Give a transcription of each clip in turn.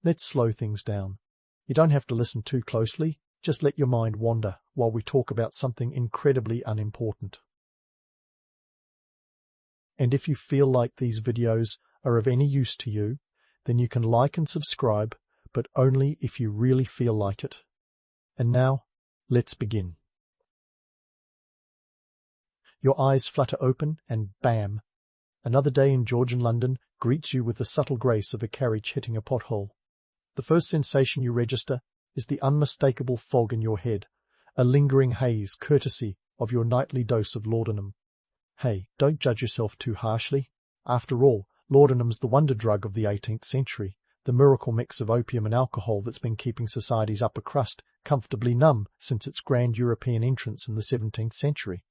Let's slow things down. You don't have to listen too closely, just let your mind wander while we talk about something incredibly unimportant. And if you feel like these videos are of any use to you, then you can like and subscribe, but only if you really feel like it. And now, let's begin. Your eyes flutter open and bam! Another day in Georgian London greets you with the subtle grace of a carriage hitting a pothole. The first sensation you register is the unmistakable fog in your head, a lingering haze courtesy of your nightly dose of laudanum. Hey, don't judge yourself too harshly. After all, laudanum's the wonder drug of the 18th century, the miracle mix of opium and alcohol that's been keeping society's upper crust comfortably numb since its grand European entrance in the 17th century.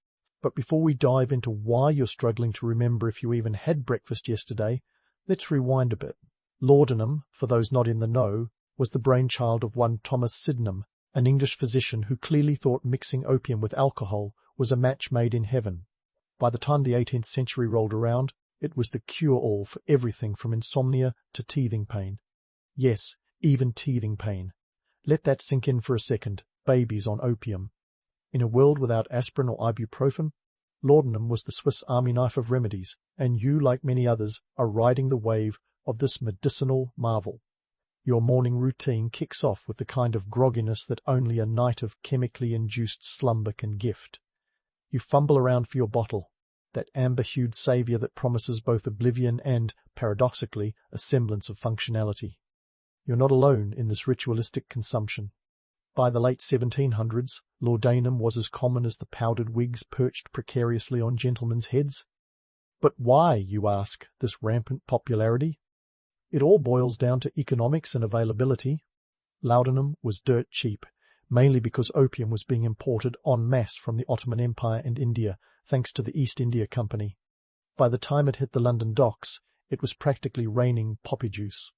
But before we dive into why you're struggling to remember if you even had breakfast yesterday, let's rewind a bit. Laudanum, for those not in the know, was the brainchild of one Thomas Sydenham, an English physician who clearly thought mixing opium with alcohol was a match made in heaven. By the time the 18th century rolled around, it was the cure-all for everything from insomnia to teething pain. Yes, even teething pain. Let that sink in for a second. Babies on opium. In a world without aspirin or ibuprofen, laudanum was the Swiss army knife of remedies, and you, like many others, are riding the wave of this medicinal marvel. Your morning routine kicks off with the kind of grogginess that only a night of chemically induced slumber can gift. You fumble around for your bottle, that amber-hued saviour that promises both oblivion and, paradoxically, a semblance of functionality. You're not alone in this ritualistic consumption. By the late 1700s, laudanum was as common as the powdered wigs perched precariously on gentlemen's heads. But why, you ask, this rampant popularity? It all boils down to economics and availability. Laudanum was dirt cheap, mainly because opium was being imported en masse from the Ottoman Empire and India, thanks to the East India Company. By the time it hit the London docks, it was practically raining poppy juice.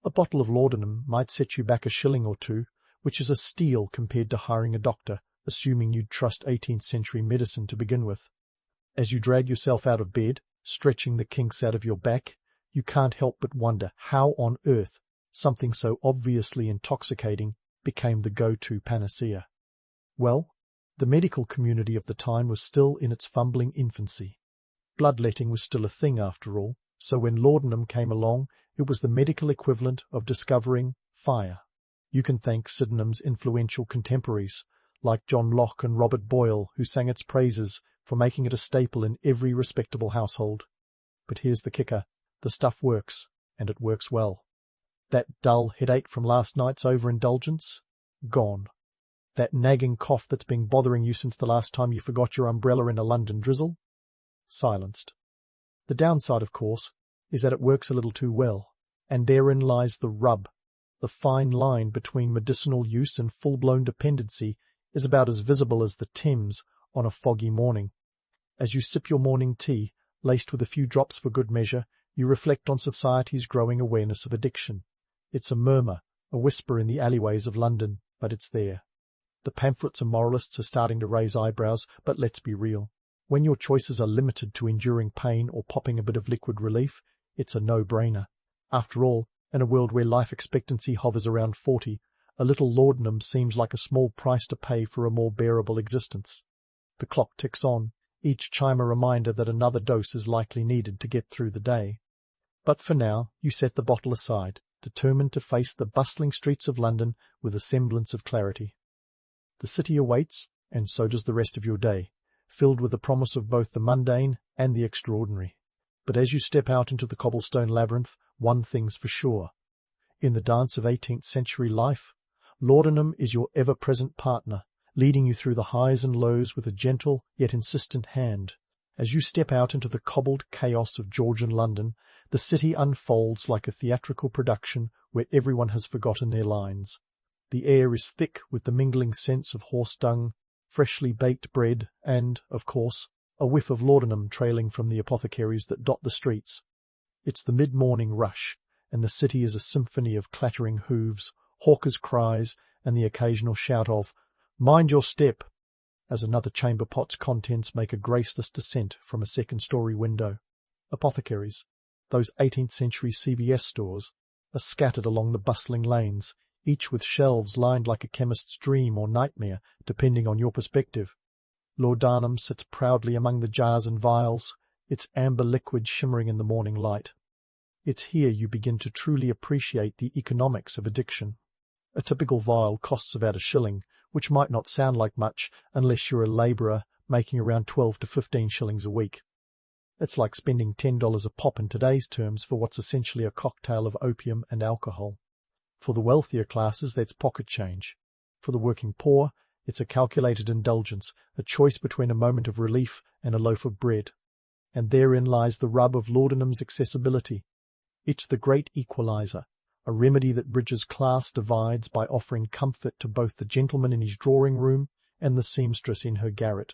A bottle of laudanum might set you back a shilling or two, which is a steal compared to hiring a doctor, assuming you'd trust 18th century medicine to begin with. As you drag yourself out of bed, stretching the kinks out of your back, you can't help but wonder how on earth something so obviously intoxicating became the go-to panacea. Well, the medical community of the time was still in its fumbling infancy. Bloodletting was still a thing after all, so when laudanum came along, it was the medical equivalent of discovering fire. You can thank Sydenham's influential contemporaries, like John Locke and Robert Boyle, who sang its praises for making it a staple in every respectable household. But here's the kicker. The stuff works, and it works well. That dull headache from last night's overindulgence? Gone. That nagging cough that's been bothering you since the last time you forgot your umbrella in a London drizzle? Silenced. The downside, of course, is that it works a little too well, and therein lies the rub. The fine line between medicinal use and full-blown dependency is about as visible as the Thames on a foggy morning. As you sip your morning tea, laced with a few drops for good measure, you reflect on society's growing awareness of addiction. It's a murmur, a whisper in the alleyways of London, but it's there. The pamphlets and moralists are starting to raise eyebrows, but let's be real. When your choices are limited to enduring pain or popping a bit of liquid relief, it's a no-brainer. After all, in a world where life expectancy hovers around 40, a little laudanum seems like a small price to pay for a more bearable existence. The clock ticks on, each chime a reminder that another dose is likely needed to get through the day. But for now, you set the bottle aside, determined to face the bustling streets of London with a semblance of clarity. The city awaits, and so does the rest of your day, filled with the promise of both the mundane and the extraordinary. But as you step out into the cobblestone labyrinth, one thing's for sure. In the dance of 18th century life, laudanum is your ever-present partner, leading you through the highs and lows with a gentle yet insistent hand. As you step out into the cobbled chaos of Georgian London, the city unfolds like a theatrical production where everyone has forgotten their lines. The air is thick with the mingling scents of horse dung, freshly baked bread, and, of course, a whiff of laudanum trailing from the apothecaries that dot the streets. It's the mid-morning rush, and the city is a symphony of clattering hooves, hawkers' cries, and the occasional shout of, "Mind your step," as another chamber pot's contents make a graceless descent from a second-story window. Apothecaries, those 18th century CVS stores, are scattered along the bustling lanes, each with shelves lined like a chemist's dream or nightmare, depending on your perspective. Laudanum sits proudly among the jars and vials, its amber liquid shimmering in the morning light. It's here you begin to truly appreciate the economics of addiction. A typical vial costs about $1, which might not sound like much unless you're a labourer making around 12 to 15 shillings a week. It's like spending $10 a pop in today's terms for what's essentially a cocktail of opium and alcohol. For the wealthier classes, that's pocket change. For the working poor, it's a calculated indulgence, a choice between a moment of relief and a loaf of bread. And therein lies the rub of laudanum's accessibility. It's the great equalizer, a remedy that bridges class divides by offering comfort to both the gentleman in his drawing room and the seamstress in her garret.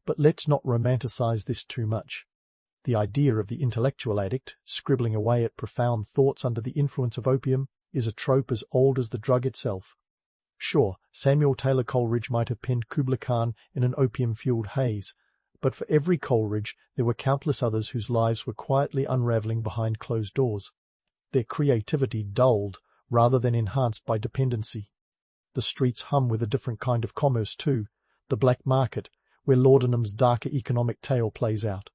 But let's not romanticize this too much. The idea of the intellectual addict, scribbling away at profound thoughts under the influence of opium, is a trope as old as the drug itself. Sure, Samuel Taylor Coleridge might have penned Kubla Khan in an opium-fueled haze, but for every Coleridge there were countless others whose lives were quietly unravelling behind closed doors, their creativity dulled rather than enhanced by dependency. The streets hum with a different kind of commerce too, the black market, where laudanum's darker economic tale plays out.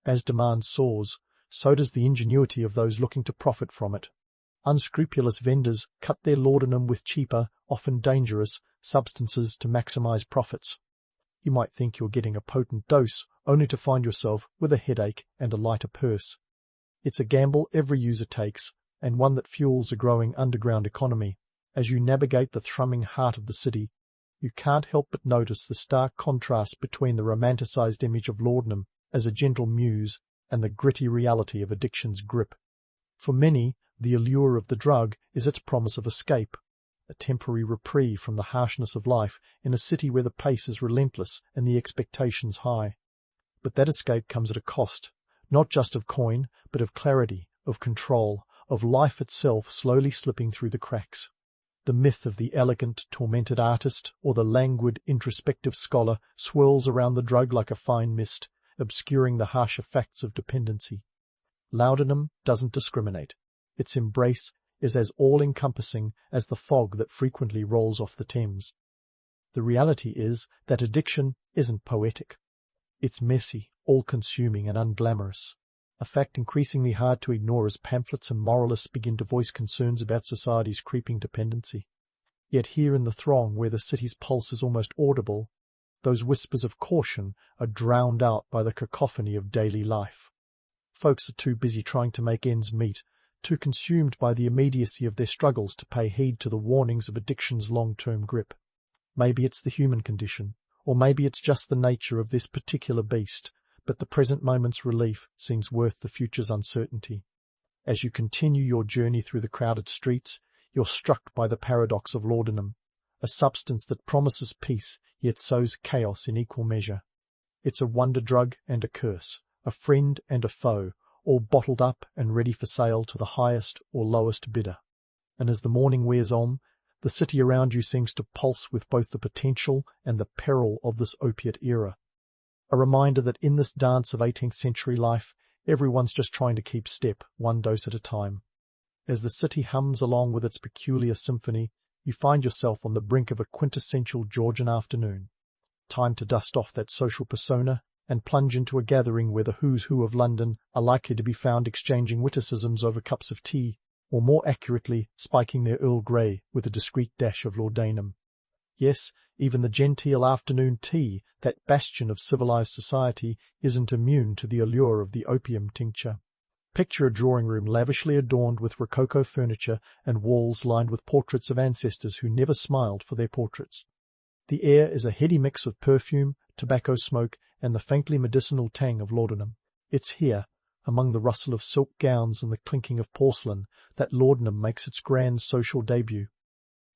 As demand soars, so does the ingenuity of those looking to profit from it. Unscrupulous vendors cut their laudanum with cheaper, often dangerous, substances to maximize profits. You might think you're getting a potent dose, only to find yourself with a headache and a lighter purse. It's a gamble every user takes, and one that fuels a growing underground economy. As you navigate the thrumming heart of the city, you can't help but notice the stark contrast between the romanticized image of laudanum as a gentle muse and the gritty reality of addiction's grip. For many, the allure of the drug is its promise of escape, a temporary reprieve from the harshness of life in a city where the pace is relentless and the expectations high. But that escape comes at a cost, not just of coin, but of clarity, of control, of life itself slowly slipping through the cracks. The myth of the elegant, tormented artist or the languid, introspective scholar swirls around the drug like a fine mist, obscuring the harsher facts of dependency. Laudanum doesn't discriminate. Its embrace is as all-encompassing as the fog that frequently rolls off the Thames. The reality is that addiction isn't poetic. It's messy, all-consuming and unglamorous, a fact increasingly hard to ignore as pamphlets and moralists begin to voice concerns about society's creeping dependency. Yet here in the throng where the city's pulse is almost audible, those whispers of caution are drowned out by the cacophony of daily life. Folks are too busy trying to make ends meet, too consumed by the immediacy of their struggles to pay heed to the warnings of addiction's long-term grip. Maybe it's the human condition, or maybe it's just the nature of this particular beast, but the present moment's relief seems worth the future's uncertainty. As you continue your journey through the crowded streets, you're struck by the paradox of laudanum, a substance that promises peace yet sows chaos in equal measure. It's a wonder drug and a curse, a friend and a foe, all bottled up and ready for sale to the highest or lowest bidder. And as the morning wears on, the city around you seems to pulse with both the potential and the peril of this opiate era. A reminder that in this dance of 18th century life, everyone's just trying to keep step, one dose at a time. As the city hums along with its peculiar symphony, you find yourself on the brink of a quintessential Georgian afternoon. Time to dust off that social persona and plunge into a gathering where the who's who of London are likely to be found exchanging witticisms over cups of tea, or more accurately, spiking their Earl Grey with a discreet dash of laudanum. Yes, even the genteel afternoon tea, that bastion of civilized society, isn't immune to the allure of the opium tincture. Picture a drawing room lavishly adorned with rococo furniture and walls lined with portraits of ancestors who never smiled for their portraits. The air is a heady mix of perfume, tobacco smoke, and the faintly medicinal tang of laudanum. It's here, among the rustle of silk gowns and the clinking of porcelain, that laudanum makes its grand social debut.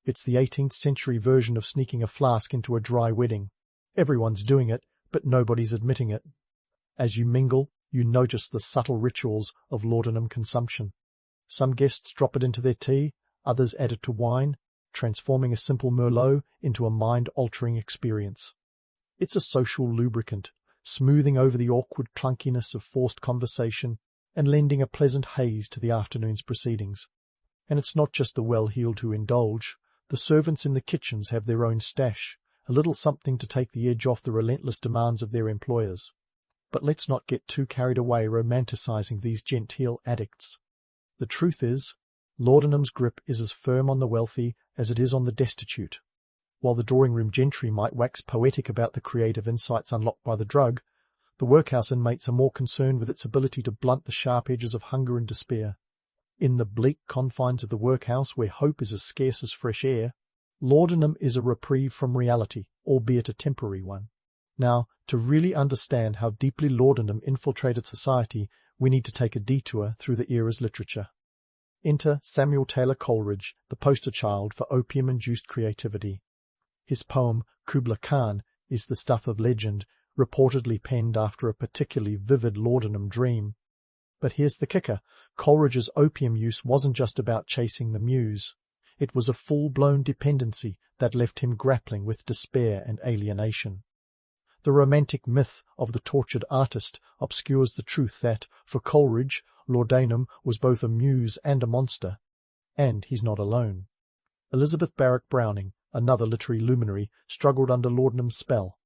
It's the 18th century version of sneaking a flask into a dry wedding. Everyone's doing it, but nobody's admitting it. As you mingle, you notice the subtle rituals of laudanum consumption. Some guests drop it into their tea, others add it to wine, transforming a simple Merlot into a mind-altering experience. It's a social lubricant, smoothing over the awkward clunkiness of forced conversation and lending a pleasant haze to the afternoon's proceedings. And it's not just the well-heeled who indulge. The servants in the kitchens have their own stash, a little something to take the edge off the relentless demands of their employers. But let's not get too carried away romanticizing these genteel addicts. The truth is, laudanum's grip is as firm on the wealthy as it is on the destitute. While the drawing-room gentry might wax poetic about the creative insights unlocked by the drug, the workhouse inmates are more concerned with its ability to blunt the sharp edges of hunger and despair. In the bleak confines of the workhouse, where hope is as scarce as fresh air, laudanum is a reprieve from reality, albeit a temporary one. Now, to really understand how deeply laudanum infiltrated society, we need to take a detour through the era's literature. Enter Samuel Taylor Coleridge, the poster child for opium-induced creativity. His poem, Kubla Khan, is the stuff of legend, reportedly penned after a particularly vivid laudanum dream. But here's the kicker. Coleridge's opium use wasn't just about chasing the muse. It was a full-blown dependency that left him grappling with despair and alienation. The romantic myth of the tortured artist obscures the truth that, for Coleridge, laudanum was both a muse and a monster. And he's not alone. Elizabeth Barrett Browning, another literary luminary, struggled under laudanum's spell.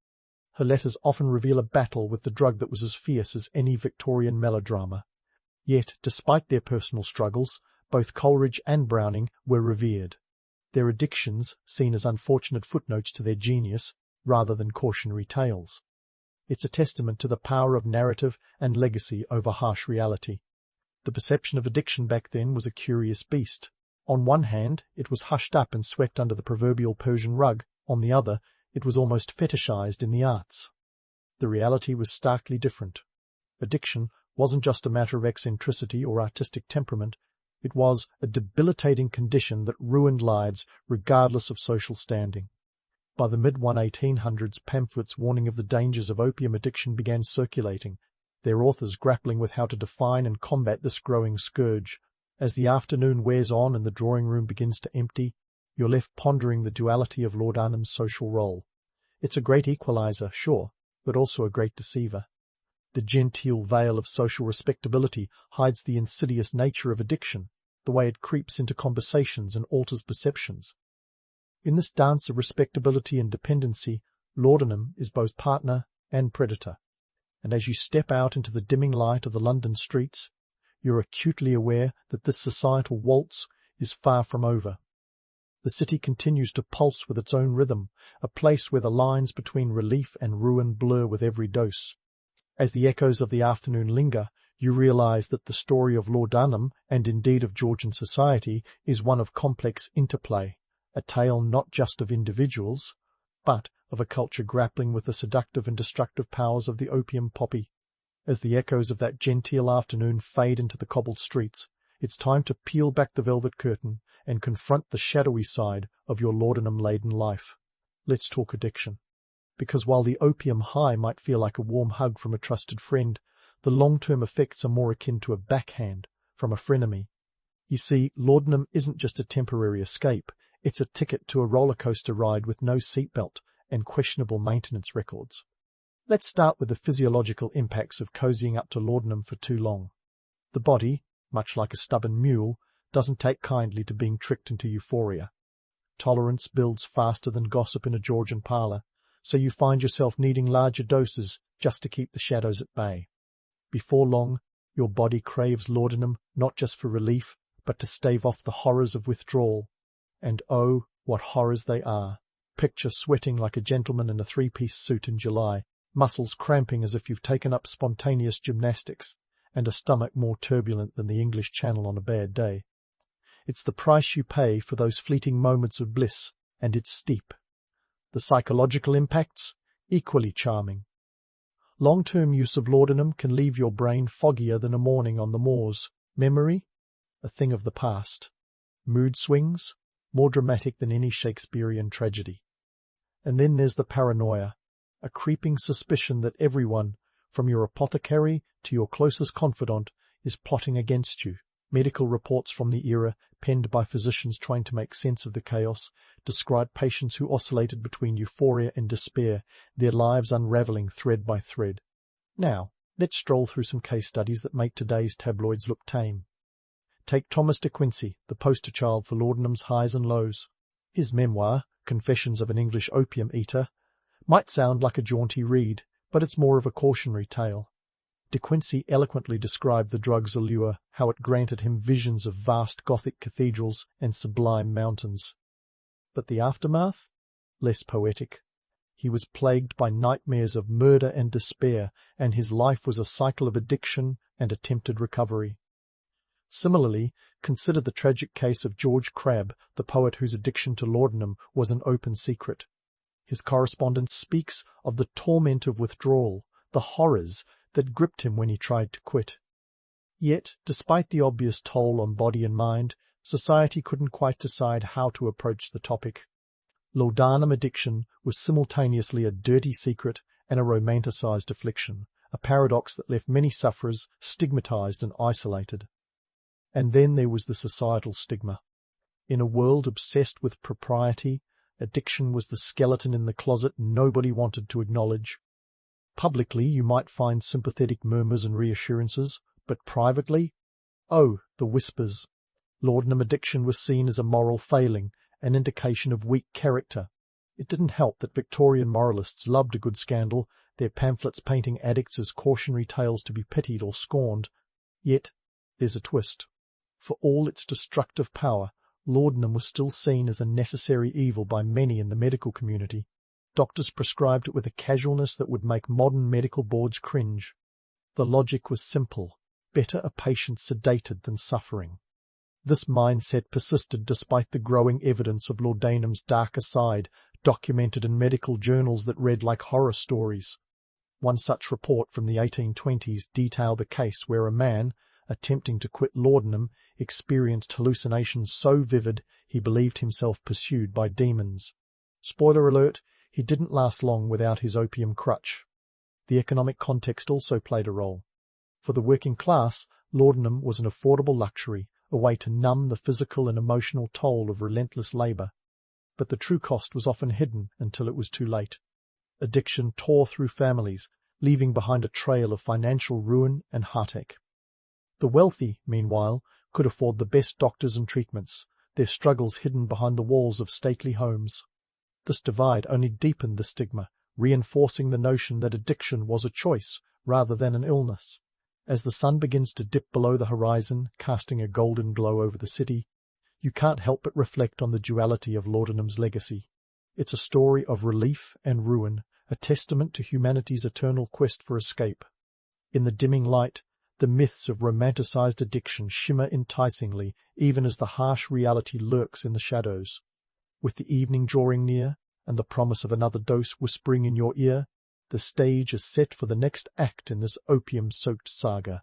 Her letters often reveal a battle with the drug that was as fierce as any Victorian melodrama. Yet, despite their personal struggles, both Coleridge and Browning were revered, their addictions seen as unfortunate footnotes to their genius rather than cautionary tales. It's a testament to the power of narrative and legacy over harsh reality. The perception of addiction back then was a curious beast. On one hand, it was hushed up and swept under the proverbial Persian rug. On the other, it was almost fetishized in the arts. The reality was starkly different. Addiction wasn't just a matter of eccentricity or artistic temperament. It was a debilitating condition that ruined lives regardless of social standing. By the mid-1800s, pamphlets warning of the dangers of opium addiction began circulating, their authors grappling with how to define and combat this growing scourge. As the afternoon wears on and the drawing-room begins to empty, you're left pondering the duality of laudanum's social role. It's a great equalizer, sure, but also a great deceiver. The genteel veil of social respectability hides the insidious nature of addiction, the way it creeps into conversations and alters perceptions. In this dance of respectability and dependency, laudanum is both partner and predator. And as you step out into the dimming light of the London streets, you're acutely aware that this societal waltz is far from over. The city continues to pulse with its own rhythm, a place where the lines between relief and ruin blur with every dose. As the echoes of the afternoon linger, you realize that the story of laudanum, and indeed of Georgian society, is one of complex interplay, a tale not just of individuals, but of a culture grappling with the seductive and destructive powers of the opium poppy. As the echoes of that genteel afternoon fade into the cobbled streets, it's time to peel back the velvet curtain and confront the shadowy side of your laudanum-laden life. Let's talk addiction. Because while the opium high might feel like a warm hug from a trusted friend, the long-term effects are more akin to a backhand from a frenemy. You see, laudanum isn't just a temporary escape, it's a ticket to a roller coaster ride with no seatbelt and questionable maintenance records. Let's start with the physiological impacts of cozying up to laudanum for too long. The body, much like a stubborn mule, doesn't take kindly to being tricked into euphoria. Tolerance builds faster than gossip in a Georgian parlour, so you find yourself needing larger doses just to keep the shadows at bay. Before long, your body craves laudanum not just for relief, but to stave off the horrors of withdrawal. And oh, what horrors they are. Picture sweating like a gentleman in a three-piece suit in July, muscles cramping as if you've taken up spontaneous gymnastics, and a stomach more turbulent than the English Channel on a bad day. It's the price you pay for those fleeting moments of bliss, and it's steep. The psychological impacts? Equally charming. Long-term use of laudanum can leave your brain foggier than a morning on the moors. Memory? A thing of the past. Mood swings? More dramatic than any Shakespearean tragedy. And then there's the paranoia, a creeping suspicion that everyone, from your apothecary to your closest confidant, is plotting against you. Medical reports from the era, penned by physicians trying to make sense of the chaos, describe patients who oscillated between euphoria and despair, their lives unravelling thread by thread. Now, let's stroll through some case studies that make today's tabloids look tame. Take Thomas de Quincey, the poster child for laudanum's highs and lows. His memoir, Confessions of an English Opium Eater, might sound like a jaunty read, but it's more of a cautionary tale. De Quincey eloquently described the drug's allure, how it granted him visions of vast Gothic cathedrals and sublime mountains. But the aftermath? Less poetic. He was plagued by nightmares of murder and despair, and his life was a cycle of addiction and attempted recovery. Similarly, consider the tragic case of George Crabbe, the poet whose addiction to laudanum was an open secret. His correspondence speaks of the torment of withdrawal, the horrors that gripped him when he tried to quit. Yet, despite the obvious toll on body and mind, society couldn't quite decide how to approach the topic. Laudanum addiction was simultaneously a dirty secret and a romanticized affliction, a paradox that left many sufferers stigmatized and isolated. And then there was the societal stigma. In a world obsessed with propriety, addiction was the skeleton in the closet nobody wanted to acknowledge. Publicly you might find sympathetic murmurs and reassurances, but privately? Oh, the whispers. Laudanum addiction was seen as a moral failing, an indication of weak character. It didn't help that Victorian moralists loved a good scandal, their pamphlets painting addicts as cautionary tales to be pitied or scorned. Yet, there's a twist. For all its destructive power, laudanum was still seen as a necessary evil by many in the medical community. Doctors prescribed it with a casualness that would make modern medical boards cringe. The logic was simple: better a patient sedated than suffering. This mindset persisted despite the growing evidence of laudanum's darker side, documented in medical journals that read like horror stories. One such report from the 1820s detailed a case where a man, attempting to quit laudanum, experienced hallucinations so vivid he believed himself pursued by demons. Spoiler alert, he didn't last long without his opium crutch. The economic context also played a role. For the working class, laudanum was an affordable luxury, a way to numb the physical and emotional toll of relentless labour. But the true cost was often hidden until it was too late. Addiction tore through families, leaving behind a trail of financial ruin and heartache. The wealthy, meanwhile, could afford the best doctors and treatments, their struggles hidden behind the walls of stately homes. This divide only deepened the stigma, reinforcing the notion that addiction was a choice rather than an illness. As the sun begins to dip below the horizon, casting a golden glow over the city, you can't help but reflect on the duality of laudanum's legacy. It's a story of relief and ruin, a testament to humanity's eternal quest for escape. In the dimming light, the myths of romanticized addiction shimmer enticingly, even as the harsh reality lurks in the shadows. With the evening drawing near, and the promise of another dose whispering in your ear, the stage is set for the next act in this opium-soaked saga.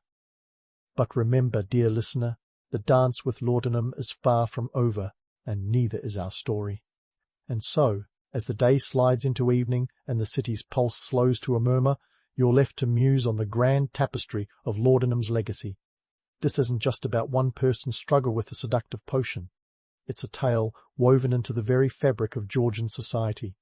But remember, dear listener, the dance with laudanum is far from over, and neither is our story. And so, as the day slides into evening and the city's pulse slows to a murmur, you're left to muse on the grand tapestry of laudanum's legacy. This isn't just about one person's struggle with the seductive potion. It's a tale woven into the very fabric of Georgian society.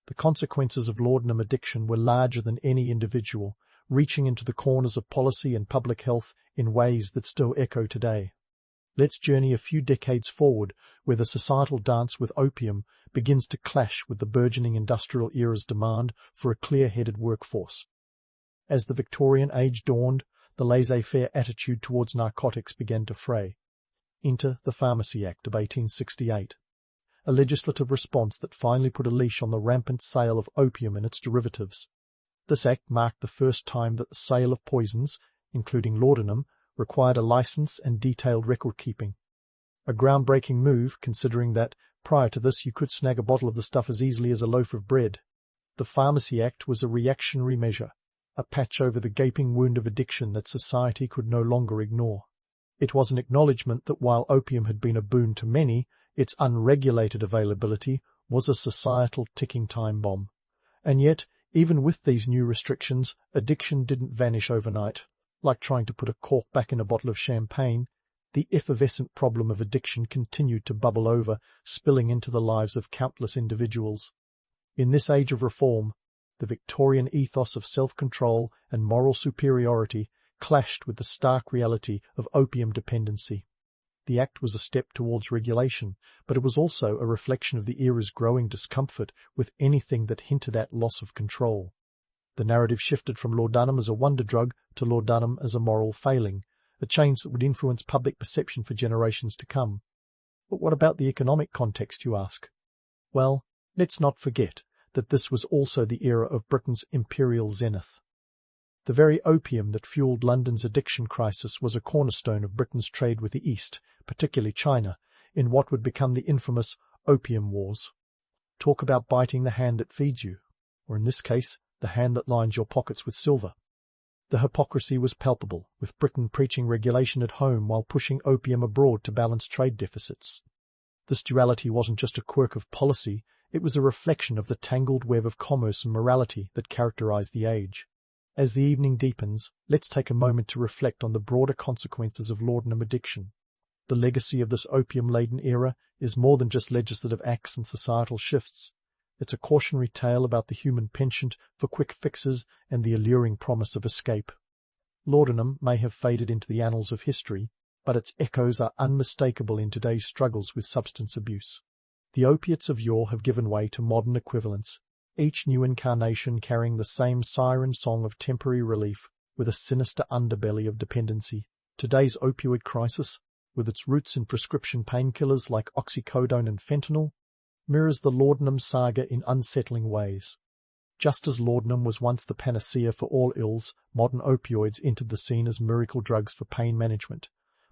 The consequences of laudanum addiction were larger than any individual, reaching into the corners of policy and public health in ways that still echo today. Let's journey a few decades forward, where the societal dance with opium begins to clash with the burgeoning industrial era's demand for a clear-headed workforce. As the Victorian age dawned, the laissez-faire attitude towards narcotics began to fray. Enter the Pharmacy Act of 1868, a legislative response that finally put a leash on the rampant sale of opium and its derivatives. This act marked the first time that the sale of poisons, including laudanum, required a license and detailed record-keeping. A groundbreaking move, considering that, prior to this, you could snag a bottle of the stuff as easily as a loaf of bread. The Pharmacy Act was a reactionary measure, a patch over the gaping wound of addiction that society could no longer ignore. It was an acknowledgement that while opium had been a boon to many, its unregulated availability was a societal ticking time bomb. And yet, even with these new restrictions, addiction didn't vanish overnight. Like trying to put a cork back in a bottle of champagne, the effervescent problem of addiction continued to bubble over, spilling into the lives of countless individuals. In this age of reform, the Victorian ethos of self-control and moral superiority clashed with the stark reality of opium dependency. the act was a step towards regulation, but it was also a reflection of the era's growing discomfort with anything that hinted at loss of control. The narrative shifted from laudanum as a wonder drug to laudanum as a moral failing, a change that would influence public perception for generations to come. But what about the economic context, you ask? Well, let's not forget that this was also the era of Britain's imperial zenith. The very opium that fueled London's addiction crisis was a cornerstone of Britain's trade with the East, particularly China, in what would become the infamous Opium Wars. Talk about biting the hand that feeds you, or in this case, the hand that lines your pockets with silver. The hypocrisy was palpable, with Britain preaching regulation at home while pushing opium abroad to balance trade deficits. This duality wasn't just a quirk of policy, it was a reflection of the tangled web of commerce and morality that characterized the age. As the evening deepens, let's take a moment to reflect on the broader consequences of laudanum addiction. The legacy of this opium-laden era is more than just legislative acts and societal shifts. It's a cautionary tale about the human penchant for quick fixes and the alluring promise of escape. Laudanum may have faded into the annals of history, but its echoes are unmistakable in today's struggles with substance abuse. The opiates of yore have given way to modern equivalents, each new incarnation carrying the same siren song of temporary relief with a sinister underbelly of dependency. Today's opioid crisis, with its roots in prescription painkillers like oxycodone and fentanyl, mirrors the laudanum saga in unsettling ways. Just as laudanum was once the panacea for all ills, modern opioids entered the scene as miracle drugs for pain management.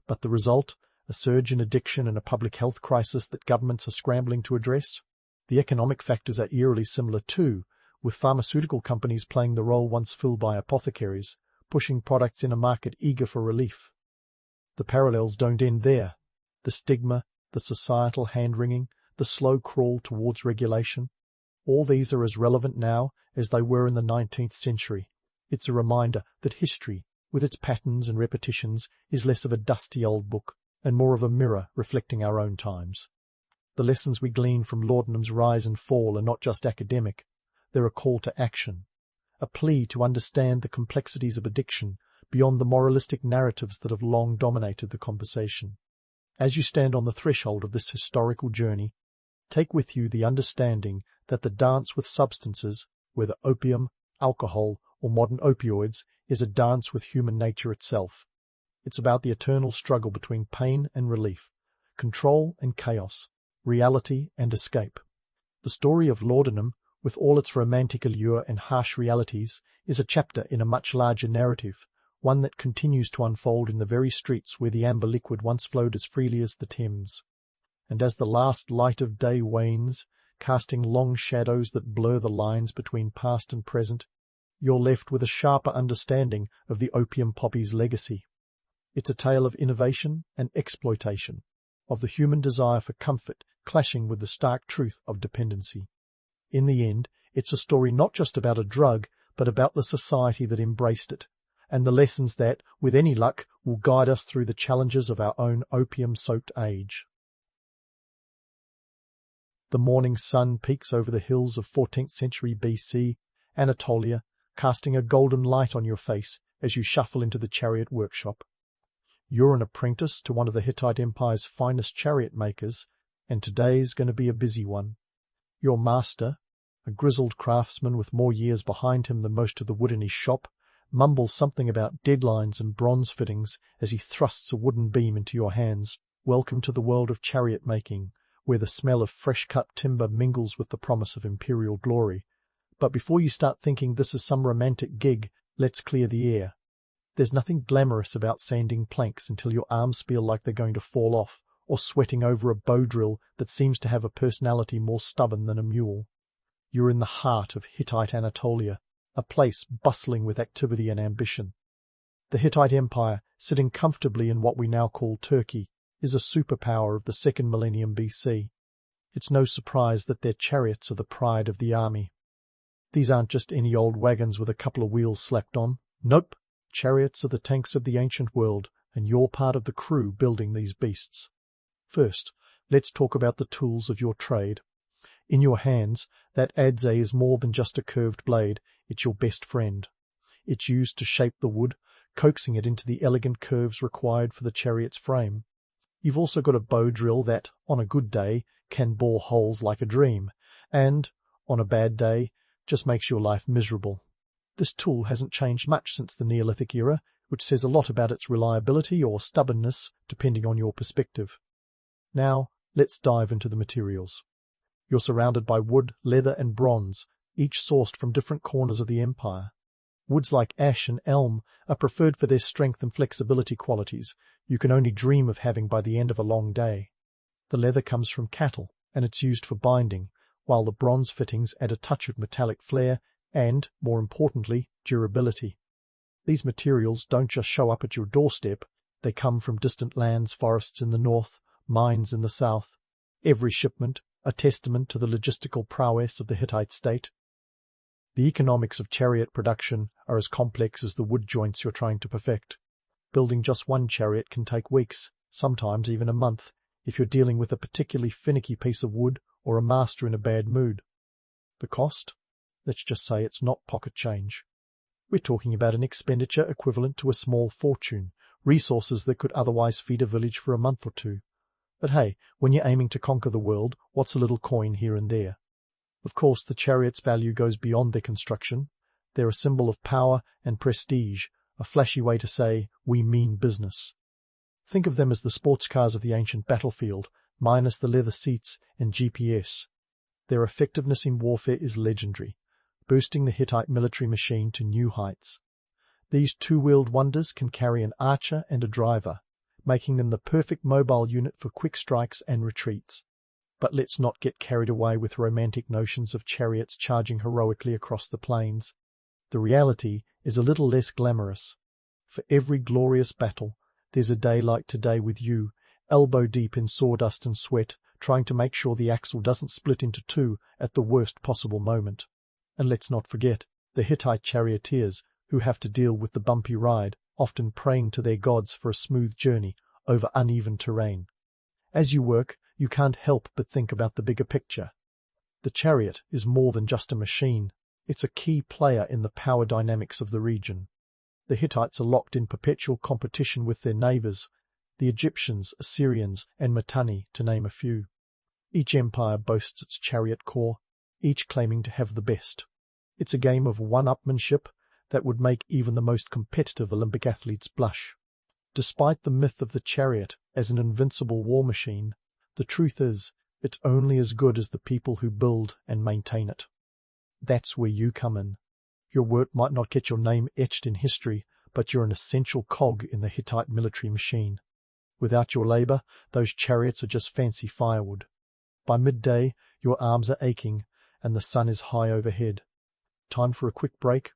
But the result? A surge in addiction and a public health crisis that governments are scrambling to address? The economic factors are eerily similar too, with pharmaceutical companies playing the role once filled by apothecaries, pushing products in a market eager for relief. The parallels don't end there. The stigma, the societal hand-wringing, the slow crawl towards regulation, all these are as relevant now as they were in the 19th century. It's a reminder that history, with its patterns and repetitions, is less of a dusty old book and more of a mirror reflecting our own times. The lessons we glean from laudanum's rise and fall are not just academic, they're a call to action, a plea to understand the complexities of addiction beyond the moralistic narratives that have long dominated the conversation. As you stand on the threshold of this historical journey, take with you the understanding that the dance with substances, whether opium, alcohol, or modern opioids, is a dance with human nature itself. It's about the eternal struggle between pain and relief, control and chaos, reality and escape. The story of laudanum, with all its romantic allure and harsh realities, is a chapter in a much larger narrative, one that continues to unfold in the very streets where the amber liquid once flowed as freely as the Thames. And as the last light of day wanes, casting long shadows that blur the lines between past and present, you're left with a sharper understanding of the opium poppy's legacy. It's a tale of innovation and exploitation, of the human desire for comfort clashing with the stark truth of dependency. In the end, it's a story not just about a drug, but about the society that embraced it, and the lessons that, with any luck, will guide us through the challenges of our own opium-soaked age. The morning sun peeks over the hills of 14th century BC, Anatolia, casting a golden light on your face as you shuffle into the chariot workshop. You're an apprentice to one of the Hittite Empire's finest chariot makers, and today's going to be a busy one. Your master, a grizzled craftsman with more years behind him than most of the wood in his shop, mumbles something about deadlines and bronze fittings as he thrusts a wooden beam into your hands. Welcome to the world of chariot making, where the smell of fresh-cut timber mingles with the promise of imperial glory. But before you start thinking this is some romantic gig, let's clear the air. There's nothing glamorous about sanding planks until your arms feel like they're going to fall off, or sweating over a bow drill that seems to have a personality more stubborn than a mule. You're in the heart of Hittite Anatolia, a place bustling with activity and ambition. The Hittite Empire, sitting comfortably in what we now call Turkey, is a superpower of the 2nd millennium BC. It's no surprise that their chariots are the pride of the army. These aren't just any old wagons with a couple of wheels slapped on. Nope, chariots are the tanks of the ancient world, and you're part of the crew building these beasts. First, let's talk about the tools of your trade. In your hands, that adze is more than just a curved blade, it's your best friend. It's used to shape the wood, coaxing it into the elegant curves required for the chariot's frame. You've also got a bow drill that, on a good day, can bore holes like a dream, and, on a bad day, just makes your life miserable. This tool hasn't changed much since the Neolithic era, which says a lot about its reliability or stubbornness, depending on your perspective. Now, let's dive into the materials. You're surrounded by wood, leather, and bronze, each sourced from different corners of the empire. Woods like ash and elm are preferred for their strength and flexibility qualities you can only dream of having by the end of a long day. The leather comes from cattle, and it's used for binding, while the bronze fittings add a touch of metallic flair and, more importantly, durability. These materials don't just show up at your doorstep, they come from distant lands, forests in the north, mines in the south. Every shipment, a testament to the logistical prowess of the Hittite state. The economics of chariot production are as complex as the wood joints you're trying to perfect. Building just one chariot can take weeks, sometimes even a month, if you're dealing with a particularly finicky piece of wood or a master in a bad mood. The cost? Let's just say it's not pocket change. We're talking about an expenditure equivalent to a small fortune, resources that could otherwise feed a village for a month or two. But hey, when you're aiming to conquer the world, what's a little coin here and there? Of course, the chariot's value goes beyond their construction. They're a symbol of power and prestige, a flashy way to say, we mean business. Think of them as the sports cars of the ancient battlefield, minus the leather seats and GPS. Their effectiveness in warfare is legendary, boosting the Hittite military machine to new heights. These two-wheeled wonders can carry an archer and a driver, making them the perfect mobile unit for quick strikes and retreats. But let's not get carried away with romantic notions of chariots charging heroically across the plains. The reality is a little less glamorous. For every glorious battle, there's a day like today with you, elbow deep in sawdust and sweat, trying to make sure the axle doesn't split into two at the worst possible moment. And let's not forget the Hittite charioteers who have to deal with the bumpy ride, often praying to their gods for a smooth journey over uneven terrain. As you work, you can't help but think about the bigger picture. The chariot is more than just a machine. It's a key player in the power dynamics of the region. The Hittites are locked in perpetual competition with their neighbors, the Egyptians, Assyrians, and Mitanni, to name a few. Each empire boasts its chariot corps, each claiming to have the best. It's a game of one-upmanship that would make even the most competitive Olympic athletes blush. Despite the myth of the chariot as an invincible war machine, the truth is, it's only as good as the people who build and maintain it. That's where you come in. Your work might not get your name etched in history, but you're an essential cog in the Hittite military machine. Without your labor, those chariots are just fancy firewood. By midday, your arms are aching, and the sun is high overhead. Time for a quick break,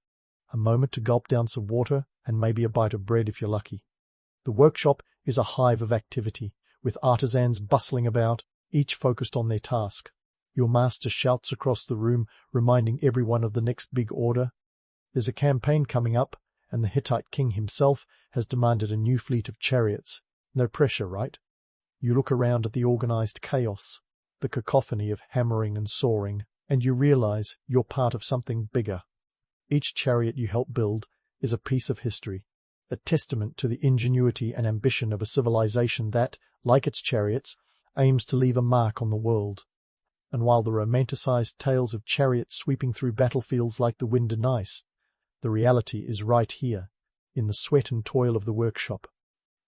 a moment to gulp down some water, and maybe a bite of bread if you're lucky. The workshop is a hive of activity, with artisans bustling about, each focused on their task. Your master shouts across the room, reminding everyone of the next big order. There's a campaign coming up, and the Hittite king himself has demanded a new fleet of chariots. No pressure, right? You look around at the organized chaos, the cacophony of hammering and sawing, and you realize you're part of something bigger. Each chariot you help build is a piece of history, a testament to the ingenuity and ambition of a civilization that, like its chariots, aims to leave a mark on the world. And while the romanticized tales of chariots sweeping through battlefields like the wind are nice, the reality is right here, in the sweat and toil of the workshop.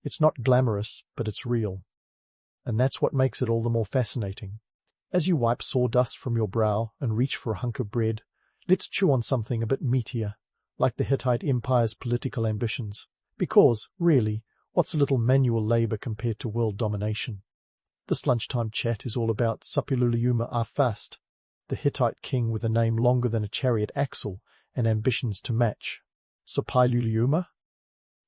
It's not glamorous, but it's real. And that's what makes it all the more fascinating. As you wipe sawdust from your brow and reach for a hunk of bread, let's chew on something a bit meatier, like the Hittite Empire's political ambitions. Because, really, what's a little manual labor compared to world domination? This lunchtime chat is all about Suppiluliuma Arfast, the Hittite king with a name longer than a chariot axle and ambitions to match. Suppiluliuma?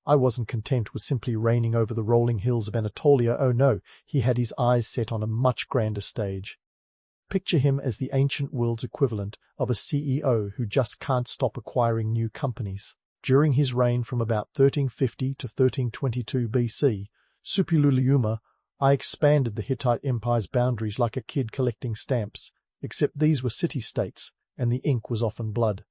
I wasn't content with simply reigning over the rolling hills of Anatolia. Oh no, he had his eyes set on a much grander stage. Picture him as the ancient world's equivalent of a CEO who just can't stop acquiring new companies. During his reign from about 1350 to 1322 BC, Suppiluliuma I expanded the Hittite Empire's boundaries like a kid collecting stamps, except these were city-states, and the ink was often blood.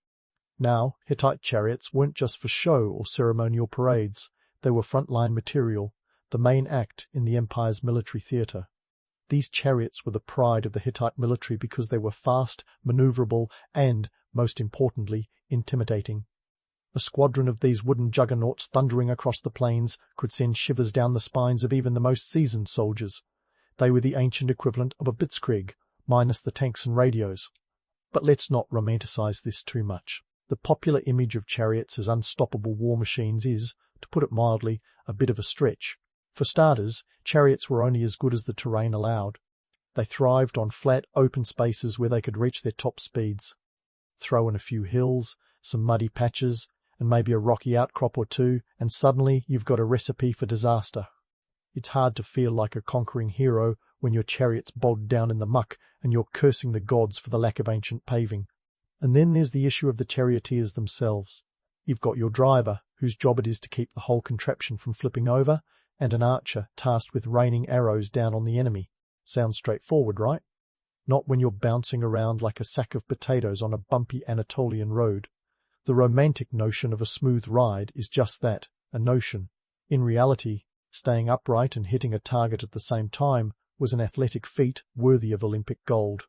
Now, Hittite chariots weren't just for show or ceremonial parades. They were frontline material, the main act in the empire's military theatre. These chariots were the pride of the Hittite military because they were fast, maneuverable, and, most importantly, intimidating. A squadron of these wooden juggernauts thundering across the plains could send shivers down the spines of even the most seasoned soldiers. They were the ancient equivalent of a blitzkrieg, minus the tanks and radios. But let's not romanticize this too much. The popular image of chariots as unstoppable war machines is, to put it mildly, a bit of a stretch. For starters, chariots were only as good as the terrain allowed. They thrived on flat, open spaces where they could reach their top speeds. Throw in a few hills, some muddy patches, and maybe a rocky outcrop or two, and suddenly you've got a recipe for disaster. It's hard to feel like a conquering hero when your chariot's bogged down in the muck and you're cursing the gods for the lack of ancient paving. And then there's the issue of the charioteers themselves. You've got your driver, whose job it is to keep the whole contraption from flipping over, and an archer tasked with raining arrows down on the enemy. Sounds straightforward, right? Not when you're bouncing around like a sack of potatoes on a bumpy Anatolian road. The romantic notion of a smooth ride is just that, a notion. In reality, staying upright and hitting a target at the same time was an athletic feat worthy of Olympic gold.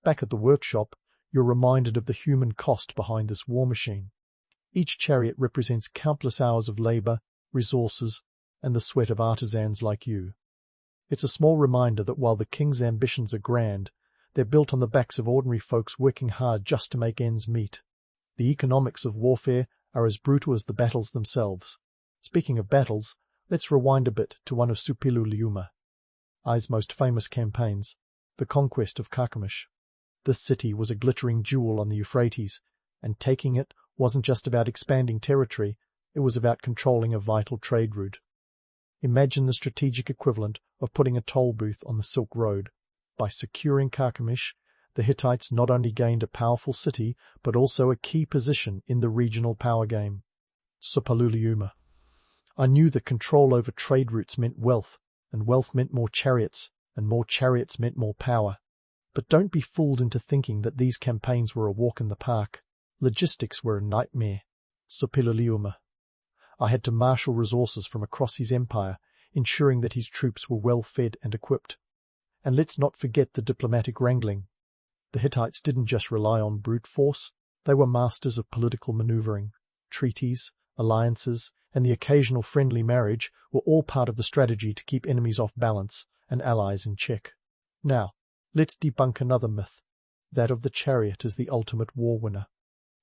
Back at the workshop, you're reminded of the human cost behind this war machine. Each chariot represents countless hours of labor, resources, and the sweat of artisans like you. It's a small reminder that while the king's ambitions are grand, they're built on the backs of ordinary folks working hard just to make ends meet. The economics of warfare are as brutal as the battles themselves. Speaking of battles, let's rewind a bit to one of Suppiluliuma-I's most famous campaigns, the conquest of Carchemish. This city was a glittering jewel on the Euphrates, and taking it wasn't just about expanding territory, it was about controlling a vital trade route. Imagine the strategic equivalent of putting a toll booth on the Silk Road. By securing Carchemish, the Hittites not only gained a powerful city, but also a key position in the regional power game. Suppiluliuma. I knew that control over trade routes meant wealth, and wealth meant more chariots, and more chariots meant more power. But don't be fooled into thinking that these campaigns were a walk in the park. Logistics were a nightmare. Suppiluliuma. I had to marshal resources from across his empire, ensuring that his troops were well fed and equipped. And let's not forget the diplomatic wrangling. The Hittites didn't just rely on brute force, they were masters of political maneuvering. Treaties, alliances, and the occasional friendly marriage were all part of the strategy to keep enemies off balance and allies in check. Now, let's debunk another myth, that of the chariot as the ultimate war winner.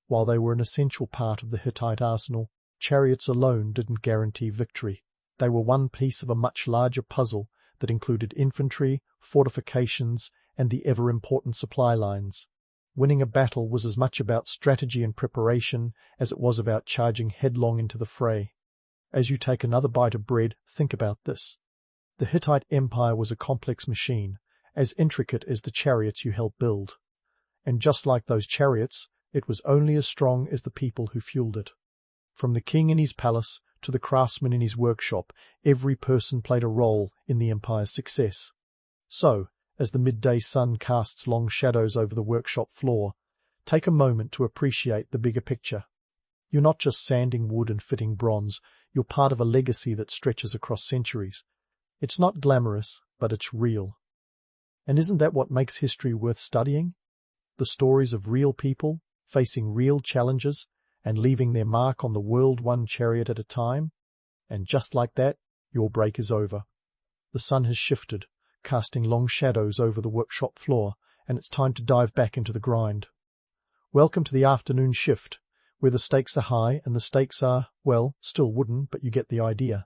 While they were an essential part of the Hittite arsenal, chariots alone didn't guarantee victory. They were one piece of a much larger puzzle that included infantry, fortifications, and the ever-important supply lines. Winning a battle was as much about strategy and preparation as it was about charging headlong into the fray. As you take another bite of bread, think about this. The Hittite Empire was a complex machine, as intricate as the chariots you helped build. And just like those chariots, it was only as strong as the people who fueled it. From the king in his palace to the craftsman in his workshop, every person played a role in the empire's success. So, as the midday sun casts long shadows over the workshop floor, take a moment to appreciate the bigger picture. You're not just sanding wood and fitting bronze, you're part of a legacy that stretches across centuries. It's not glamorous, but it's real. And isn't that what makes history worth studying? The stories of real people, facing real challenges, and leaving their mark on the world one chariot at a time. And just like that, your break is over. The sun has shifted, casting long shadows over the workshop floor, and it's time to dive back into the grind. Welcome to the afternoon shift, where the stakes are high and the stakes are, well, still wooden, but you get the idea.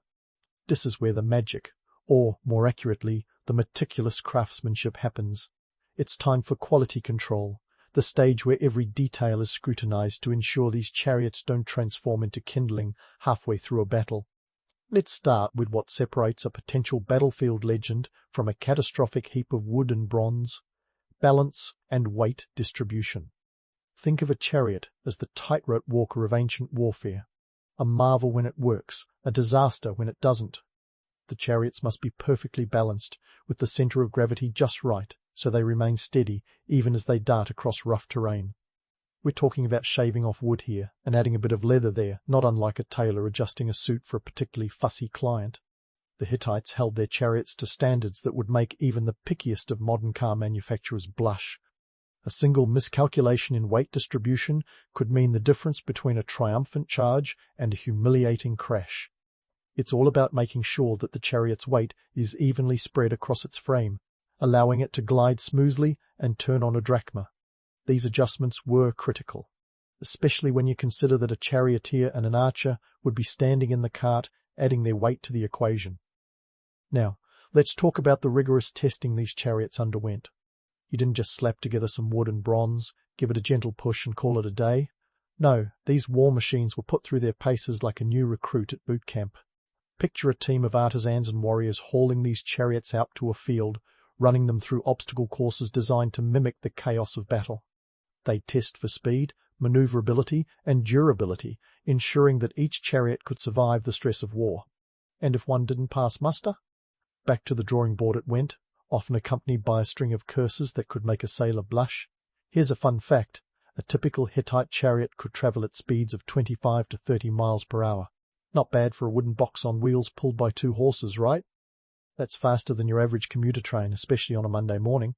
This is where the magic, or, more accurately, the meticulous craftsmanship happens. It's time for quality control, the stage where every detail is scrutinized to ensure these chariots don't transform into kindling halfway through a battle. Let's start with what separates a potential battlefield legend from a catastrophic heap of wood and bronze: balance and weight distribution. Think of a chariot as the tightrope walker of ancient warfare, a marvel when it works, a disaster when it doesn't. The chariots must be perfectly balanced, with the center of gravity just right, so they remain steady even as they dart across rough terrain. We're talking about shaving off wood here and adding a bit of leather there, not unlike a tailor adjusting a suit for a particularly fussy client. The Hittites held their chariots to standards that would make even the pickiest of modern car manufacturers blush. A single miscalculation in weight distribution could mean the difference between a triumphant charge and a humiliating crash. It's all about making sure that the chariot's weight is evenly spread across its frame, allowing it to glide smoothly and turn on a drachma. These adjustments were critical, especially when you consider that a charioteer and an archer would be standing in the cart, adding their weight to the equation. Now, let's talk about the rigorous testing these chariots underwent. You didn't just slap together some wood and bronze, give it a gentle push and call it a day. No, these war machines were put through their paces like a new recruit at boot camp. Picture a team of artisans and warriors hauling these chariots out to a field, running them through obstacle courses designed to mimic the chaos of battle. They test for speed, maneuverability, and durability, ensuring that each chariot could survive the stress of war. And if one didn't pass muster? Back to the drawing board it went, often accompanied by a string of curses that could make a sailor blush. Here's a fun fact. A typical Hittite chariot could travel at speeds of 25 to 30 miles per hour. Not bad for a wooden box on wheels pulled by 2 horses, right? That's faster than your average commuter train, especially on a Monday morning.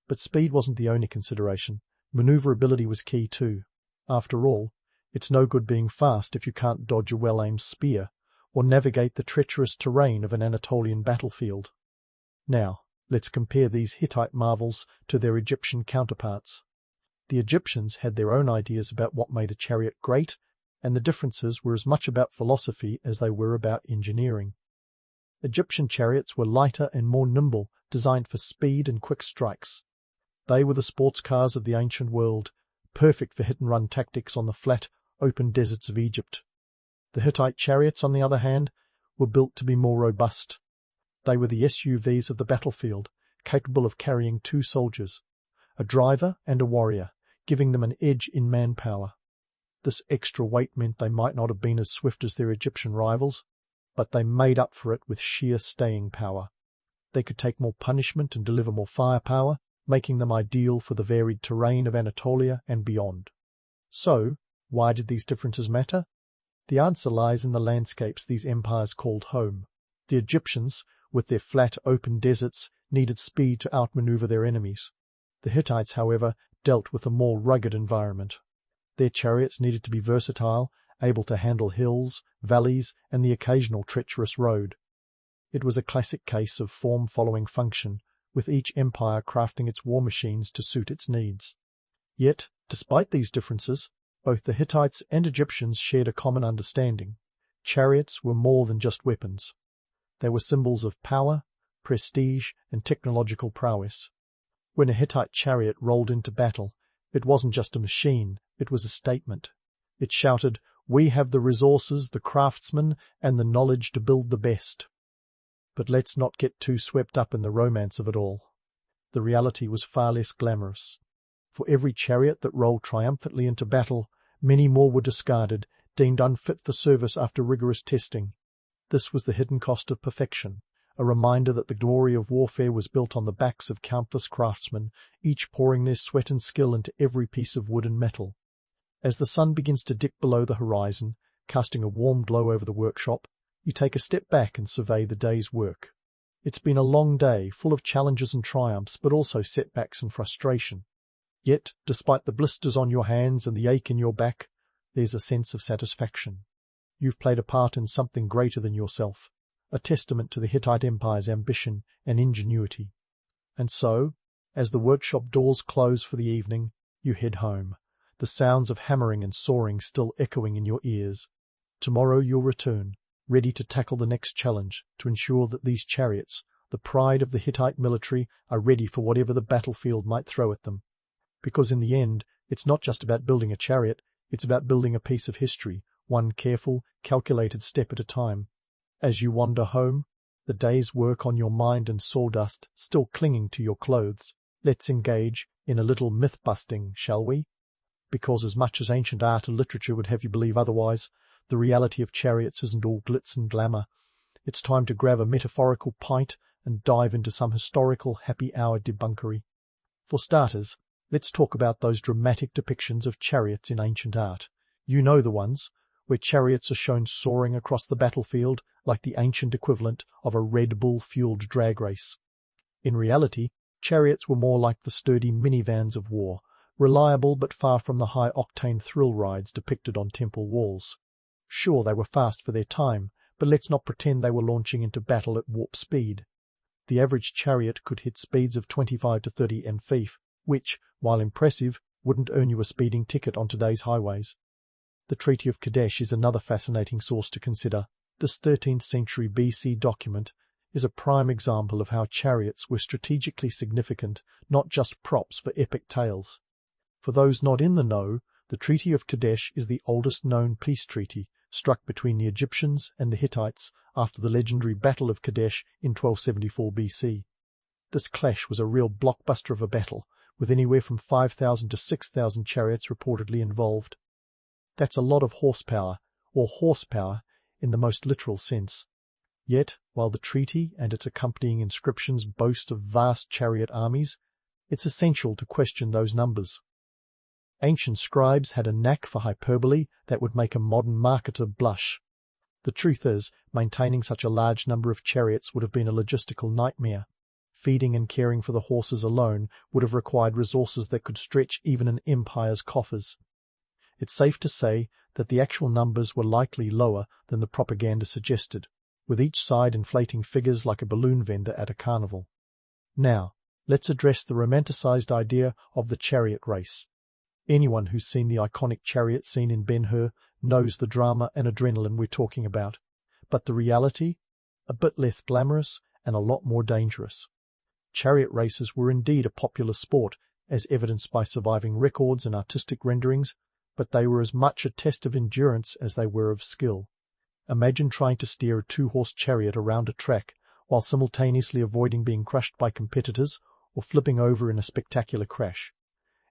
But speed wasn't the only consideration. Maneuverability was key too. After all, it's no good being fast if you can't dodge a well-aimed spear or navigate the treacherous terrain of an Anatolian battlefield. Now, let's compare these Hittite marvels to their Egyptian counterparts. The Egyptians had their own ideas about what made a chariot great, and the differences were as much about philosophy as they were about engineering. Egyptian chariots were lighter and more nimble, designed for speed and quick strikes. They were the sports cars of the ancient world, perfect for hit-and-run tactics on the flat, open deserts of Egypt. The Hittite chariots, on the other hand, were built to be more robust. They were the SUVs of the battlefield, capable of carrying 2 soldiers, a driver and a warrior, giving them an edge in manpower. This extra weight meant they might not have been as swift as their Egyptian rivals, but they made up for it with sheer staying power. They could take more punishment and deliver more firepower, making them ideal for the varied terrain of Anatolia and beyond. So, why did these differences matter? The answer lies in the landscapes these empires called home. The Egyptians, with their flat, open deserts, needed speed to outmaneuver their enemies. The Hittites, however, dealt with a more rugged environment. Their chariots needed to be versatile, able to handle hills, valleys, and the occasional treacherous road. It was a classic case of form following function, with each empire crafting its war machines to suit its needs. Yet, despite these differences, both the Hittites and Egyptians shared a common understanding. Chariots were more than just weapons. They were symbols of power, prestige, and technological prowess. When a Hittite chariot rolled into battle, it wasn't just a machine, it was a statement. It shouted, "We have the resources, the craftsmen, and the knowledge to build the best." But let's not get too swept up in the romance of it all. The reality was far less glamorous. For every chariot that rolled triumphantly into battle, many more were discarded, deemed unfit for service after rigorous testing. This was the hidden cost of perfection, a reminder that the glory of warfare was built on the backs of countless craftsmen, each pouring their sweat and skill into every piece of wood and metal. As the sun begins to dip below the horizon, casting a warm glow over the workshop, you take a step back and survey the day's work. It's been a long day, full of challenges and triumphs, but also setbacks and frustration. Yet, despite the blisters on your hands and the ache in your back, there's a sense of satisfaction. You've played a part in something greater than yourself, a testament to the Hittite Empire's ambition and ingenuity. And so, as the workshop doors close for the evening, you head home, the sounds of hammering and sawing still echoing in your ears. Tomorrow you'll return, ready to tackle the next challenge, to ensure that these chariots, the pride of the Hittite military, are ready for whatever the battlefield might throw at them. Because in the end, it's not just about building a chariot, it's about building a piece of history, one careful, calculated step at a time. As you wander home, the day's work on your mind and sawdust still clinging to your clothes, let's engage in a little myth-busting, shall we? Because as much as ancient art and literature would have you believe otherwise, the reality of chariots isn't all glitz and glamour. It's time to grab a metaphorical pint and dive into some historical happy hour debunkery. For starters, let's talk about those dramatic depictions of chariots in ancient art. You know the ones, where chariots are shown soaring across the battlefield, like the ancient equivalent of a Red Bull-fueled drag race. In reality, chariots were more like the sturdy minivans of war, reliable but far from the high-octane thrill rides depicted on temple walls. Sure, they were fast for their time, but let's not pretend they were launching into battle at warp speed. The average chariot could hit speeds of 25 to 30 mph, which, while impressive, wouldn't earn you a speeding ticket on today's highways. The Treaty of Kadesh is another fascinating source to consider. This 13th century BC document is a prime example of how chariots were strategically significant, not just props for epic tales. For those not in the know, the Treaty of Kadesh is the oldest known peace treaty, struck between the Egyptians and the Hittites after the legendary Battle of Kadesh in 1274 BC. This clash was a real blockbuster of a battle, with anywhere from 5,000 to 6,000 chariots reportedly involved. That's a lot of horsepower, or horsepower in the most literal sense. Yet, while the treaty and its accompanying inscriptions boast of vast chariot armies, it's essential to question those numbers. Ancient scribes had a knack for hyperbole that would make a modern marketer blush. The truth is, maintaining such a large number of chariots would have been a logistical nightmare. Feeding and caring for the horses alone would have required resources that could stretch even an empire's coffers. It's safe to say that the actual numbers were likely lower than the propaganda suggested, with each side inflating figures like a balloon vendor at a carnival. Now, let's address the romanticized idea of the chariot race. Anyone who's seen the iconic chariot scene in Ben-Hur knows the drama and adrenaline we're talking about, but the reality? A bit less glamorous and a lot more dangerous. Chariot races were indeed a popular sport, as evidenced by surviving records and artistic renderings, but they were as much a test of endurance as they were of skill. Imagine trying to steer a two-horse chariot around a track while simultaneously avoiding being crushed by competitors or flipping over in a spectacular crash.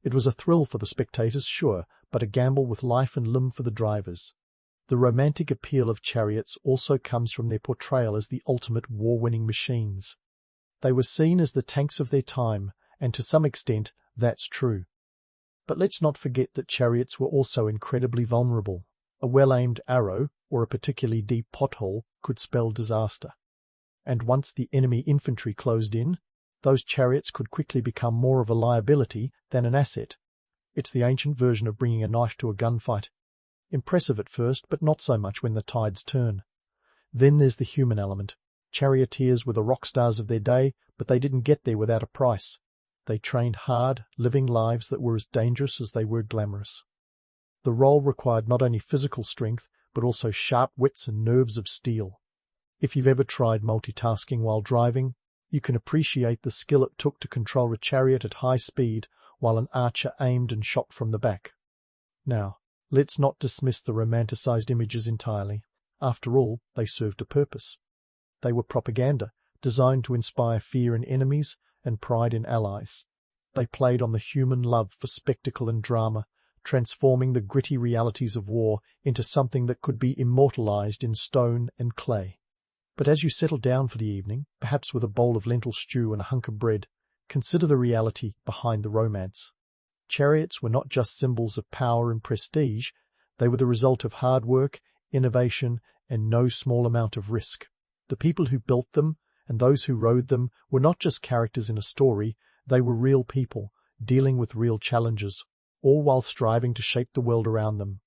It was a thrill for the spectators, sure, but a gamble with life and limb for the drivers. The romantic appeal of chariots also comes from their portrayal as the ultimate war-winning machines. They were seen as the tanks of their time, and to some extent, that's true. But let's not forget that chariots were also incredibly vulnerable. A well-aimed arrow, or a particularly deep pothole, could spell disaster. And once the enemy infantry closed in, those chariots could quickly become more of a liability than an asset. It's the ancient version of bringing a knife to a gunfight. Impressive at first, but not so much when the tides turn. Then there's the human element. Charioteers were the rock stars of their day, but they didn't get there without a price. They trained hard, living lives that were as dangerous as they were glamorous. The role required not only physical strength, but also sharp wits and nerves of steel. If you've ever tried multitasking while driving, you can appreciate the skill it took to control a chariot at high speed while an archer aimed and shot from the back. Now, let's not dismiss the romanticized images entirely. After all, they served a purpose. They were propaganda, designed to inspire fear in enemies and pride in allies. They played on the human love for spectacle and drama, transforming the gritty realities of war into something that could be immortalized in stone and clay. But as you settle down for the evening, perhaps with a bowl of lentil stew and a hunk of bread, consider the reality behind the romance. Chariots were not just symbols of power and prestige, they were the result of hard work, innovation, and no small amount of risk. The people who built them and those who rode them were not just characters in a story, they were real people, dealing with real challenges, all while striving to shape the world around them.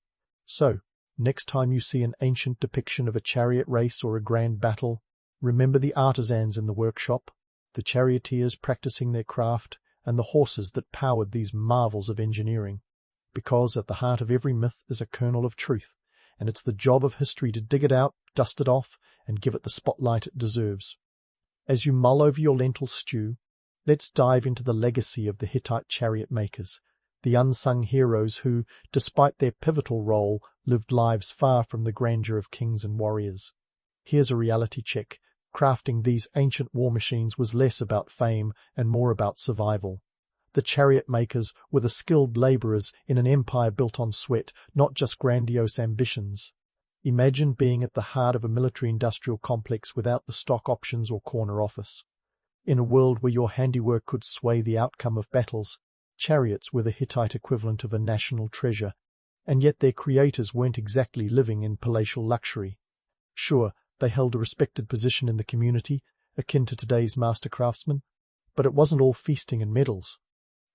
So, next time you see an ancient depiction of a chariot race or a grand battle, remember the artisans in the workshop, the charioteers practicing their craft, and the horses that powered these marvels of engineering. Because at the heart of every myth is a kernel of truth, and it's the job of history to dig it out, dust it off, and give it the spotlight it deserves. As you mull over your lentil stew, let's dive into the legacy of the Hittite chariot makers, the unsung heroes who, despite their pivotal role, lived lives far from the grandeur of kings and warriors. Here's a reality check. Crafting these ancient war machines was less about fame and more about survival. The chariot makers were the skilled laborers in an empire built on sweat, not just grandiose ambitions. Imagine being at the heart of a military-industrial complex without the stock options or corner office. In a world where your handiwork could sway the outcome of battles, chariots were the Hittite equivalent of a national treasure, and yet their creators weren't exactly living in palatial luxury. Sure, They held a respected position in the community, akin to today's master craftsmen, but it wasn't all feasting and medals.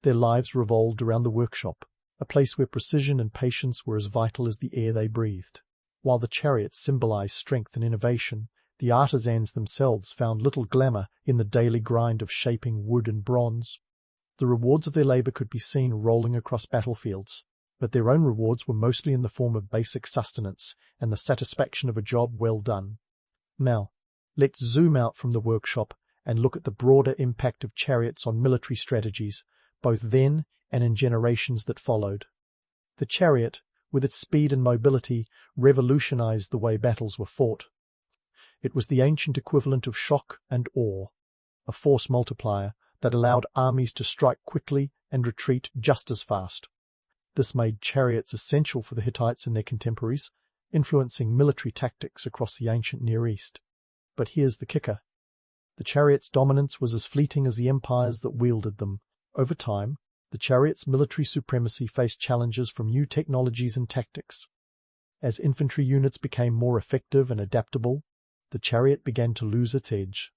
Their lives revolved around the workshop, a place where precision and patience were as vital as the air they breathed. While the chariots symbolized strength and innovation, the artisans themselves found little glamour in the daily grind of shaping wood and bronze. The rewards of their labor could be seen rolling across battlefields, but their own rewards were mostly in the form of basic sustenance and the satisfaction of a job well done. Now, let's zoom out from the workshop and look at the broader impact of chariots on military strategies, both then and in generations that followed. The chariot, with its speed and mobility, revolutionized the way battles were fought. It was the ancient equivalent of shock and awe, a force multiplier that allowed armies to strike quickly and retreat just as fast. This made chariots essential for the Hittites and their contemporaries, influencing military tactics across the ancient Near East. But here's the kicker. The chariot's dominance was as fleeting as the empires that wielded them. Over time, the chariot's military supremacy faced challenges from new technologies and tactics. As infantry units became more effective and adaptable, the chariot began to lose its edge.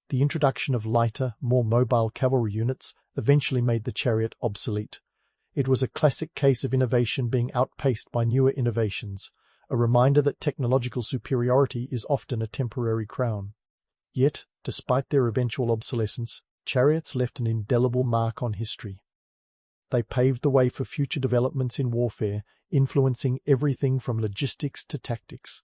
The introduction of lighter, more mobile cavalry units eventually made the chariot obsolete. It was a classic case of innovation being outpaced by newer innovations, a reminder that technological superiority is often a temporary crown. Yet, despite their eventual obsolescence, chariots left an indelible mark on history. They paved the way for future developments in warfare, influencing everything from logistics to tactics.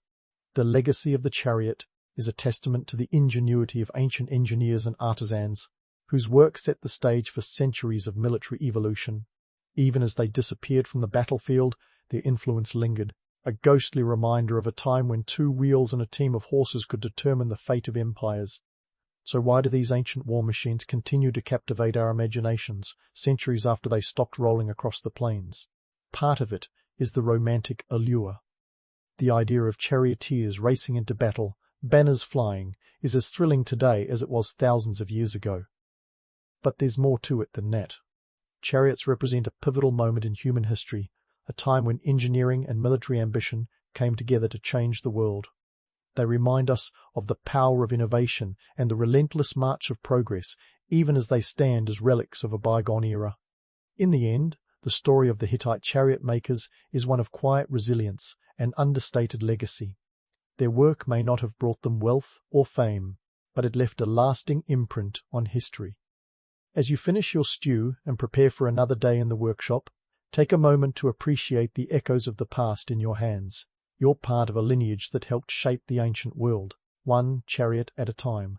The legacy of the chariot is a testament to the ingenuity of ancient engineers and artisans, whose work set the stage for centuries of military evolution. Even as they disappeared from the battlefield, their influence lingered, a ghostly reminder of a time when 2 wheels and a team of horses could determine the fate of empires. So why do these ancient war machines continue to captivate our imaginations, centuries after they stopped rolling across the plains? Part of it is the romantic allure. The idea of charioteers racing into battle, banners flying, is as thrilling today as it was thousands of years ago. But there's more to it than that. Chariots represent a pivotal moment in human history, a time when engineering and military ambition came together to change the world. They remind us of the power of innovation and the relentless march of progress, even as they stand as relics of a bygone era. In the end, the story of the Hittite chariot makers is one of quiet resilience and understated legacy. Their work may not have brought them wealth or fame, but it left a lasting imprint on history. As you finish your stew and prepare for another day in the workshop, take a moment to appreciate the echoes of the past in your hands. You're part of a lineage that helped shape the ancient world, one chariot at a time.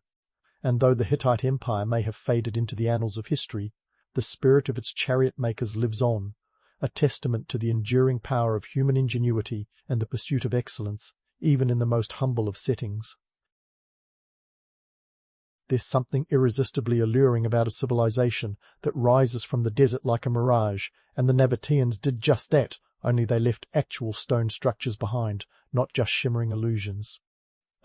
And though the Hittite Empire may have faded into the annals of history, the spirit of its chariot makers lives on, a testament to the enduring power of human ingenuity and the pursuit of excellence, even in the most humble of settings. There's something irresistibly alluring about a civilization that rises from the desert like a mirage, and the Nabataeans did just that, only they left actual stone structures behind, not just shimmering illusions.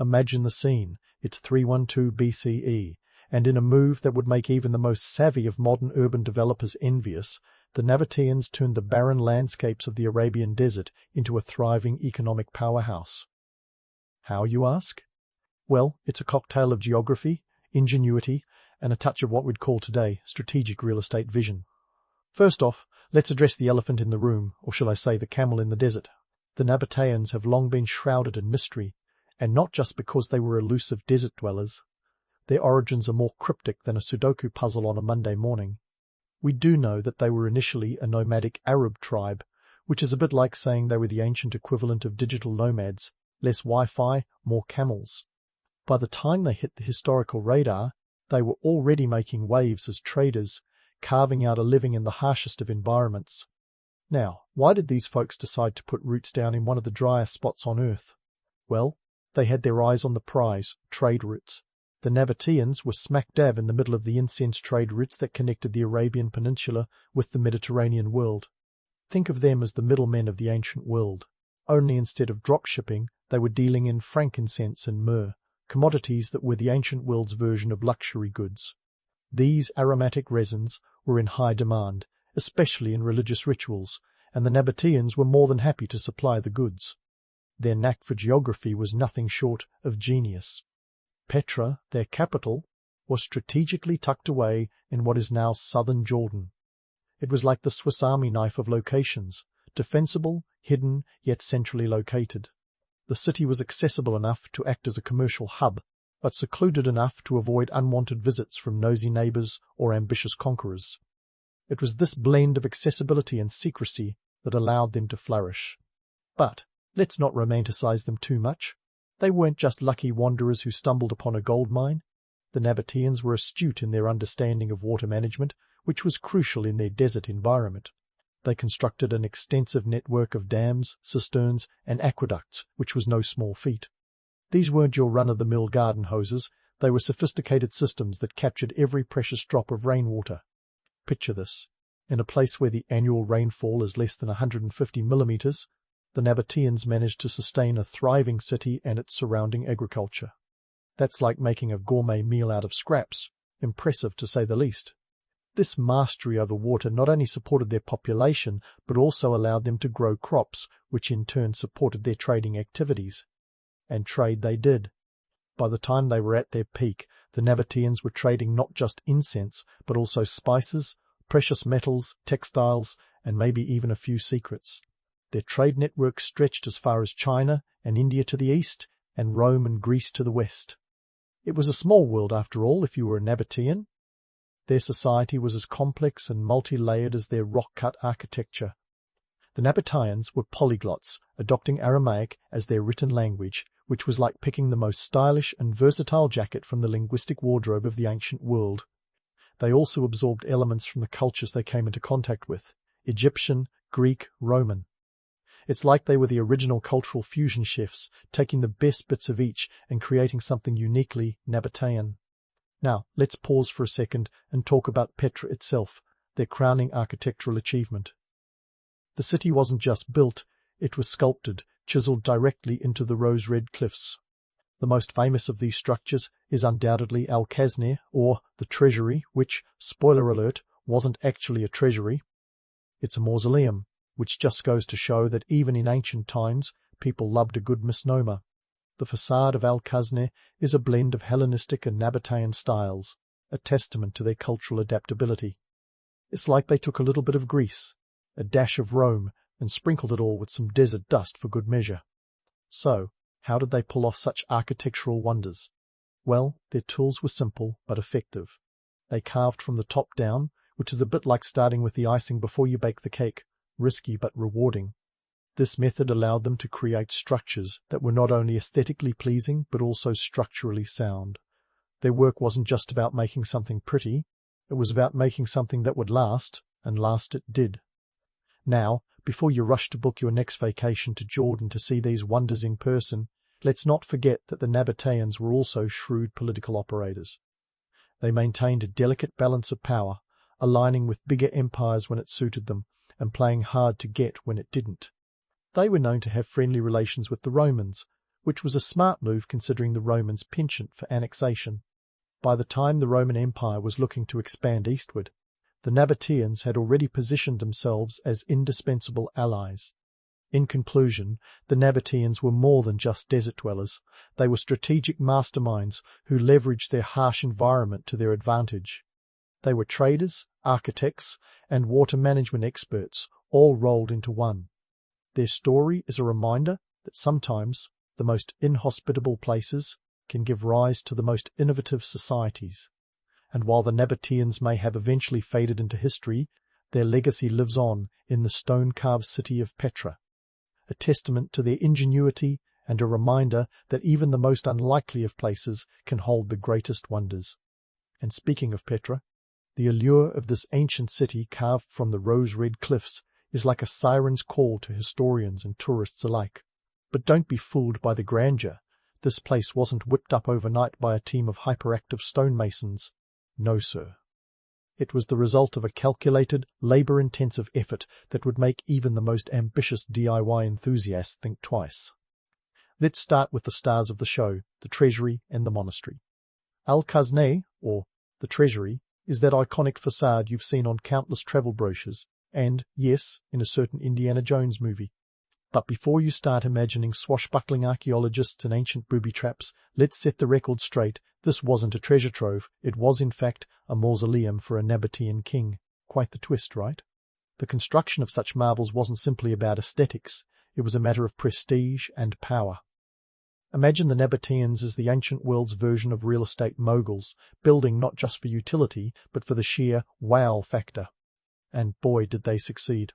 Imagine the scene. It's 312 BCE, and in a move that would make even the most savvy of modern urban developers envious, the Nabataeans turned the barren landscapes of the Arabian desert into a thriving economic powerhouse. How, you ask? Well, it's a cocktail of geography, ingenuity, and a touch of what we'd call today strategic real estate vision. First off, let's address the elephant in the room, or shall I say the camel in the desert. The Nabataeans have long been shrouded in mystery, and not just because they were elusive desert dwellers. Their origins are more cryptic than a Sudoku puzzle on a Monday morning. We do know that they were initially a nomadic Arab tribe, which is a bit like saying they were the ancient equivalent of digital nomads, less Wi-Fi, more camels. By the time they hit the historical radar, they were already making waves as traders, carving out a living in the harshest of environments. Now, why did these folks decide to put roots down in one of the driest spots on Earth? Well, they had their eyes on the prize, trade routes. The Nabataeans were smack dab in the middle of the incense trade routes that connected the Arabian Peninsula with the Mediterranean world. Think of them as the middlemen of the ancient world. Only instead of drop shipping, they were dealing in frankincense and myrrh, commodities that were the ancient world's version of luxury goods. These aromatic resins were in high demand, especially in religious rituals, and the Nabataeans were more than happy to supply the goods. Their knack for geography was nothing short of genius. Petra, their capital, was strategically tucked away in what is now southern Jordan. It was like the Swiss Army knife of locations, defensible, hidden, yet centrally located. The city was accessible enough to act as a commercial hub, but secluded enough to avoid unwanted visits from nosy neighbours or ambitious conquerors. It was this blend of accessibility and secrecy that allowed them to flourish. But let's not romanticize them too much. They weren't just lucky wanderers who stumbled upon a gold mine. The Nabataeans were astute in their understanding of water management, which was crucial in their desert environment. They constructed an extensive network of dams, cisterns, and aqueducts, which was no small feat. These weren't your run-of-the-mill garden hoses. They were sophisticated systems that captured every precious drop of rainwater. Picture this. In a place where the annual rainfall is less than 150 millimeters, the Nabataeans managed to sustain a thriving city and its surrounding agriculture. That's like making a gourmet meal out of scraps. Impressive, to say the least. This mastery over water not only supported their population, but also allowed them to grow crops, which in turn supported their trading activities. And trade they did. By the time they were at their peak, the Nabataeans were trading not just incense, but also spices, precious metals, textiles, and maybe even a few secrets. Their trade network stretched as far as China and India to the east, and Rome and Greece to the west. It was a small world after all, if you were a Nabataean. Their society was as complex and multi-layered as their rock-cut architecture. The Nabataeans were polyglots, adopting Aramaic as their written language, which was like picking the most stylish and versatile jacket from the linguistic wardrobe of the ancient world. They also absorbed elements from the cultures they came into contact with: Egyptian, Greek, Roman. It's like they were the original cultural fusion chefs, taking the best bits of each and creating something uniquely Nabataean. Now, let's pause for a second and talk about Petra itself, their crowning architectural achievement. The city wasn't just built, it was sculpted, chiseled directly into the rose-red cliffs. The most famous of these structures is undoubtedly Al-Khazneh, or the Treasury, which, spoiler alert, wasn't actually a treasury. It's a mausoleum, which just goes to show that even in ancient times, people loved a good misnomer. The facade of Al-Khazneh is a blend of Hellenistic and Nabataean styles, a testament to their cultural adaptability. It's like they took a little bit of Greece, a dash of Rome, and sprinkled it all with some desert dust for good measure. So, how did they pull off such architectural wonders? Well, their tools were simple but effective. They carved from the top down, which is a bit like starting with the icing before you bake the cake, risky but rewarding. This method allowed them to create structures that were not only aesthetically pleasing but also structurally sound. Their work wasn't just about making something pretty, it was about making something that would last, and last it did. Now, before you rush to book your next vacation to Jordan to see these wonders in person, let's not forget that the Nabataeans were also shrewd political operators. They maintained a delicate balance of power, aligning with bigger empires when it suited them, and playing hard to get when it didn't. They were known to have friendly relations with the Romans, which was a smart move considering the Romans' penchant for annexation. By the time the Roman Empire was looking to expand eastward, the Nabataeans had already positioned themselves as indispensable allies. In conclusion, the Nabataeans were more than just desert dwellers. They were strategic masterminds who leveraged their harsh environment to their advantage. They were traders, architects, and water management experts, all rolled into one. Their story is a reminder that sometimes the most inhospitable places can give rise to the most innovative societies. And while the Nabataeans may have eventually faded into history, their legacy lives on in the stone-carved city of Petra, a testament to their ingenuity and a reminder that even the most unlikely of places can hold the greatest wonders. And speaking of Petra, the allure of this ancient city carved from the rose-red cliffs is like a siren's call to historians and tourists alike. But don't be fooled by the grandeur. This place wasn't whipped up overnight by a team of hyperactive stonemasons. No, sir. It was the result of a calculated, labor-intensive effort that would make even the most ambitious DIY enthusiast think twice. Let's start with the stars of the show, the treasury and the monastery. Al-Khazneh, or the treasury, is that iconic facade you've seen on countless travel brochures, and, yes, in a certain Indiana Jones movie. But before you start imagining swashbuckling archaeologists and ancient booby traps, let's set the record straight. This wasn't a treasure trove. It was, in fact, a mausoleum for a Nabataean king. Quite the twist, right? The construction of such marvels wasn't simply about aesthetics. It was a matter of prestige and power. Imagine the Nabataeans as the ancient world's version of real estate moguls, building not just for utility, but for the sheer wow factor. And boy, did they succeed.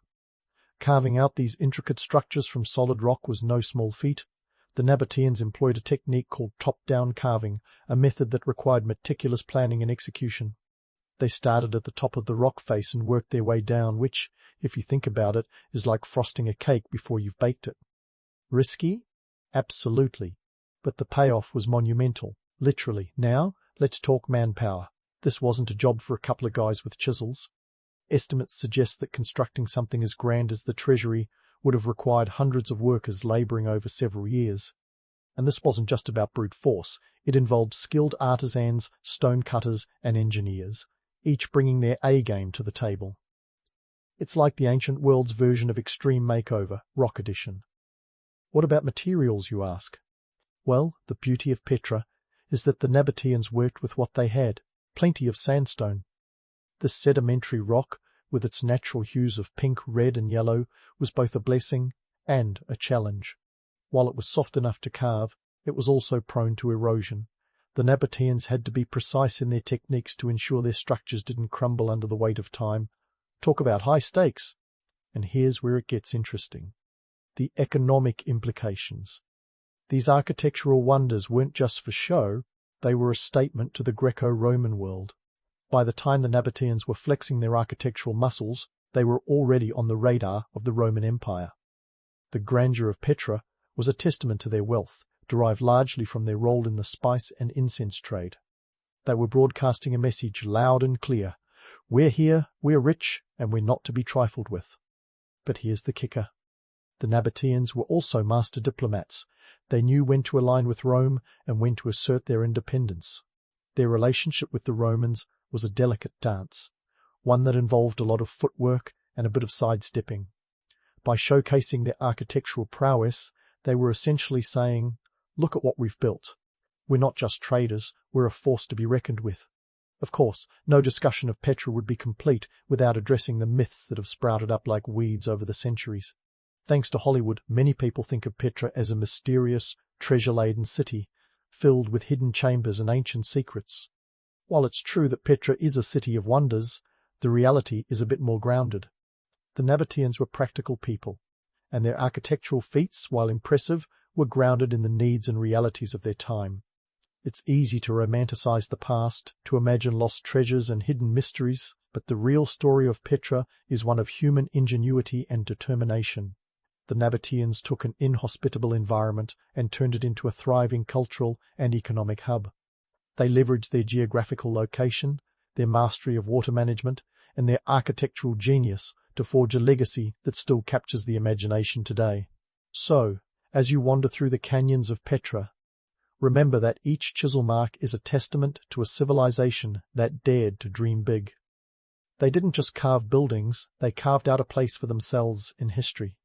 Carving out these intricate structures from solid rock was no small feat. The Nabataeans employed a technique called top-down carving, a method that required meticulous planning and execution. They started at the top of the rock face and worked their way down, which, if you think about it, is like frosting a cake before you've baked it. Risky? Absolutely. But the payoff was monumental, literally. Now, let's talk manpower. This wasn't a job for a couple of guys with chisels. Estimates suggest that constructing something as grand as the treasury would have required hundreds of workers labouring over several years. And this wasn't just about brute force. It involved skilled artisans, stone cutters, and engineers, each bringing their A-game to the table. It's like the ancient world's version of Extreme Makeover, Rock Edition. What about materials, you ask? Well, the beauty of Petra is that the Nabataeans worked with what they had, plenty of sandstone. This sedimentary rock, with its natural hues of pink, red and yellow, was both a blessing and a challenge. While it was soft enough to carve, it was also prone to erosion. The Nabataeans had to be precise in their techniques to ensure their structures didn't crumble under the weight of time. Talk about high stakes! And here's where it gets interesting. The economic implications. These architectural wonders weren't just for show, they were a statement to the Greco-Roman world. By the time the Nabataeans were flexing their architectural muscles, they were already on the radar of the Roman Empire. The grandeur of Petra was a testament to their wealth, derived largely from their role in the spice and incense trade. They were broadcasting a message loud and clear. We're here, we're rich, and we're not to be trifled with. But here's the kicker. The Nabataeans were also master diplomats. They knew when to align with Rome and when to assert their independence. Their relationship with the Romans was a delicate dance, one that involved a lot of footwork and a bit of sidestepping. By showcasing their architectural prowess, they were essentially saying, look at what we've built. We're not just traders, we're a force to be reckoned with. Of course, no discussion of Petra would be complete without addressing the myths that have sprouted up like weeds over the centuries. Thanks to Hollywood, many people think of Petra as a mysterious, treasure-laden city, filled with hidden chambers and ancient secrets. While it's true that Petra is a city of wonders, the reality is a bit more grounded. The Nabataeans were practical people, and their architectural feats, while impressive, were grounded in the needs and realities of their time. It's easy to romanticize the past, to imagine lost treasures and hidden mysteries, but the real story of Petra is one of human ingenuity and determination. The Nabataeans took an inhospitable environment and turned it into a thriving cultural and economic hub. They leveraged their geographical location, their mastery of water management, and their architectural genius to forge a legacy that still captures the imagination today. So, as you wander through the canyons of Petra, remember that each chisel mark is a testament to a civilization that dared to dream big. They didn't just carve buildings, they carved out a place for themselves in history.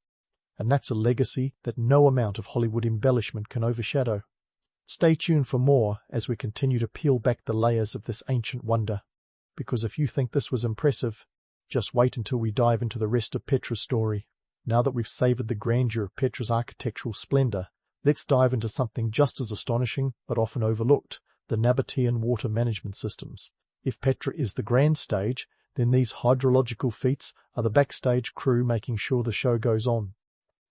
And that's a legacy that no amount of Hollywood embellishment can overshadow. Stay tuned for more as we continue to peel back the layers of this ancient wonder. Because if you think this was impressive, just wait until we dive into the rest of Petra's story. Now that we've savoured the grandeur of Petra's architectural splendour, let's dive into something just as astonishing but often overlooked, the Nabataean water management systems. If Petra is the grand stage, then these hydrological feats are the backstage crew making sure the show goes on.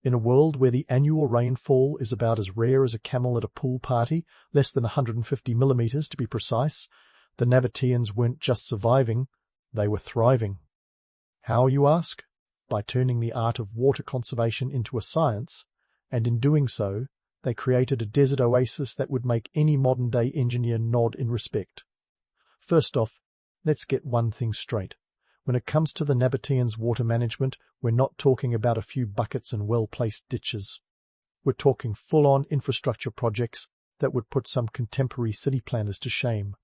In a world where the annual rainfall is about as rare as a camel at a pool party, less than 150 millimeters to be precise, the Nabataeans weren't just surviving, they were thriving. How, you ask? By turning the art of water conservation into a science, and in doing so, they created a desert oasis that would make any modern-day engineer nod in respect. First off, let's get one thing straight. When it comes to the Nabataeans' water management, we're not talking about a few buckets and well-placed ditches. We're talking full-on infrastructure projects that would put some contemporary city planners to shame.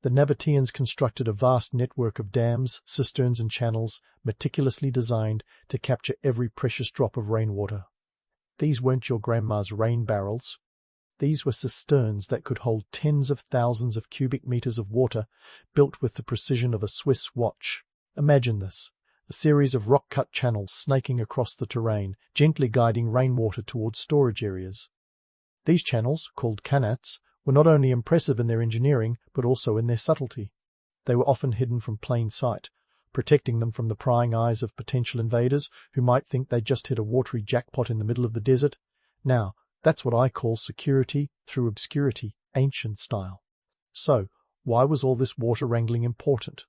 The Nabataeans constructed a vast network of dams, cisterns and channels, meticulously designed to capture every precious drop of rainwater. These weren't your grandma's rain barrels. These were cisterns that could hold tens of thousands of cubic meters of water, built with the precision of a Swiss watch. Imagine this, a series of rock-cut channels snaking across the terrain, gently guiding rainwater towards storage areas. These channels, called kanats, were not only impressive in their engineering, but also in their subtlety. They were often hidden from plain sight, protecting them from the prying eyes of potential invaders who might think they just hit a watery jackpot in the middle of the desert. Now, that's what I call security through obscurity, ancient style. So, why was all this water wrangling important?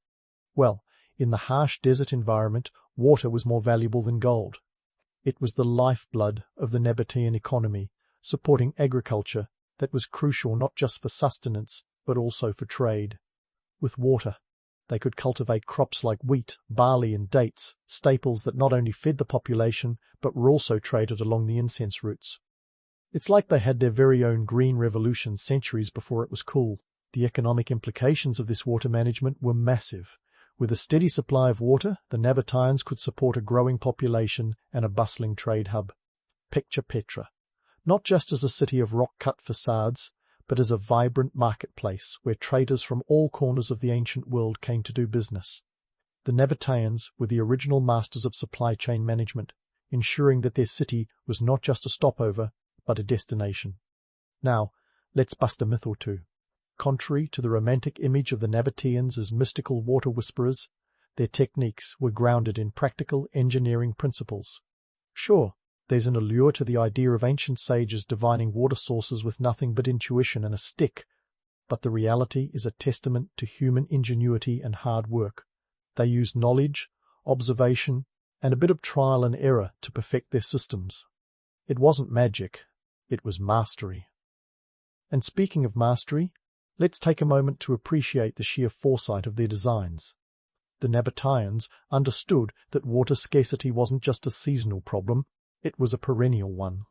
Well, in the harsh desert environment, water was more valuable than gold. It was the lifeblood of the Nabataean economy, supporting agriculture that was crucial not just for sustenance, but also for trade. With water, they could cultivate crops like wheat, barley, and dates, staples that not only fed the population, but were also traded along the incense routes. It's like they had their very own green revolution centuries before it was cool. The economic implications of this water management were massive. With a steady supply of water, the Nabataeans could support a growing population and a bustling trade hub. Picture Petra, not just as a city of rock-cut facades, but as a vibrant marketplace where traders from all corners of the ancient world came to do business. The Nabataeans were the original masters of supply chain management, ensuring that their city was not just a stopover, but a destination. Now, let's bust a myth or two. Contrary to the romantic image of the Nabataeans as mystical water whisperers, their techniques were grounded in practical engineering principles. Sure, there's an allure to the idea of ancient sages divining water sources with nothing but intuition and a stick, but the reality is a testament to human ingenuity and hard work. They used knowledge, observation, and a bit of trial and error to perfect their systems. It wasn't magic. It was mastery. And speaking of mastery, let's take a moment to appreciate the sheer foresight of their designs. The Nabataeans understood that water scarcity wasn't just a seasonal problem, it was a perennial one.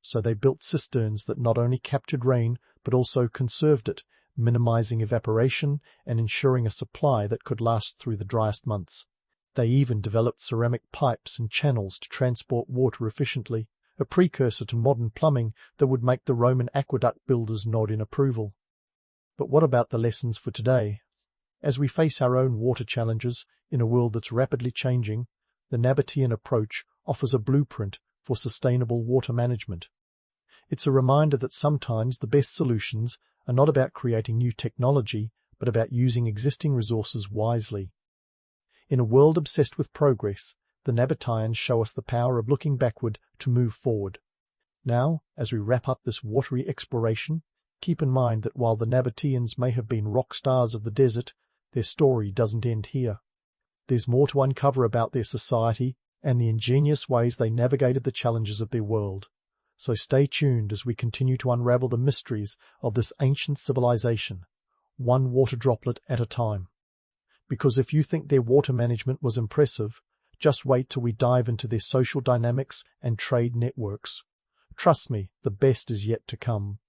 So they built cisterns that not only captured rain, but also conserved it, minimizing evaporation and ensuring a supply that could last through the driest months. They even developed ceramic pipes and channels to transport water efficiently, a precursor to modern plumbing that would make the Roman aqueduct builders nod in approval. But what about the lessons for today? As we face our own water challenges in a world that's rapidly changing, the Nabataean approach offers a blueprint for sustainable water management. It's a reminder that sometimes the best solutions are not about creating new technology, but about using existing resources wisely. In a world obsessed with progress, the Nabataeans show us the power of looking backward to move forward. Now, as we wrap up this watery exploration, keep in mind that while the Nabataeans may have been rock stars of the desert, their story doesn't end here. There's more to uncover about their society and the ingenious ways they navigated the challenges of their world. So stay tuned as we continue to unravel the mysteries of this ancient civilization, one water droplet at a time. Because if you think their water management was impressive, just wait till we dive into their social dynamics and trade networks. Trust me, the best is yet to come.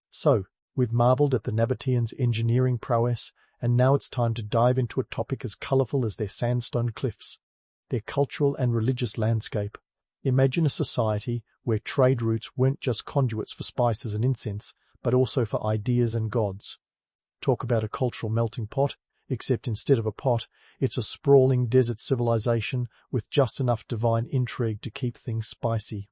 So, we've marveled at the Nabataeans' engineering prowess, and now it's time to dive into a topic as colorful as their sandstone cliffs, their cultural and religious landscape. Imagine a society where trade routes weren't just conduits for spices and incense, but also for ideas and gods. Talk about a cultural melting pot, except instead of a pot, it's a sprawling desert civilization with just enough divine intrigue to keep things spicy.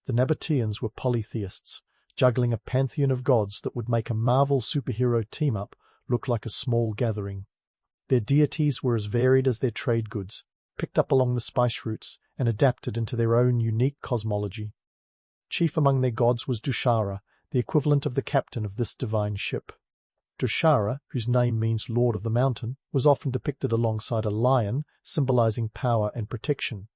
The Nabataeans were polytheists, juggling a pantheon of gods that would make a Marvel superhero team-up look like a small gathering. Their deities were as varied as their trade goods, picked up along the spice routes and adapted into their own unique cosmology. Chief among their gods was Dushara, the equivalent of the captain of this divine ship. Dushara, whose name means Lord of the Mountain, was often depicted alongside a lion, symbolizing power and protection.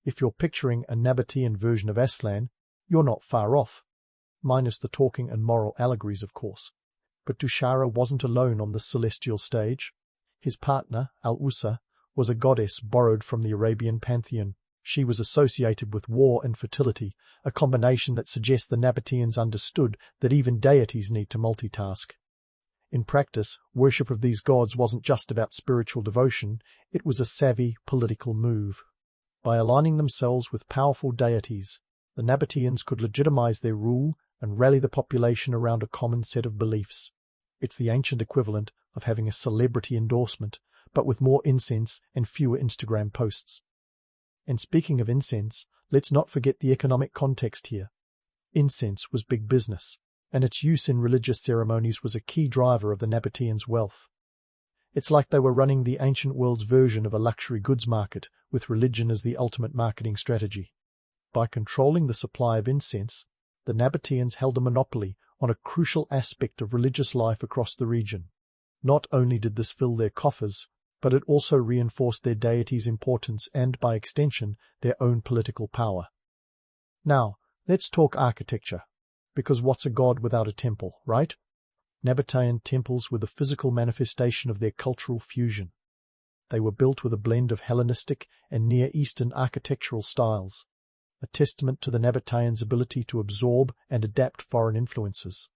If you're picturing a Nabataean version of Aslan, you're not far off. Minus the talking and moral allegories, of course. But Dushara wasn't alone on this celestial stage. His partner, Al-Usa, was a goddess borrowed from the Arabian pantheon. She was associated with war and fertility, a combination that suggests the Nabataeans understood that even deities need to multitask. In practice, worship of these gods wasn't just about spiritual devotion, it was a savvy political move. By aligning themselves with powerful deities, The Nabataeans could legitimize their rule and rally the population around a common set of beliefs. It's the ancient equivalent of having a celebrity endorsement, but with more incense and fewer Instagram posts. And speaking of incense, let's not forget the economic context here. Incense was big business, and its use in religious ceremonies was a key driver of the Nabataeans' wealth. It's like they were running the ancient world's version of a luxury goods market, with religion as the ultimate marketing strategy. By controlling the supply of incense, the Nabataeans held a monopoly on a crucial aspect of religious life across the region. Not only did this fill their coffers, but it also reinforced their deity's importance and, by extension, their own political power. Now, let's talk architecture, because what's a god without a temple, right? Nabataean temples were the physical manifestation of their cultural fusion. They were built with a blend of Hellenistic and Near Eastern architectural styles, a testament to the Nabataeans' ability to absorb and adapt foreign influences.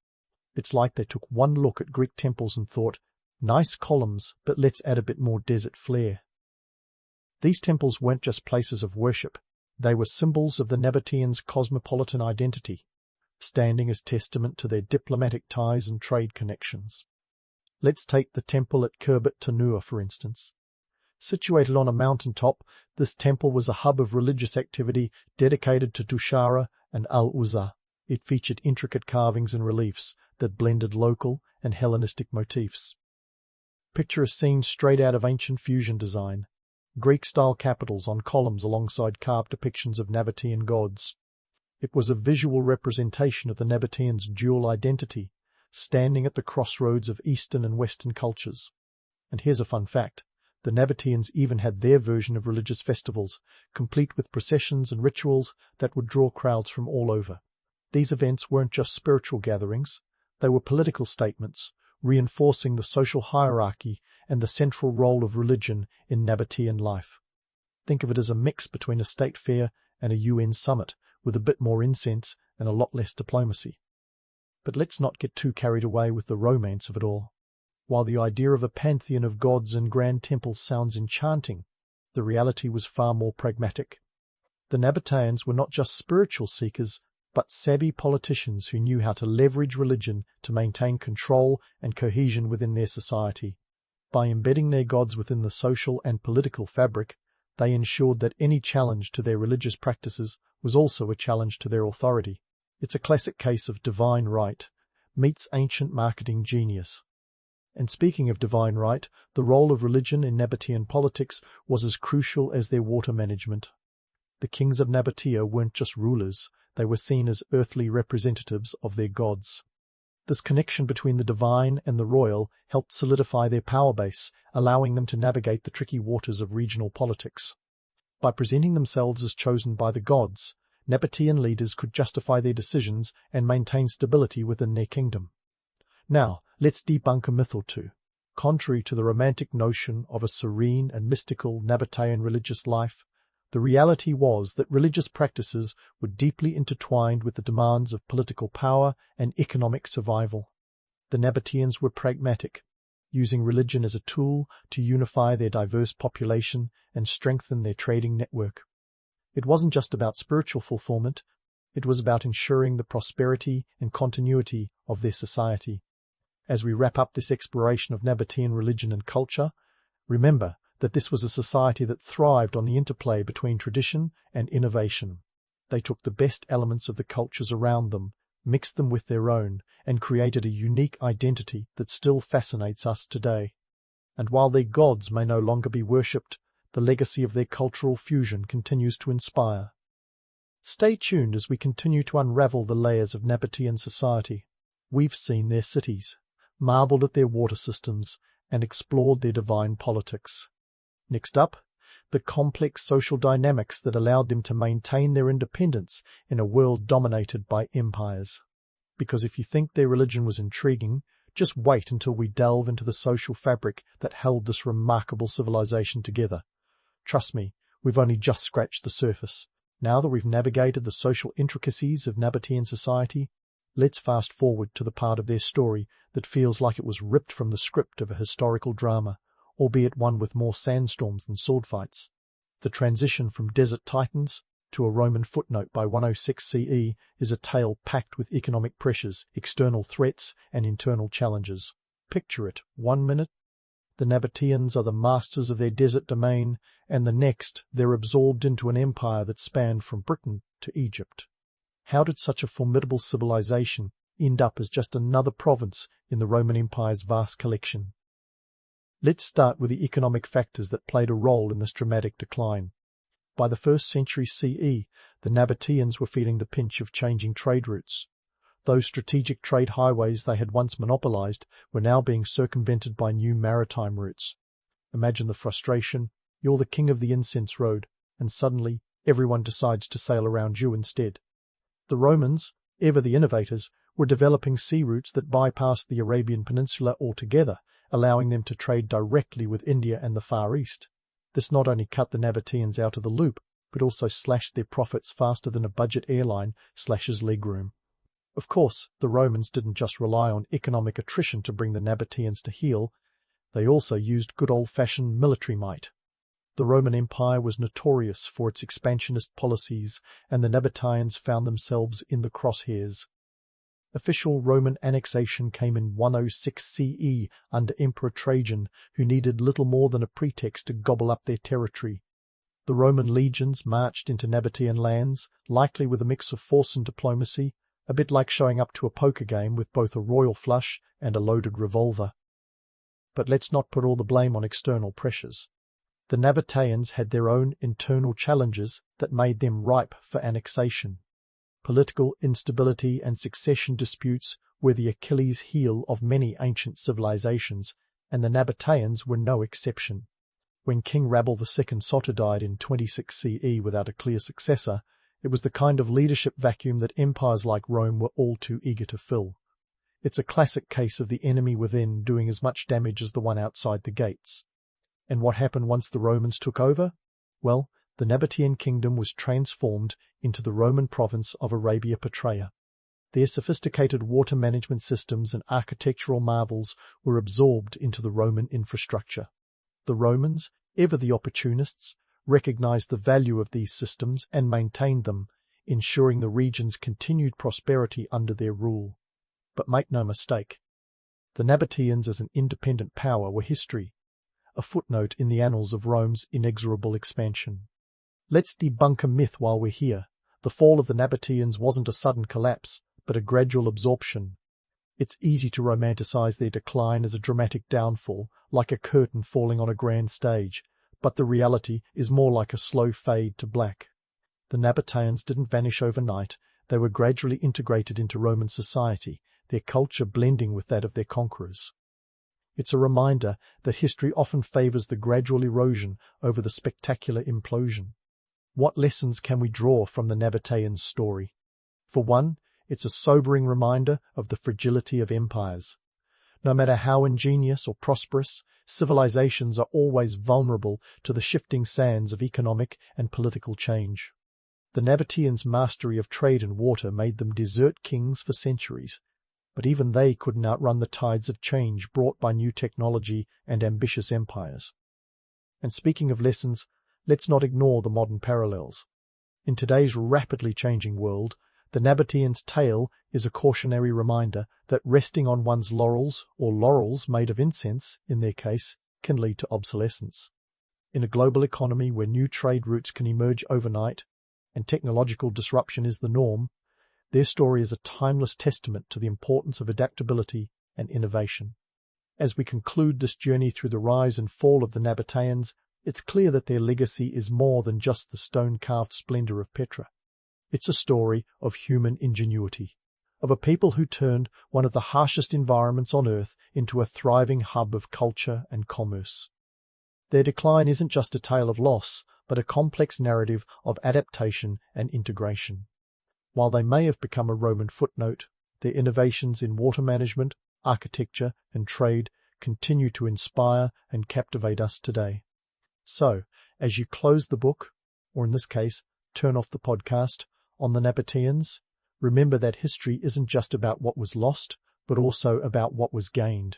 It's like they took one look at Greek temples and thought, nice columns, but let's add a bit more desert flair. These temples weren't just places of worship, they were symbols of the Nabataeans' cosmopolitan identity, standing as testament to their diplomatic ties and trade connections. Let's take the temple at Khirbet Tanur, for instance. Situated on a mountaintop, this temple was a hub of religious activity dedicated to Tushara and Al-Uzza. It featured intricate carvings and reliefs that blended local and Hellenistic motifs. Picture a scene straight out of ancient fusion design. Greek-style capitals on columns alongside carved depictions of Nabataean gods. It was a visual representation of the Nabataeans' dual identity, standing at the crossroads of Eastern and Western cultures. And here's a fun fact. The Nabataeans even had their version of religious festivals, complete with processions and rituals that would draw crowds from all over. These events weren't just spiritual gatherings, they were political statements, reinforcing the social hierarchy and the central role of religion in Nabataean life. Think of it as a mix between a state fair and a UN summit, with a bit more incense and a lot less diplomacy. But let's not get too carried away with the romance of it all. While the idea of a pantheon of gods and grand temples sounds enchanting, the reality was far more pragmatic. The Nabataeans were not just spiritual seekers, but savvy politicians who knew how to leverage religion to maintain control and cohesion within their society. By embedding their gods within the social and political fabric, they ensured that any challenge to their religious practices was also a challenge to their authority. It's a classic case of divine right meets ancient marketing genius. And speaking of divine right, the role of religion in Nabataean politics was as crucial as their water management. The kings of Nabatea weren't just rulers, they were seen as earthly representatives of their gods. This connection between the divine and the royal helped solidify their power base, allowing them to navigate the tricky waters of regional politics. By presenting themselves as chosen by the gods, Nabataean leaders could justify their decisions and maintain stability within their kingdom. Now, let's debunk a myth or two. Contrary to the romantic notion of a serene and mystical Nabataean religious life, the reality was that religious practices were deeply intertwined with the demands of political power and economic survival. The Nabataeans were pragmatic, using religion as a tool to unify their diverse population and strengthen their trading network. It wasn't just about spiritual fulfillment, it was about ensuring the prosperity and continuity of their society. As we wrap up this exploration of Nabataean religion and culture, remember that this was a society that thrived on the interplay between tradition and innovation. They took the best elements of the cultures around them, mixed them with their own, and created a unique identity that still fascinates us today. And while their gods may no longer be worshipped, the legacy of their cultural fusion continues to inspire. Stay tuned as we continue to unravel the layers of Nabataean society. We've seen their cities, marveled at their water systems, and explored their divine politics. Next up, the complex social dynamics that allowed them to maintain their independence in a world dominated by empires. Because if you think their religion was intriguing, just wait until we delve into the social fabric that held this remarkable civilization together. Trust me, we've only just scratched the surface. Now that we've navigated the social intricacies of Nabataean society, let's fast forward to the part of their story that feels like it was ripped from the script of a historical drama, albeit one with more sandstorms than sword fights. The transition from desert titans to a Roman footnote by 106 CE is a tale packed with economic pressures, external threats, and internal challenges. Picture it. 1 minute, the Nabataeans are the masters of their desert domain, and the next, they're absorbed into an empire that spanned from Britain to Egypt. How did such a formidable civilization end up as just another province in the Roman Empire's vast collection? Let's start with the economic factors that played a role in this dramatic decline. By the 1st century CE, the Nabataeans were feeling the pinch of changing trade routes. Those strategic trade highways they had once monopolized were now being circumvented by new maritime routes. Imagine the frustration. You're the king of the incense road, and suddenly everyone decides to sail around you instead. The Romans, ever the innovators, were developing sea routes that bypassed the Arabian Peninsula altogether, allowing them to trade directly with India and the Far East. This not only cut the Nabataeans out of the loop, but also slashed their profits faster than a budget airline slashes legroom. Of course, the Romans didn't just rely on economic attrition to bring the Nabataeans to heel, they also used good old-fashioned military might. The Roman Empire was notorious for its expansionist policies, and the Nabataeans found themselves in the crosshairs. Official Roman annexation came in 106 CE under Emperor Trajan, who needed little more than a pretext to gobble up their territory. The Roman legions marched into Nabataean lands, likely with a mix of force and diplomacy, a bit like showing up to a poker game with both a royal flush and a loaded revolver. But let's not put all the blame on external pressures. The Nabataeans had their own internal challenges that made them ripe for annexation. Political instability and succession disputes were the Achilles heel of many ancient civilizations, and the Nabataeans were no exception. When King Rabel II Soter died in 26 CE without a clear successor, it was the kind of leadership vacuum that empires like Rome were all too eager to fill. It's a classic case of the enemy within doing as much damage as the one outside the gates. And what happened once the Romans took over? Well, the Nabataean kingdom was transformed into the Roman province of Arabia Petraea. Their sophisticated water management systems and architectural marvels were absorbed into the Roman infrastructure. The Romans, ever the opportunists, recognized the value of these systems and maintained them, ensuring the region's continued prosperity under their rule. But make no mistake, the Nabataeans as an independent power were history, a footnote in the annals of Rome's inexorable expansion. Let's debunk a myth while we're here. The fall of the Nabataeans wasn't a sudden collapse, but a gradual absorption. It's easy to romanticize their decline as a dramatic downfall, like a curtain falling on a grand stage, but the reality is more like a slow fade to black. The Nabataeans didn't vanish overnight, they were gradually integrated into Roman society, their culture blending with that of their conquerors. It's a reminder that history often favors the gradual erosion over the spectacular implosion. What lessons can we draw from the Nabataeans' story? For one, it's a sobering reminder of the fragility of empires. No matter how ingenious or prosperous, civilizations are always vulnerable to the shifting sands of economic and political change. The Nabataeans' mastery of trade and water made them desert kings for centuries, but even they couldn't outrun the tides of change brought by new technology and ambitious empires. And speaking of lessons, let's not ignore the modern parallels. In today's rapidly changing world, the Nabataeans' tale is a cautionary reminder that resting on one's laurels, or laurels made of incense, in their case, can lead to obsolescence. In a global economy where new trade routes can emerge overnight, and technological disruption is the norm, their story is a timeless testament to the importance of adaptability and innovation. As we conclude this journey through the rise and fall of the Nabataeans, it's clear that their legacy is more than just the stone-carved splendor of Petra. It's a story of human ingenuity, of a people who turned one of the harshest environments on Earth into a thriving hub of culture and commerce. Their decline isn't just a tale of loss, but a complex narrative of adaptation and integration. While they may have become a Roman footnote, their innovations in water management, architecture, and trade continue to inspire and captivate us today. So, as you close the book, or in this case, turn off the podcast, on the Nabataeans, remember that history isn't just about what was lost, but also about what was gained.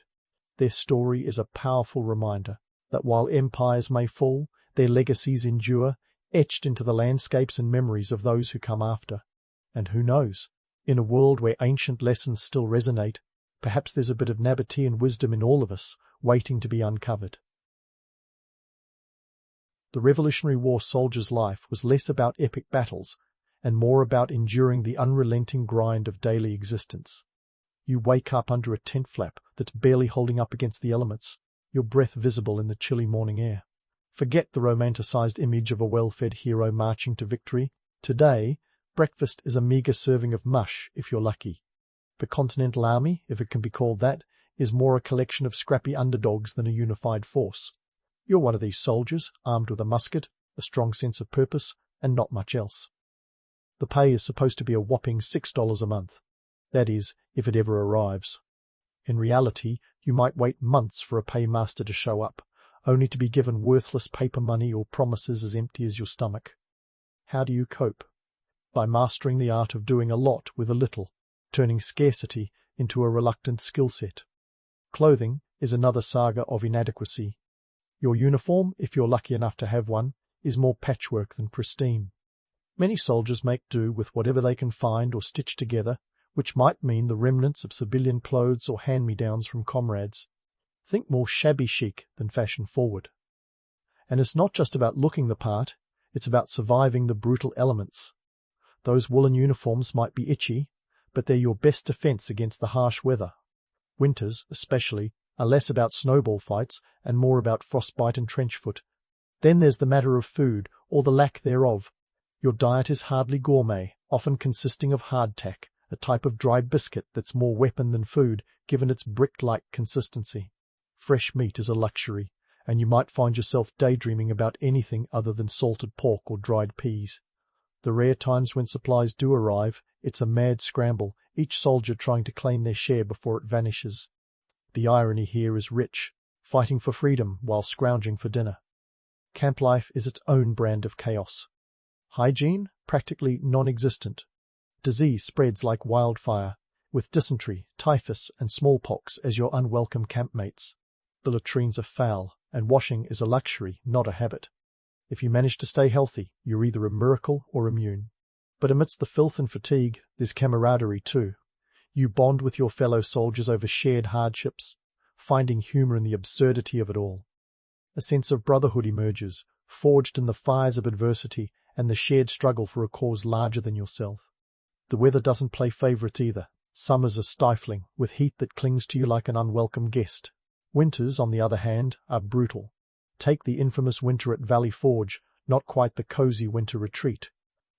Their story is a powerful reminder that while empires may fall, their legacies endure, etched into the landscapes and memories of those who come after. And who knows, in a world where ancient lessons still resonate, perhaps there's a bit of Nabataean wisdom in all of us, waiting to be uncovered. The Revolutionary War soldier's life was less about epic battles and more about enduring the unrelenting grind of daily existence. You wake up under a tent flap that's barely holding up against the elements, your breath visible in the chilly morning air. Forget the romanticized image of a well-fed hero marching to victory. Today, breakfast is a meagre serving of mush, if you're lucky. The Continental Army, if it can be called that, is more a collection of scrappy underdogs than a unified force. You're one of these soldiers, armed with a musket, a strong sense of purpose, and not much else. The pay is supposed to be a whopping $6 a month. That is, if it ever arrives. In reality, you might wait months for a paymaster to show up, only to be given worthless paper money or promises as empty as your stomach. How do you cope? By mastering the art of doing a lot with a little, turning scarcity into a reluctant skill set. Clothing is another saga of inadequacy. Your uniform, if you're lucky enough to have one, is more patchwork than pristine. Many soldiers make do with whatever they can find or stitch together, which might mean the remnants of civilian clothes or hand-me-downs from comrades. Think more shabby chic than fashion-forward. And it's not just about looking the part, it's about surviving the brutal elements. Those woolen uniforms might be itchy, but they're your best defense against the harsh weather. Winters, especially, are less about snowball fights and more about frostbite and trenchfoot. Then there's the matter of food, or the lack thereof. Your diet is hardly gourmet, often consisting of hardtack, a type of dry biscuit that's more weapon than food, given its brick-like consistency. Fresh meat is a luxury, and you might find yourself daydreaming about anything other than salted pork or dried peas. The rare times when supplies do arrive, it's a mad scramble, each soldier trying to claim their share before it vanishes. The irony here is rich, fighting for freedom while scrounging for dinner. Camp life is its own brand of chaos. Hygiene, practically non-existent. Disease spreads like wildfire, with dysentery, typhus, and smallpox as your unwelcome campmates. The latrines are foul, and washing is a luxury, not a habit. If you manage to stay healthy, you're either a miracle or immune. But amidst the filth and fatigue, there's camaraderie too. You bond with your fellow soldiers over shared hardships, finding humor in the absurdity of it all. A sense of brotherhood emerges, forged in the fires of adversity and the shared struggle for a cause larger than yourself. The weather doesn't play favorites either. Summers are stifling, with heat that clings to you like an unwelcome guest. Winters, on the other hand, are brutal. Take the infamous winter at Valley Forge, not quite the cozy winter retreat.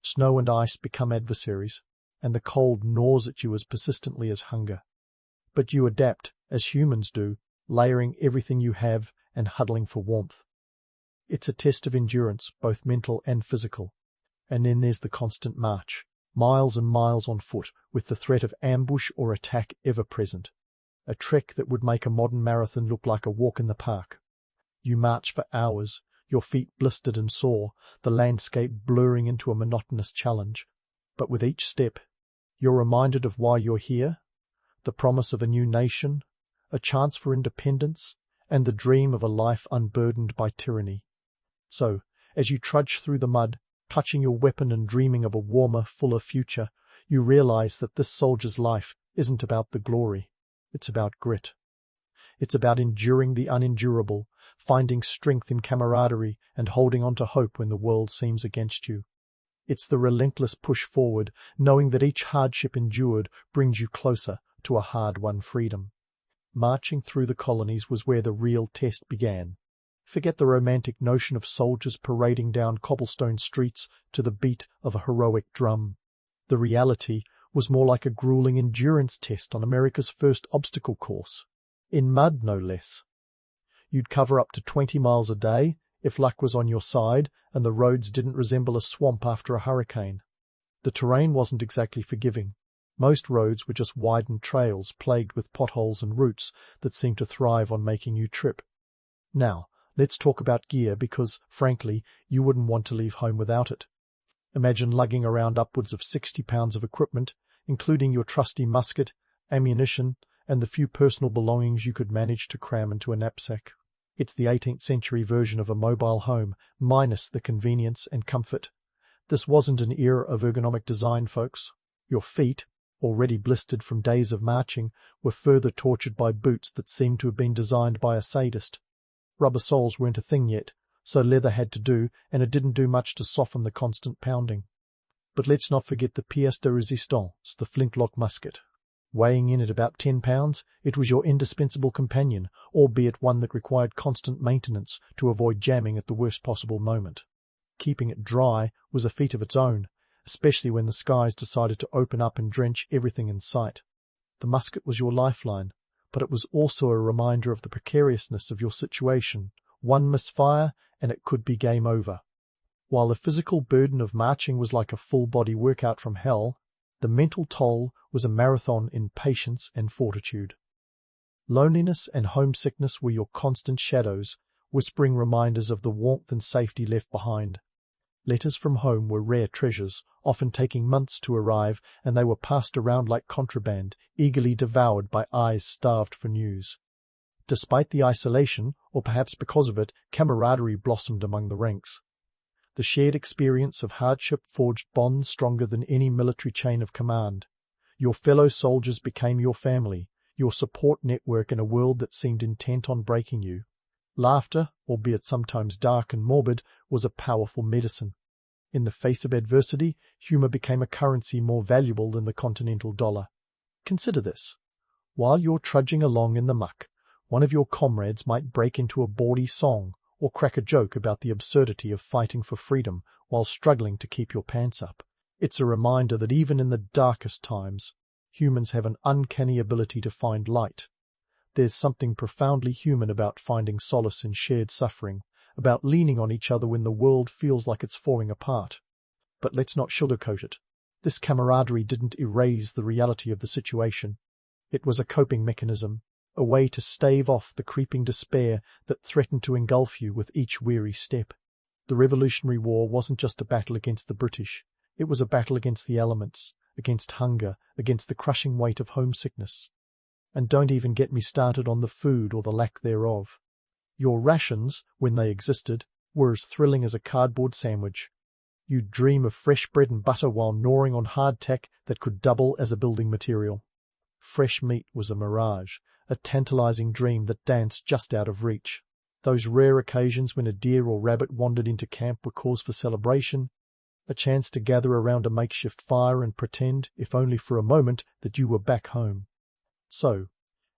Snow and ice become adversaries, and the cold gnaws at you as persistently as hunger. But you adapt, as humans do, layering everything you have and huddling for warmth. It's a test of endurance, both mental and physical. And then there's the constant march. Miles and miles on foot, with the threat of ambush or attack ever present. A trek that would make a modern marathon look like a walk in the park. You march for hours, your feet blistered and sore, the landscape blurring into a monotonous challenge. But with each step, you're reminded of why you're here, the promise of a new nation, a chance for independence, and the dream of a life unburdened by tyranny. So, as you trudge through the mud, touching your weapon and dreaming of a warmer, fuller future, you realize that this soldier's life isn't about the glory. It's about grit. It's about enduring the unendurable, finding strength in camaraderie and holding on to hope when the world seems against you. It's the relentless push forward, knowing that each hardship endured brings you closer to a hard-won freedom. Marching through the colonies was where the real test began. Forget the romantic notion of soldiers parading down cobblestone streets to the beat of a heroic drum. The reality was more like a grueling endurance test on America's first obstacle course. In mud, no less. You'd cover up to 20 miles a day, if luck was on your side and the roads didn't resemble a swamp after a hurricane. The terrain wasn't exactly forgiving. Most roads were just widened trails plagued with potholes and roots that seemed to thrive on making you trip. Now, let's talk about gear because, frankly, you wouldn't want to leave home without it. Imagine lugging around upwards of 60 pounds of equipment, including your trusty musket, ammunition, and the few personal belongings you could manage to cram into a knapsack. It's the 18th century version of a mobile home, minus the convenience and comfort. This wasn't an era of ergonomic design, folks. Your feet, already blistered from days of marching, were further tortured by boots that seemed to have been designed by a sadist. Rubber soles weren't a thing yet, so leather had to do, and it didn't do much to soften the constant pounding. But let's not forget the pièce de résistance, the flintlock musket. Weighing in at about 10 pounds, it was your indispensable companion, albeit one that required constant maintenance to avoid jamming at the worst possible moment. Keeping it dry was a feat of its own, especially when the skies decided to open up and drench everything in sight. The musket was your lifeline, but it was also a reminder of the precariousness of your situation. One misfire, and it could be game over. While the physical burden of marching was like a full-body workout from hell, the mental toll was a marathon in patience and fortitude. Loneliness and homesickness were your constant shadows, whispering reminders of the warmth and safety left behind. Letters from home were rare treasures, often taking months to arrive, and they were passed around like contraband, eagerly devoured by eyes starved for news. Despite the isolation, or perhaps because of it, camaraderie blossomed among the ranks. The shared experience of hardship forged bonds stronger than any military chain of command. Your fellow soldiers became your family, your support network in a world that seemed intent on breaking you. Laughter, albeit sometimes dark and morbid, was a powerful medicine. In the face of adversity, humor became a currency more valuable than the continental dollar. Consider this. While you're trudging along in the muck, one of your comrades might break into a bawdy song or crack a joke about the absurdity of fighting for freedom while struggling to keep your pants up. It's a reminder that even in the darkest times, humans have an uncanny ability to find light. There's something profoundly human about finding solace in shared suffering, about leaning on each other when the world feels like it's falling apart. But let's not sugarcoat it. This camaraderie didn't erase the reality of the situation. It was a coping mechanism, a way to stave off the creeping despair that threatened to engulf you with each weary step. The Revolutionary War wasn't just a battle against the British. It was a battle against the elements, against hunger, against the crushing weight of homesickness. And don't even get me started on the food or the lack thereof. Your rations, when they existed, were as thrilling as a cardboard sandwich. You'd dream of fresh bread and butter while gnawing on hardtack that could double as a building material. Fresh meat was a mirage, a tantalizing dream that danced just out of reach. Those rare occasions when a deer or rabbit wandered into camp were cause for celebration, a chance to gather around a makeshift fire and pretend, if only for a moment, that you were back home. So,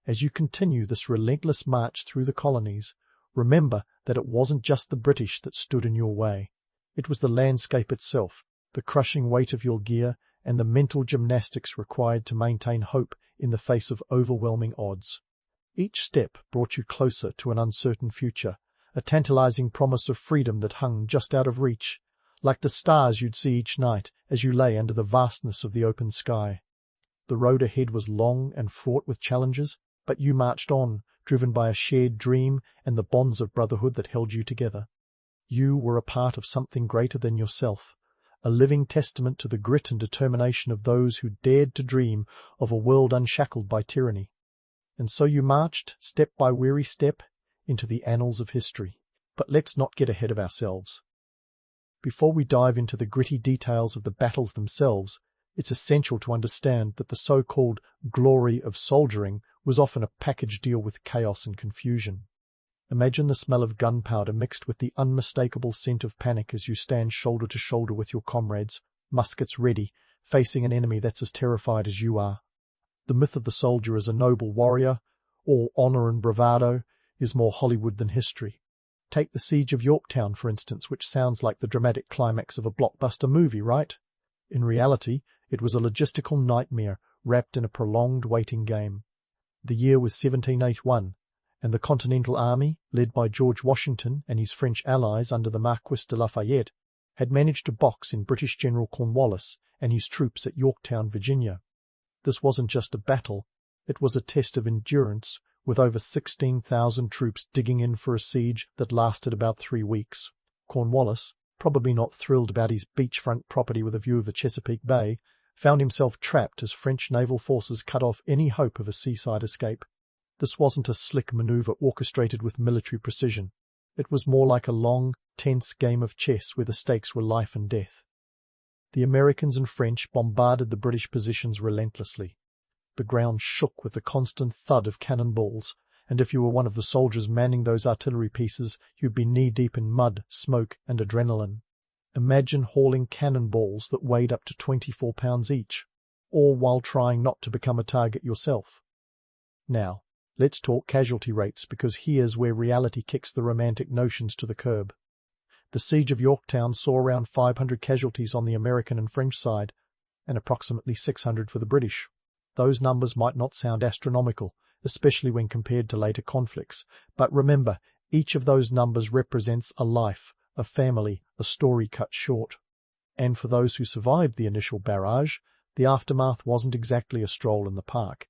as you continue this relentless march through the colonies, remember that it wasn't just the British that stood in your way. It was the landscape itself, the crushing weight of your gear, and the mental gymnastics required to maintain hope in the face of overwhelming odds. Each step brought you closer to an uncertain future, a tantalizing promise of freedom that hung just out of reach, like the stars you'd see each night as you lay under the vastness of the open sky. The road ahead was long and fraught with challenges, but you marched on, driven by a shared dream and the bonds of brotherhood that held you together. You were a part of something greater than yourself, a living testament to the grit and determination of those who dared to dream of a world unshackled by tyranny. And so you marched, step by weary step, into the annals of history. But let's not get ahead of ourselves. Before we dive into the gritty details of the battles themselves, it's essential to understand that the so-called glory of soldiering was often a package deal with chaos and confusion. Imagine the smell of gunpowder mixed with the unmistakable scent of panic as you stand shoulder to shoulder with your comrades, muskets ready, facing an enemy that's as terrified as you are. The myth of the soldier as a noble warrior, all honor and bravado, is more Hollywood than history. Take the Siege of Yorktown, for instance, which sounds like the dramatic climax of a blockbuster movie, right? In reality, it was a logistical nightmare wrapped in a prolonged waiting game. The year was 1781, and the Continental Army, led by George Washington and his French allies under the Marquis de Lafayette, had managed to box in British General Cornwallis and his troops at Yorktown, Virginia. This wasn't just a battle, it was a test of endurance, with over 16,000 troops digging in for a siege that lasted about 3 weeks. Cornwallis, probably not thrilled about his beachfront property with a view of the Chesapeake Bay, found himself trapped as French naval forces cut off any hope of a seaside escape. This wasn't a slick maneuver orchestrated with military precision. It was more like a long, tense game of chess where the stakes were life and death. The Americans and French bombarded the British positions relentlessly. The ground shook with the constant thud of cannonballs, and if you were one of the soldiers manning those artillery pieces, you'd be knee-deep in mud, smoke, and adrenaline. Imagine hauling cannonballs that weighed up to 24 pounds each, all while trying not to become a target yourself. Now, let's talk casualty rates, because here's where reality kicks the romantic notions to the curb. The siege of Yorktown saw around 500 casualties on the American and French side, and approximately 600 for the British. Those numbers might not sound astronomical, especially when compared to later conflicts, but remember, each of those numbers represents a life, a family, a story cut short. And for those who survived the initial barrage, the aftermath wasn't exactly a stroll in the park.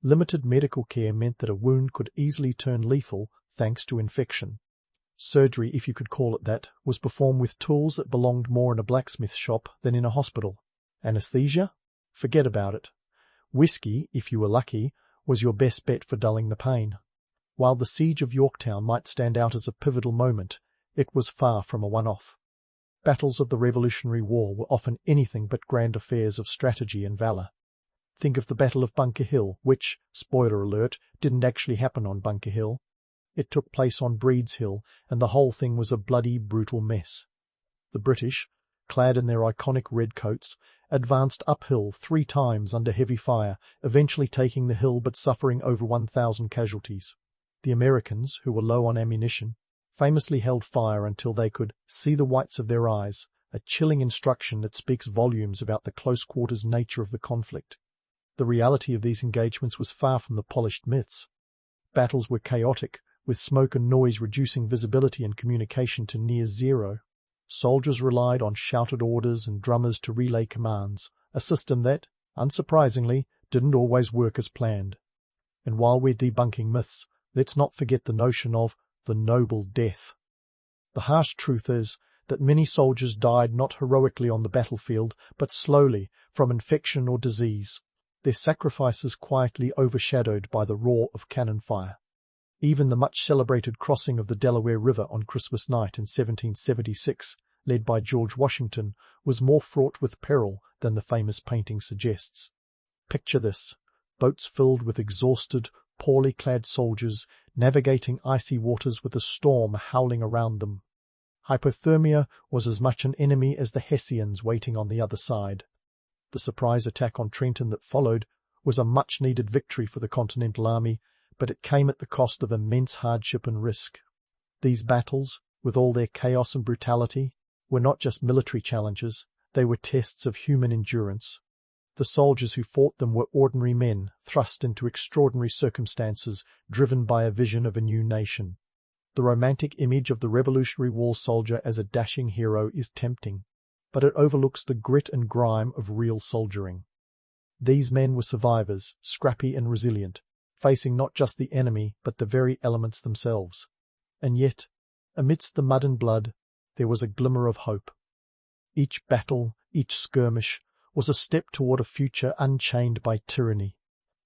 Limited medical care meant that a wound could easily turn lethal thanks to infection. Surgery, if you could call it that, was performed with tools that belonged more in a blacksmith shop than in a hospital. Anesthesia? Forget about it. Whiskey, if you were lucky, was your best bet for dulling the pain. While the siege of Yorktown might stand out as a pivotal moment, it was far from a one-off. Battles of the Revolutionary War were often anything but grand affairs of strategy and valor. Think of the Battle of Bunker Hill, which, spoiler alert, didn't actually happen on Bunker Hill. It took place on Breed's Hill, and the whole thing was a bloody, brutal mess. The British, clad in their iconic red coats, advanced uphill 3 times under heavy fire, eventually taking the hill but suffering over 1,000 casualties. The Americans, who were low on ammunition, famously held fire until they could see the whites of their eyes, a chilling instruction that speaks volumes about the close-quarters nature of the conflict. The reality of these engagements was far from the polished myths. Battles were chaotic, with smoke and noise reducing visibility and communication to near zero. Soldiers relied on shouted orders and drummers to relay commands, a system that, unsurprisingly, didn't always work as planned. And while we're debunking myths, let's not forget the notion of the noble death. The harsh truth is that many soldiers died not heroically on the battlefield, but slowly from infection or disease, their sacrifices quietly overshadowed by the roar of cannon fire. Even the much-celebrated crossing of the Delaware River on Christmas night in 1776, led by George Washington, was more fraught with peril than the famous painting suggests. Picture this: boats filled with exhausted, poorly clad soldiers navigating icy waters with a storm howling around them. Hypothermia was as much an enemy as the Hessians waiting on the other side. The surprise attack on Trenton that followed was a much-needed victory for the Continental Army, but it came at the cost of immense hardship and risk. These battles, with all their chaos and brutality, were not just military challenges, they were tests of human endurance. The soldiers who fought them were ordinary men, thrust into extraordinary circumstances, driven by a vision of a new nation. The romantic image of the Revolutionary War soldier as a dashing hero is tempting, but it overlooks the grit and grime of real soldiering. These men were survivors, scrappy and resilient, facing not just the enemy but the very elements themselves. And yet, amidst the mud and blood, there was a glimmer of hope. Each battle, each skirmish, was a step toward a future unchained by tyranny.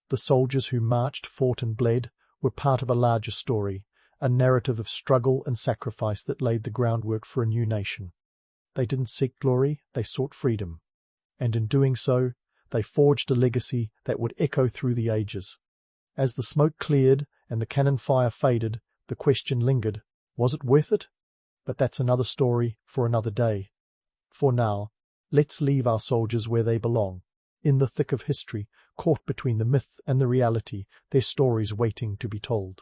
The soldiers who marched, fought and bled were part of a larger story, a narrative of struggle and sacrifice that laid the groundwork for a new nation. They didn't seek glory, they sought freedom. And in doing so, they forged a legacy that would echo through the ages. As the smoke cleared and the cannon fire faded, the question lingered, was it worth it? But that's another story for another day. For now, let's leave our soldiers where they belong, in the thick of history, caught between the myth and the reality, their stories waiting to be told.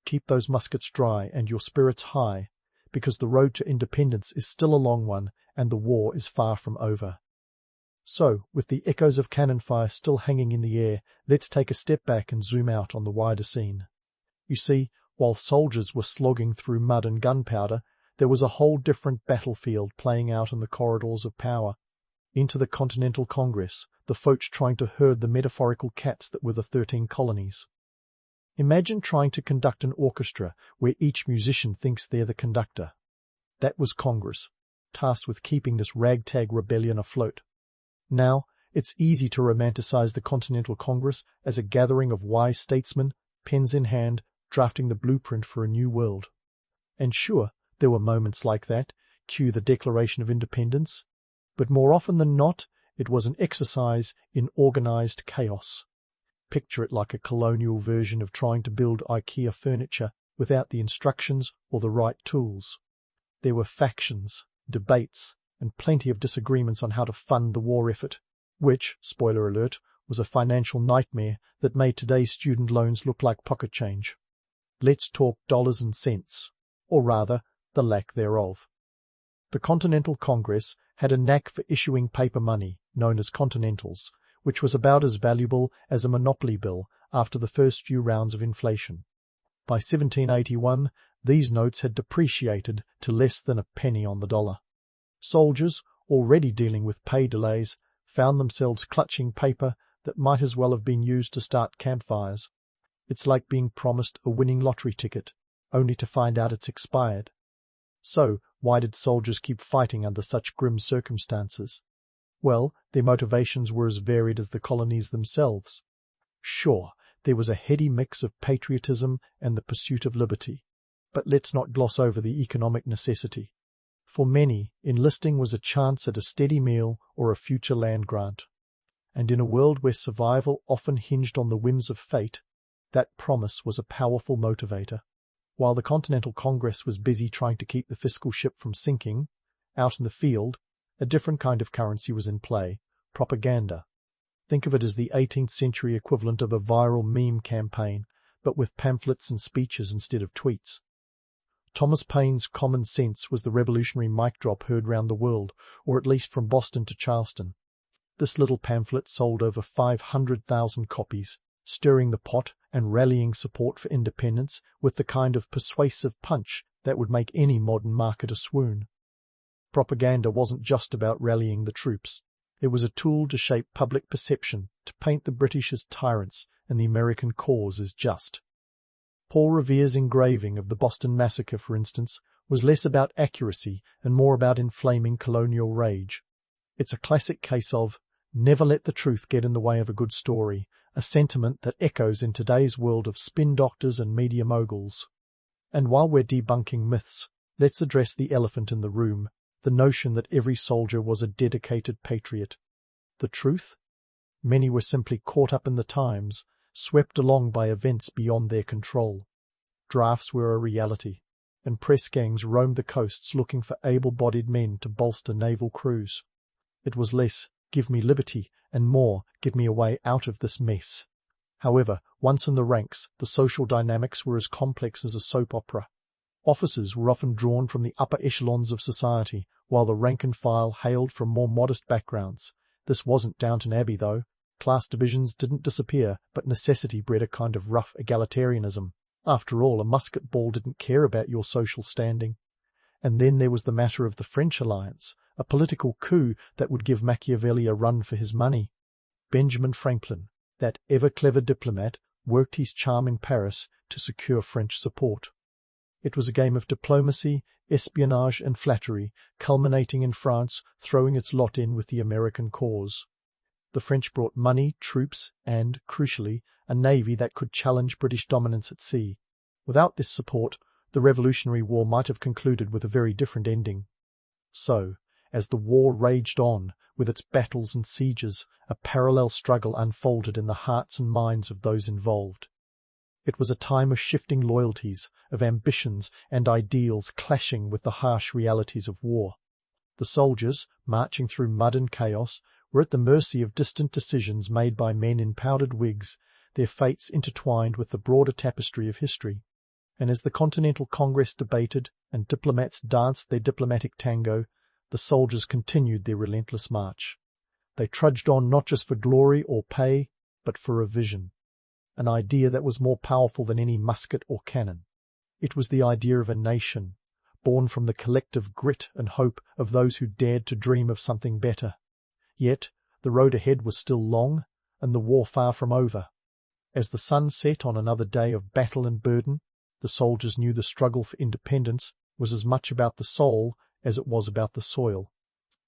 Keep those muskets dry and your spirits high, because the road to independence is still a long one and the war is far from over. So, with the echoes of cannon fire still hanging in the air, let's take a step back and zoom out on the wider scene. You see, while soldiers were slogging through mud and gunpowder, there was a whole different battlefield playing out in the corridors of power. Into the Continental Congress, the folks trying to herd the metaphorical cats that were the 13 colonies. Imagine trying to conduct an orchestra where each musician thinks they're the conductor. That was Congress, tasked with keeping this ragtag rebellion afloat. Now, it's easy to romanticize the Continental Congress as a gathering of wise statesmen, pens in hand, drafting the blueprint for a new world. And sure, there were moments like that, cue the Declaration of Independence, but more often than not, it was an exercise in organized chaos. Picture it like a colonial version of trying to build IKEA furniture without the instructions or the right tools. There were factions, debates, and plenty of disagreements on how to fund the war effort, which, spoiler alert, was a financial nightmare that made today's student loans look like pocket change. Let's talk dollars and cents, or rather, the lack thereof. The Continental Congress had a knack for issuing paper money, known as Continentals, which was about as valuable as a monopoly bill after the first few rounds of inflation. By 1781, these notes had depreciated to less than a penny on the dollar. Soldiers, already dealing with pay delays, found themselves clutching paper that might as well have been used to start campfires. It's like being promised a winning lottery ticket, only to find out it's expired. So, why did soldiers keep fighting under such grim circumstances? Well, their motivations were as varied as the colonies themselves. Sure, there was a heady mix of patriotism and the pursuit of liberty. But let's not gloss over the economic necessity. For many, enlisting was a chance at a steady meal or a future land grant. And in a world where survival often hinged on the whims of fate, that promise was a powerful motivator. While the Continental Congress was busy trying to keep the fiscal ship from sinking, out in the field, a different kind of currency was in play: propaganda. Think of it as the 18th century equivalent of a viral meme campaign, but with pamphlets and speeches instead of tweets. Thomas Paine's Common Sense was the revolutionary mic drop heard round the world, or at least from Boston to Charleston. This little pamphlet sold over 500,000 copies, stirring the pot and rallying support for independence with the kind of persuasive punch that would make any modern marketer swoon. Propaganda wasn't just about rallying the troops. It was a tool to shape public perception, to paint the British as tyrants and the American cause as just. Paul Revere's engraving of the Boston Massacre, for instance, was less about accuracy and more about inflaming colonial rage. It's a classic case of never let the truth get in the way of a good story, a sentiment that echoes in today's world of spin doctors and media moguls. And while we're debunking myths, let's address the elephant in the room, the notion that every soldier was a dedicated patriot. The truth? Many were simply caught up in the times, swept along by events beyond their control. Drafts were a reality, and press gangs roamed the coasts looking for able-bodied men to bolster naval crews. It was less, give me liberty, and more, give me a way out of this mess. However, once in the ranks, the social dynamics were as complex as a soap opera. Officers were often drawn from the upper echelons of society, while the rank and file hailed from more modest backgrounds. This wasn't Downton Abbey, though. Class divisions didn't disappear, but necessity bred a kind of rough egalitarianism. After all, a musket ball didn't care about your social standing. And then there was the matter of the French alliance, a political coup that would give Machiavelli a run for his money. Benjamin Franklin, that ever-clever diplomat, worked his charm in Paris to secure French support. It was a game of diplomacy, espionage and flattery, culminating in France throwing its lot in with the American cause. The French brought money, troops, and, crucially, a navy that could challenge British dominance at sea. Without this support, the Revolutionary War might have concluded with a very different ending. So, as the war raged on, with its battles and sieges, a parallel struggle unfolded in the hearts and minds of those involved. It was a time of shifting loyalties, of ambitions and ideals clashing with the harsh realities of war. The soldiers, marching through mud and chaos, were at the mercy of distant decisions made by men in powdered wigs, their fates intertwined with the broader tapestry of history. And as the Continental Congress debated and diplomats danced their diplomatic tango, the soldiers continued their relentless march. They trudged on not just for glory or pay, but for a vision, an idea that was more powerful than any musket or cannon. It was the idea of a nation, born from the collective grit and hope of those who dared to dream of something better. Yet the road ahead was still long, and the war far from over. As the sun set on another day of battle and burden, the soldiers knew the struggle for independence was as much about the soul as it was about the soil.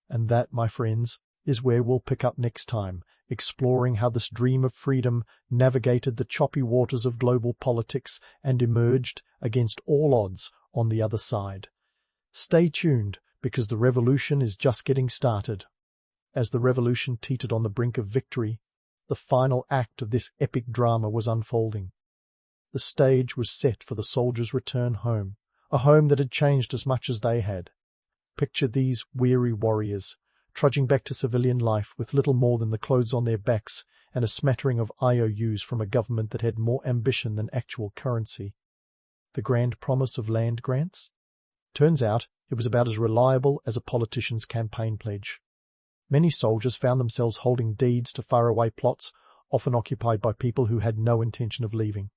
And that, my friends, is where we'll pick up next time, exploring how this dream of freedom navigated the choppy waters of global politics and emerged, against all odds, on the other side. Stay tuned, because the revolution is just getting started. As the revolution teetered on the brink of victory, the final act of this epic drama was unfolding. The stage was set for the soldiers' return home, a home that had changed as much as they had. Picture these weary warriors, trudging back to civilian life with little more than the clothes on their backs and a smattering of IOUs from a government that had more ambition than actual currency. The grand promise of land grants? Turns out it was about as reliable as a politician's campaign pledge. Many soldiers found themselves holding deeds to faraway plots, often occupied by people who had no intention of leaving.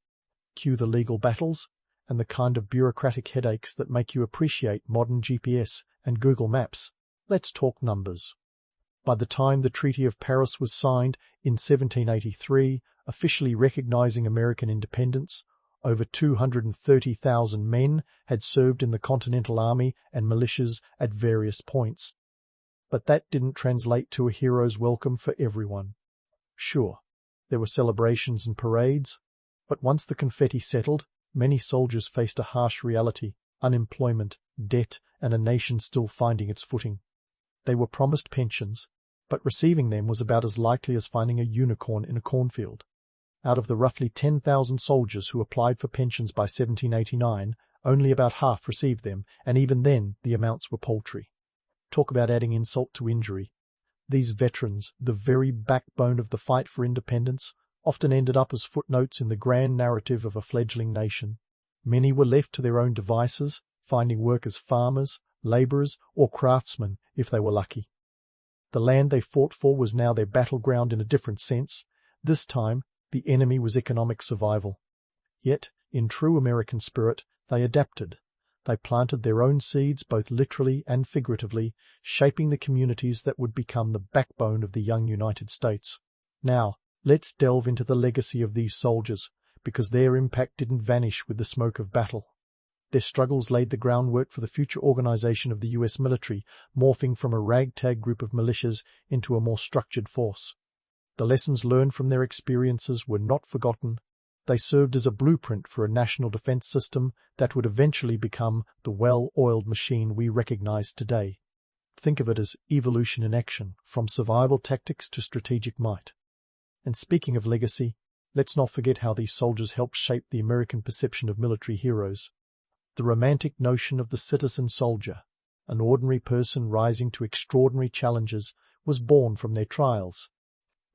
Cue the legal battles and the kind of bureaucratic headaches that make you appreciate modern GPS and Google Maps. Let's talk numbers. By the time the Treaty of Paris was signed in 1783, officially recognizing American independence, over 230,000 men had served in the Continental Army and militias at various points. But that didn't translate to a hero's welcome for everyone. Sure, there were celebrations and parades, but once the confetti settled, many soldiers faced a harsh reality: unemployment, debt, and a nation still finding its footing. They were promised pensions, but receiving them was about as likely as finding a unicorn in a cornfield. Out of the roughly 10,000 soldiers who applied for pensions by 1789, only about half received them, and even then the amounts were paltry. Talk about adding insult to injury. These veterans, the very backbone of the fight for independence, often ended up as footnotes in the grand narrative of a fledgling nation. Many were left to their own devices, finding work as farmers, labourers, or craftsmen if they were lucky. The land they fought for was now their battleground in a different sense. This time, the enemy was economic survival. Yet, in true American spirit, they adapted. They planted their own seeds both literally and figuratively, shaping the communities that would become the backbone of the young United States. Now, let's delve into the legacy of these soldiers, because their impact didn't vanish with the smoke of battle. Their struggles laid the groundwork for the future organization of the U.S. military, morphing from a ragtag group of militias into a more structured force. The lessons learned from their experiences were not forgotten. They served as a blueprint for a national defense system that would eventually become the well-oiled machine we recognize today. Think of it as evolution in action, from survival tactics to strategic might. And speaking of legacy, let's not forget how these soldiers helped shape the American perception of military heroes. The romantic notion of the citizen soldier, an ordinary person rising to extraordinary challenges, was born from their trials.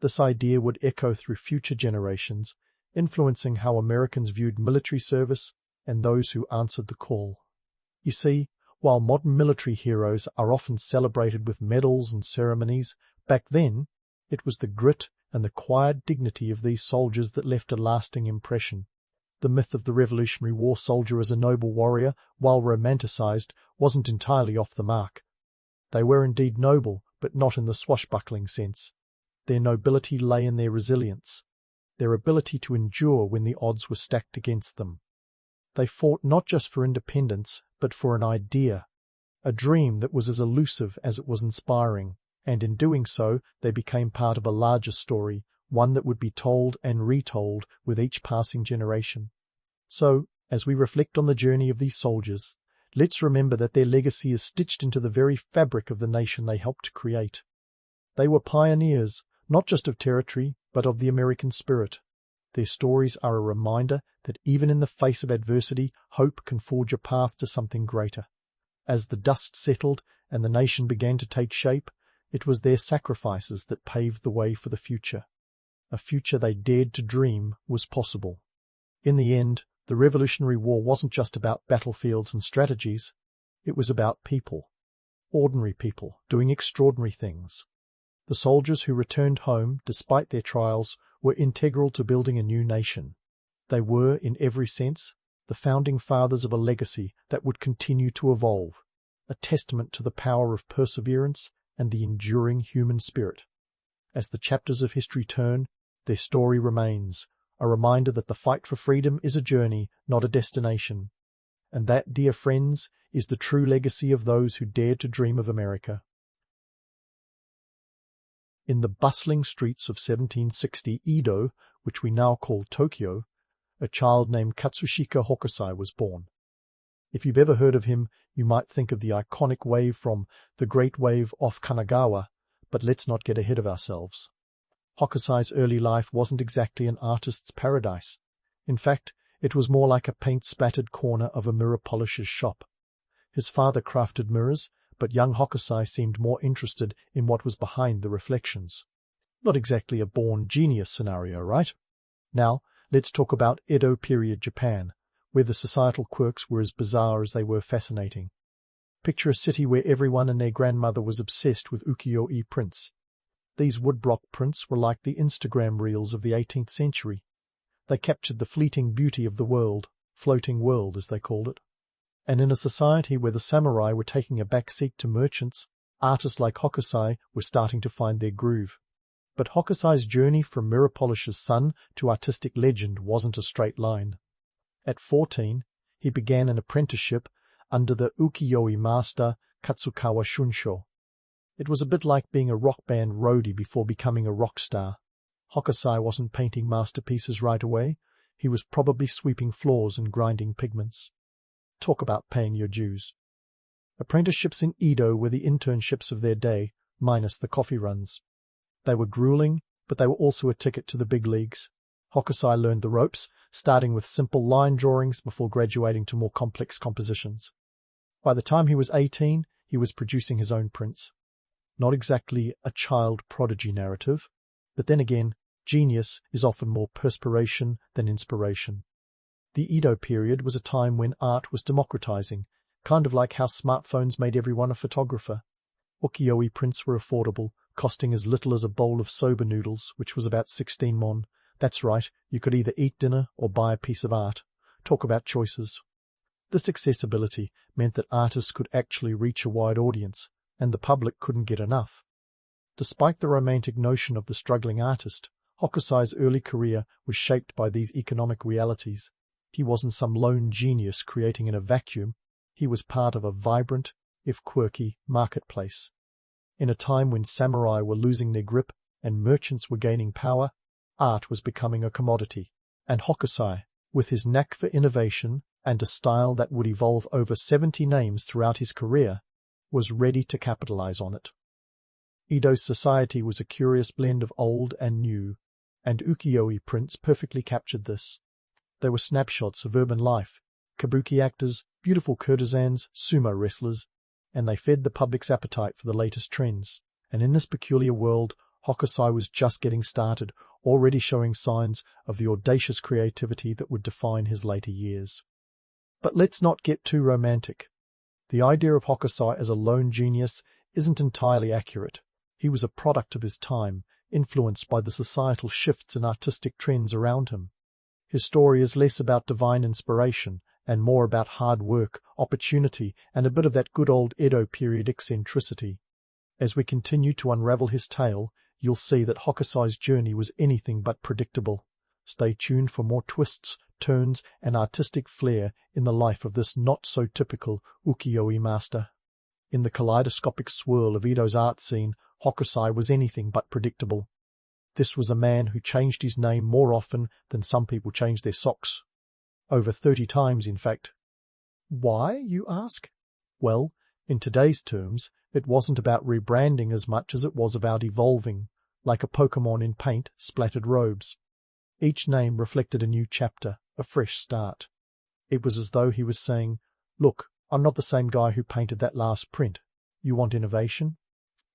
This idea would echo through future generations, influencing how Americans viewed military service and those who answered the call. You see, while modern military heroes are often celebrated with medals and ceremonies, back then it was the grit and the quiet dignity of these soldiers that left a lasting impression. The myth of the Revolutionary War soldier as a noble warrior, while romanticized, wasn't entirely off the mark. They were indeed noble, but not in the swashbuckling sense. Their nobility lay in their resilience, their ability to endure when the odds were stacked against them. They fought not just for independence, but for an idea, a dream that was as elusive as it was inspiring, and in doing so they became part of a larger story, one that would be told and retold with each passing generation. So, as we reflect on the journey of these soldiers, let's remember that their legacy is stitched into the very fabric of the nation they helped to create. They were pioneers, not just of territory, but of the American spirit. Their stories are a reminder that even in the face of adversity, hope can forge a path to something greater. As the dust settled and the nation began to take shape, it was their sacrifices that paved the way for the future. A future they dared to dream was possible. In the end, the Revolutionary War wasn't just about battlefields and strategies. It was about people. Ordinary people doing extraordinary things. The soldiers who returned home, despite their trials, were integral to building a new nation. They were, in every sense, the founding fathers of a legacy that would continue to evolve, a testament to the power of perseverance and the enduring human spirit. As the chapters of history turn, their story remains, a reminder that the fight for freedom is a journey, not a destination. And that, dear friends, is the true legacy of those who dared to dream of America. In the bustling streets of 1760 Edo, which we now call Tokyo, a child named Katsushika Hokusai was born. If you've ever heard of him, you might think of the iconic wave from the Great Wave off Kanagawa, but let's not get ahead of ourselves. Hokusai's early life wasn't exactly an artist's paradise. In fact, it was more like a paint-spattered corner of a mirror polisher's shop. His father crafted mirrors, but young Hokusai seemed more interested in what was behind the reflections. Not exactly a born genius scenario, right? Now, let's talk about Edo period Japan, where the societal quirks were as bizarre as they were fascinating. Picture a city where everyone and their grandmother was obsessed with ukiyo-e prints. These woodblock prints were like the Instagram reels of the 18th century. They captured the fleeting beauty of the world, floating world as they called it. And in a society where the samurai were taking a back seat to merchants, artists like Hokusai were starting to find their groove. But Hokusai's journey from mirror polisher's son to artistic legend wasn't a straight line. At 14, he began an apprenticeship under the ukiyo-e master Katsukawa Shunsho. It was a bit like being a rock band roadie before becoming a rock star. Hokusai wasn't painting masterpieces right away. He was probably sweeping floors and grinding pigments. Talk about paying your dues. Apprenticeships in Edo were the internships of their day, minus the coffee runs. They were grueling, but they were also a ticket to the big leagues. Hokusai learned the ropes, starting with simple line drawings before graduating to more complex compositions. By the time he was 18, he was producing his own prints. Not exactly a child prodigy narrative, but then again, genius is often more perspiration than inspiration. The Edo period was a time when art was democratizing, kind of like how smartphones made everyone a photographer. Ukiyo-e prints were affordable, costing as little as a bowl of soba noodles, which was about 16 mon. That's right, you could either eat dinner or buy a piece of art. Talk about choices. This accessibility meant that artists could actually reach a wide audience, and the public couldn't get enough. Despite the romantic notion of the struggling artist, Hokusai's early career was shaped by these economic realities. He wasn't some lone genius creating in a vacuum. He was part of a vibrant, if quirky, marketplace. In a time when samurai were losing their grip and merchants were gaining power, art was becoming a commodity. And Hokusai, with his knack for innovation and a style that would evolve over 70 names throughout his career, was ready to capitalize on it. Edo's society was a curious blend of old and new, and ukiyo-e prints perfectly captured this. They were snapshots of urban life, kabuki actors, beautiful courtesans, sumo wrestlers, and they fed the public's appetite for the latest trends. And in this peculiar world, Hokusai was just getting started, already showing signs of the audacious creativity that would define his later years. But let's not get too romantic. The idea of Hokusai as a lone genius isn't entirely accurate. He was a product of his time, influenced by the societal shifts and artistic trends around him. His story is less about divine inspiration and more about hard work, opportunity, and a bit of that good old Edo period eccentricity. As we continue to unravel his tale, you'll see that Hokusai's journey was anything but predictable. Stay tuned for more twists, turns, and artistic flair in the life of this not-so-typical ukiyo-e master. In the kaleidoscopic swirl of Edo's art scene, Hokusai was anything but predictable. This was a man who changed his name more often than some people change their socks. Over 30 times, in fact. Why, you ask? Well, in today's terms, it wasn't about rebranding as much as it was about evolving, like a Pokemon in paint, splattered robes. Each name reflected a new chapter, a fresh start. It was as though he was saying, "Look, I'm not the same guy who painted that last print. You want innovation?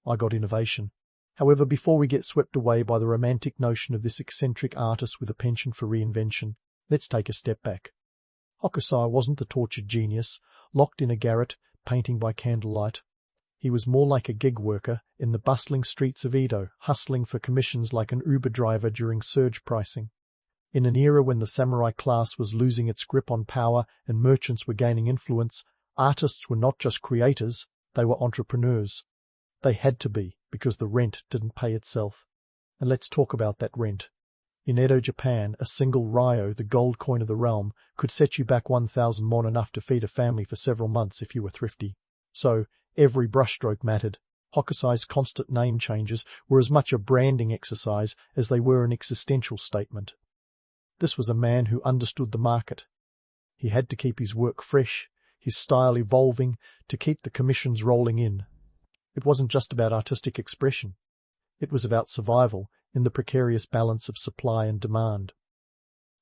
I got innovation." However, before we get swept away by the romantic notion of this eccentric artist with a penchant for reinvention, let's take a step back. Hokusai wasn't the tortured genius, locked in a garret, painting by candlelight. He was more like a gig worker in the bustling streets of Edo, hustling for commissions like an Uber driver during surge pricing. In an era when the samurai class was losing its grip on power and merchants were gaining influence, artists were not just creators, they were entrepreneurs. They had to be, because the rent didn't pay itself. And let's talk about that rent. In Edo, Japan, a single ryo, the gold coin of the realm, could set you back 1,000 mon, enough to feed a family for several months if you were thrifty. So, every brushstroke mattered. Hokusai's constant name changes were as much a branding exercise as they were an existential statement. This was a man who understood the market. He had to keep his work fresh, his style evolving, to keep the commissions rolling in. It wasn't just about artistic expression. It was about survival in the precarious balance of supply and demand.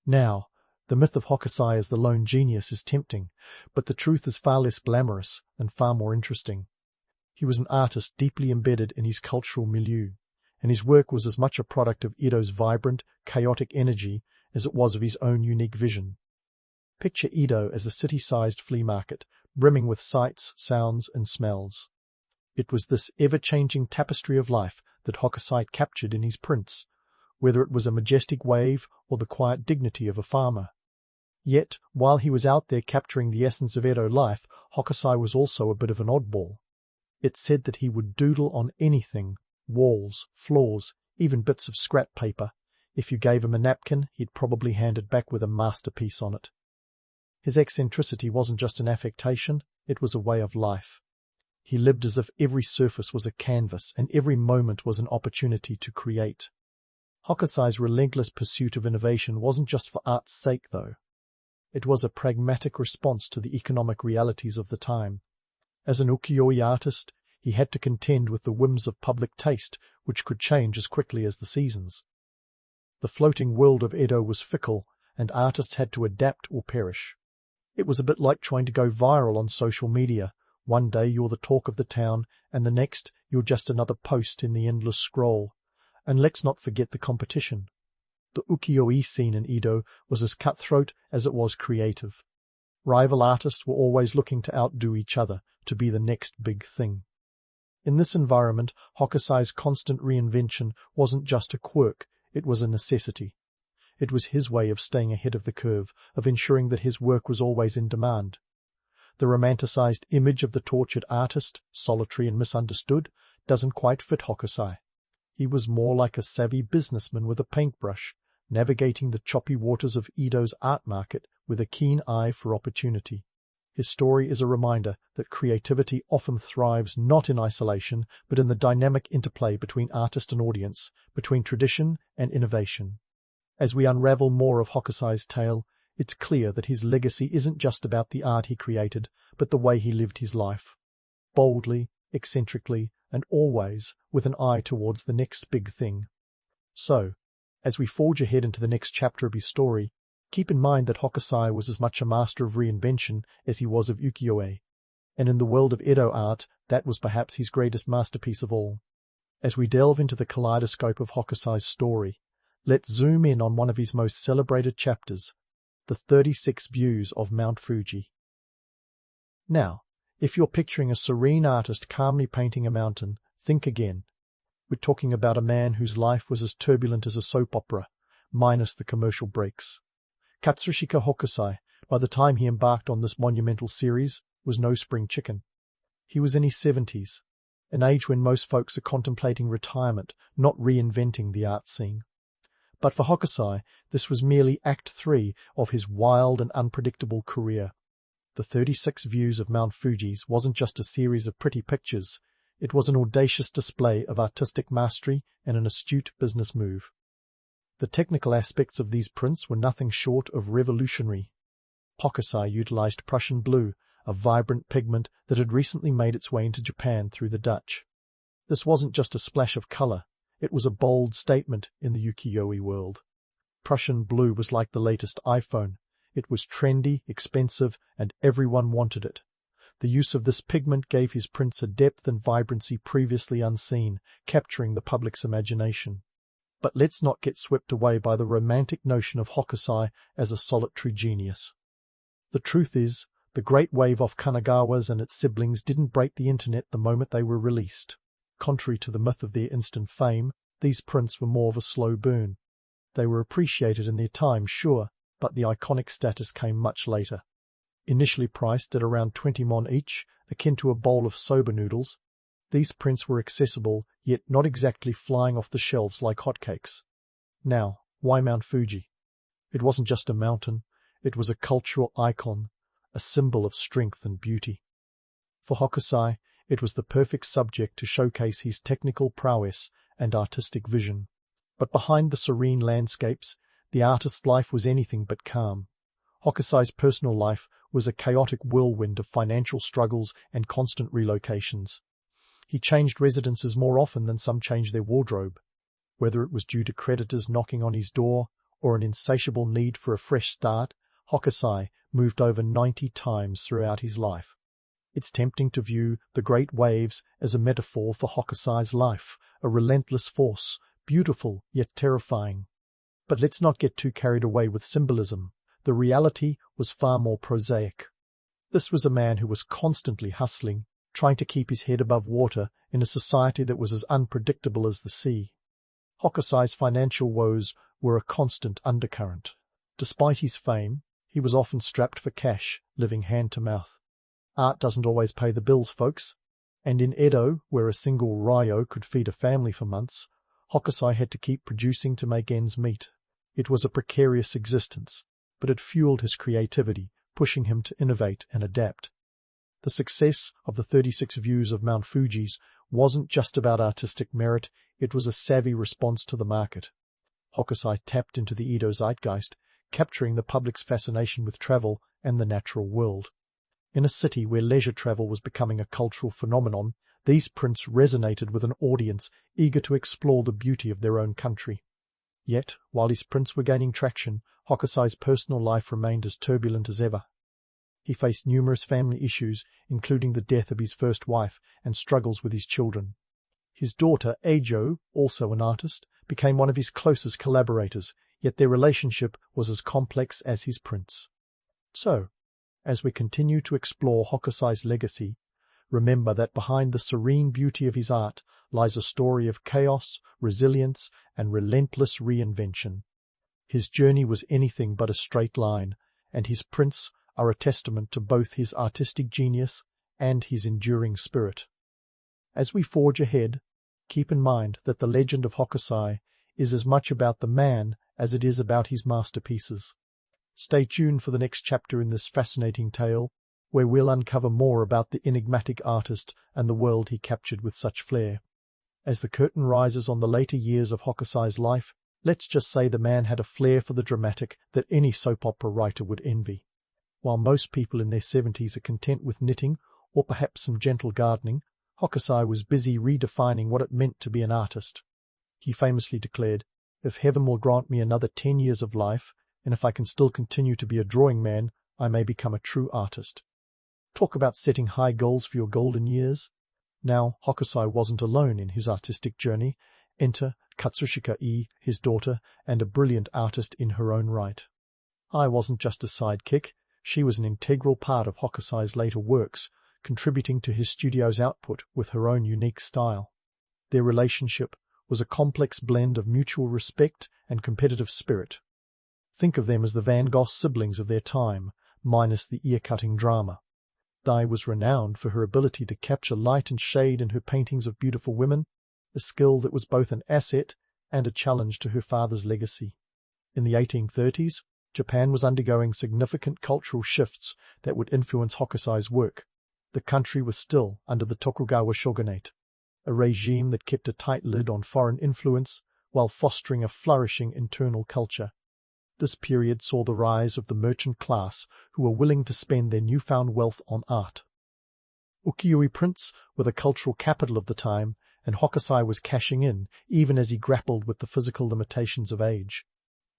Now, the myth of Hokusai as the lone genius is tempting, but the truth is far less glamorous and far more interesting. He was an artist deeply embedded in his cultural milieu, and his work was as much a product of Edo's vibrant, chaotic energy as it was of his own unique vision. Picture Edo as a city-sized flea market, brimming with sights, sounds, and smells. It was this ever-changing tapestry of life that Hokusai captured in his prints, whether it was a majestic wave or the quiet dignity of a farmer. Yet, while he was out there capturing the essence of Edo life, Hokusai was also a bit of an oddball. It's said that he would doodle on anything, walls, floors, even bits of scrap paper. If you gave him a napkin, he'd probably hand it back with a masterpiece on it. His eccentricity wasn't just an affectation, it was a way of life. He lived as if every surface was a canvas and every moment was an opportunity to create. Hokusai's relentless pursuit of innovation wasn't just for art's sake, though. It was a pragmatic response to the economic realities of the time. As an ukiyo-e artist, he had to contend with the whims of public taste, which could change as quickly as the seasons. The floating world of Edo was fickle, and artists had to adapt or perish. It was a bit like trying to go viral on social media. One day you're the talk of the town, and the next you're just another post in the endless scroll. And let's not forget the competition. The ukiyo-e scene in Edo was as cutthroat as it was creative. Rival artists were always looking to outdo each other, to be the next big thing. In this environment, Hokusai's constant reinvention wasn't just a quirk, it was a necessity. It was his way of staying ahead of the curve, of ensuring that his work was always in demand. The romanticized image of the tortured artist, solitary and misunderstood, doesn't quite fit Hokusai. He was more like a savvy businessman with a paintbrush, navigating the choppy waters of Edo's art market with a keen eye for opportunity. His story is a reminder that creativity often thrives not in isolation, but in the dynamic interplay between artist and audience, between tradition and innovation. As we unravel more of Hokusai's tale, it's clear that his legacy isn't just about the art he created, but the way he lived his life. Boldly, eccentrically, and always with an eye towards the next big thing. So, as we forge ahead into the next chapter of his story, keep in mind that Hokusai was as much a master of reinvention as he was of ukiyo-e, and in the world of Edo art, that was perhaps his greatest masterpiece of all. As we delve into the kaleidoscope of Hokusai's story, let's zoom in on one of his most celebrated chapters, the 36 Views of Mount Fuji. Now, if you're picturing a serene artist calmly painting a mountain, think again. We're talking about a man whose life was as turbulent as a soap opera, minus the commercial breaks. Katsushika Hokusai, by the time he embarked on this monumental series, was no spring chicken. He was in his 70s, an age when most folks are contemplating retirement, not reinventing the art scene. But for Hokusai, this was merely Act 3 of his wild and unpredictable career. The 36 Views of Mount Fuji wasn't just a series of pretty pictures, it was an audacious display of artistic mastery and an astute business move. The technical aspects of these prints were nothing short of revolutionary. Hokusai utilized Prussian blue, a vibrant pigment that had recently made its way into Japan through the Dutch. This wasn't just a splash of color, it was a bold statement in the ukiyo-e world. Prussian blue was like the latest iPhone. It was trendy, expensive, and everyone wanted it. The use of this pigment gave his prints a depth and vibrancy previously unseen, capturing the public's imagination. But let's not get swept away by the romantic notion of Hokusai as a solitary genius. The truth is, the great wave of Kanagawa's and its siblings didn't break the internet the moment they were released. Contrary to the myth of their instant fame, these prints were more of a slow burn. They were appreciated in their time, sure, but the iconic status came much later. Initially priced at around 20 mon each, akin to a bowl of soba noodles, these prints were accessible, yet not exactly flying off the shelves like hotcakes. Now, why Mount Fuji? It wasn't just a mountain, it was a cultural icon, a symbol of strength and beauty. For Hokusai, It was the perfect subject to showcase his technical prowess and artistic vision. But behind the serene landscapes, the artist's life was anything but calm. Hokusai's personal life was a chaotic whirlwind of financial struggles and constant relocations. He changed residences more often than some change their wardrobe. Whether it was due to creditors knocking on his door or an insatiable need for a fresh start, Hokusai moved over 90 times throughout his life. It's tempting to view the great waves as a metaphor for Hokusai's life, a relentless force, beautiful yet terrifying. But let's not get too carried away with symbolism. The reality was far more prosaic. This was a man who was constantly hustling, trying to keep his head above water in a society that was as unpredictable as the sea. Hokusai's financial woes were a constant undercurrent. Despite his fame, he was often strapped for cash, living hand to mouth. Art doesn't always pay the bills, folks, and in Edo, where a single ryo could feed a family for months, Hokusai had to keep producing to make ends meet. It was a precarious existence, but it fueled his creativity, pushing him to innovate and adapt. The success of the 36 views of Mount Fuji's wasn't just about artistic merit, it was a savvy response to the market. Hokusai tapped into the Edo zeitgeist, capturing the public's fascination with travel and the natural world. In a city where leisure travel was becoming a cultural phenomenon, these prints resonated with an audience eager to explore the beauty of their own country. Yet, while his prints were gaining traction, Hokusai's personal life remained as turbulent as ever. He faced numerous family issues, including the death of his first wife and struggles with his children. His daughter, Eijo, also an artist, became one of his closest collaborators, yet their relationship was as complex as his prints. So, as we continue to explore Hokusai's legacy, remember that behind the serene beauty of his art lies a story of chaos, resilience, and relentless reinvention. His journey was anything but a straight line, and his prints are a testament to both his artistic genius and his enduring spirit. As we forge ahead, keep in mind that the legend of Hokusai is as much about the man as it is about his masterpieces. Stay tuned for the next chapter in this fascinating tale, where we'll uncover more about the enigmatic artist and the world he captured with such flair. As the curtain rises on the later years of Hokusai's life, let's just say the man had a flair for the dramatic that any soap opera writer would envy. While most people in their 70s are content with knitting or perhaps some gentle gardening, Hokusai was busy redefining what it meant to be an artist. He famously declared, "If heaven will grant me another 10 years of life, and if I can still continue to be a drawing man, I may become a true artist." Talk about setting high goals for your golden years. Now, Hokusai wasn't alone in his artistic journey. Enter Katsushika-e, his daughter, and a brilliant artist in her own right. I wasn't just a sidekick. She was an integral part of Hokusai's later works, contributing to his studio's output with her own unique style. Their relationship was a complex blend of mutual respect and competitive spirit. Think of them as the Van Gogh siblings of their time, minus the ear-cutting drama. Dai was renowned for her ability to capture light and shade in her paintings of beautiful women, a skill that was both an asset and a challenge to her father's legacy. In the 1830s, Japan was undergoing significant cultural shifts that would influence Hokusai's work. The country was still under the Tokugawa shogunate, a regime that kept a tight lid on foreign influence while fostering a flourishing internal culture. This period saw the rise of the merchant class who were willing to spend their newfound wealth on art. Ukiyo-e prints were the cultural capital of the time, and Hokusai was cashing in even as he grappled with the physical limitations of age.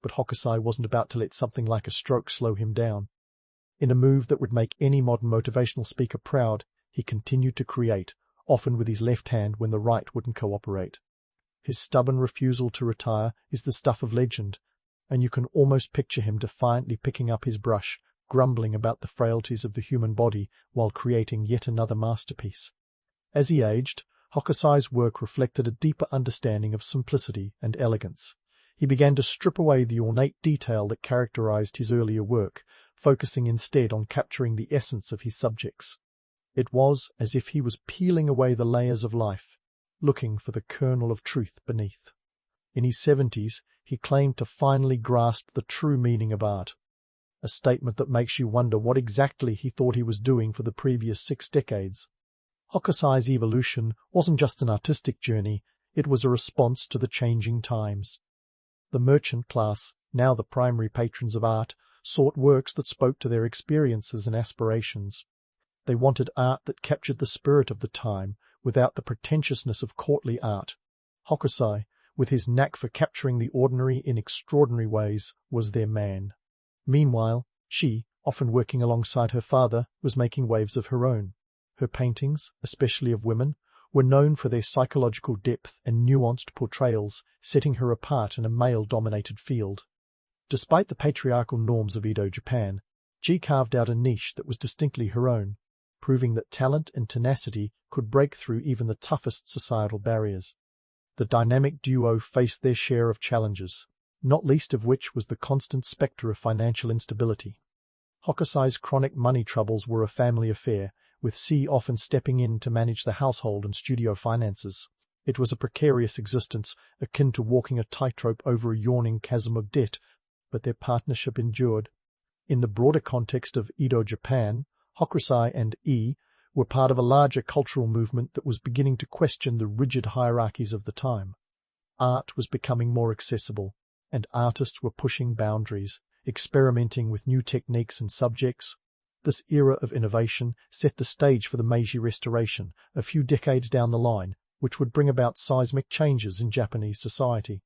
But Hokusai wasn't about to let something like a stroke slow him down. In a move that would make any modern motivational speaker proud, he continued to create, often with his left hand when the right wouldn't cooperate. His stubborn refusal to retire is the stuff of legend, and you can almost picture him defiantly picking up his brush, grumbling about the frailties of the human body while creating yet another masterpiece. As he aged, Hokusai's work reflected a deeper understanding of simplicity and elegance. He began to strip away the ornate detail that characterized his earlier work, focusing instead on capturing the essence of his subjects. It was as if he was peeling away the layers of life, looking for the kernel of truth beneath. In his 70s, he claimed to finally grasp the true meaning of art, a statement that makes you wonder what exactly he thought he was doing for the previous 6 decades. Hokusai's evolution wasn't just an artistic journey, it was a response to the changing times. The merchant class, now the primary patrons of art, sought works that spoke to their experiences and aspirations. They wanted art that captured the spirit of the time without the pretentiousness of courtly art. Hokusai, with his knack for capturing the ordinary in extraordinary ways, was their man. Meanwhile, she, often working alongside her father, was making waves of her own. Her paintings, especially of women, were known for their psychological depth and nuanced portrayals, setting her apart in a male-dominated field. Despite the patriarchal norms of Edo Japan, Ji carved out a niche that was distinctly her own, proving that talent and tenacity could break through even the toughest societal barriers. The dynamic duo faced their share of challenges, not least of which was the constant spectre of financial instability. Hokusai's chronic money troubles were a family affair, with C often stepping in to manage the household and studio finances. It was a precarious existence, akin to walking a tightrope over a yawning chasm of debt, but their partnership endured. In the broader context of Edo Japan, Hokusai and E were part of a larger cultural movement that was beginning to question the rigid hierarchies of the time. Art was becoming more accessible, and artists were pushing boundaries, experimenting with new techniques and subjects. This era of innovation set the stage for the Meiji Restoration, a few decades down the line, which would bring about seismic changes in Japanese society.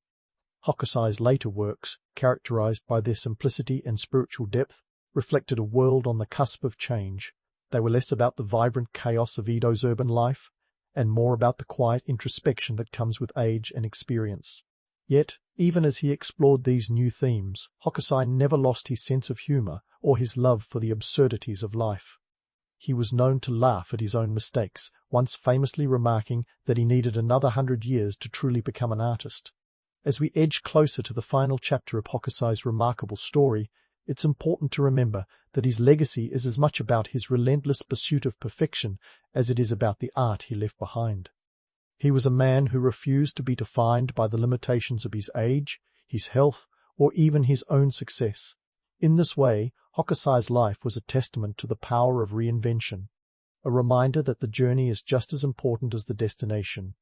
Hokusai's later works, characterized by their simplicity and spiritual depth, reflected a world on the cusp of change. They were less about the vibrant chaos of Edo's urban life, and more about the quiet introspection that comes with age and experience. Yet, even as he explored these new themes, Hokusai never lost his sense of humor or his love for the absurdities of life. He was known to laugh at his own mistakes, once famously remarking that he needed another 100 years to truly become an artist. As we edge closer to the final chapter of Hokusai's remarkable story, it's important to remember that his legacy is as much about his relentless pursuit of perfection as it is about the art he left behind. He was a man who refused to be defined by the limitations of his age, his health, or even his own success. In this way, Hokusai's life was a testament to the power of reinvention, a reminder that the journey is just as important as the destination.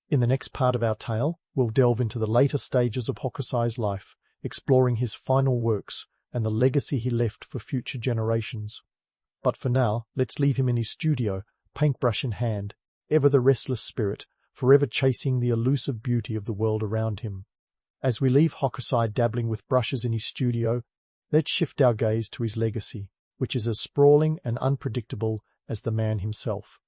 In the next part of our tale, we'll delve into the later stages of Hokusai's life, exploring his final works and the legacy he left for future generations. But for now, let's leave him in his studio, paintbrush in hand, ever the restless spirit, forever chasing the elusive beauty of the world around him. As we leave Hokusai dabbling with brushes in his studio, let's shift our gaze to his legacy, which is as sprawling and unpredictable as the man himself.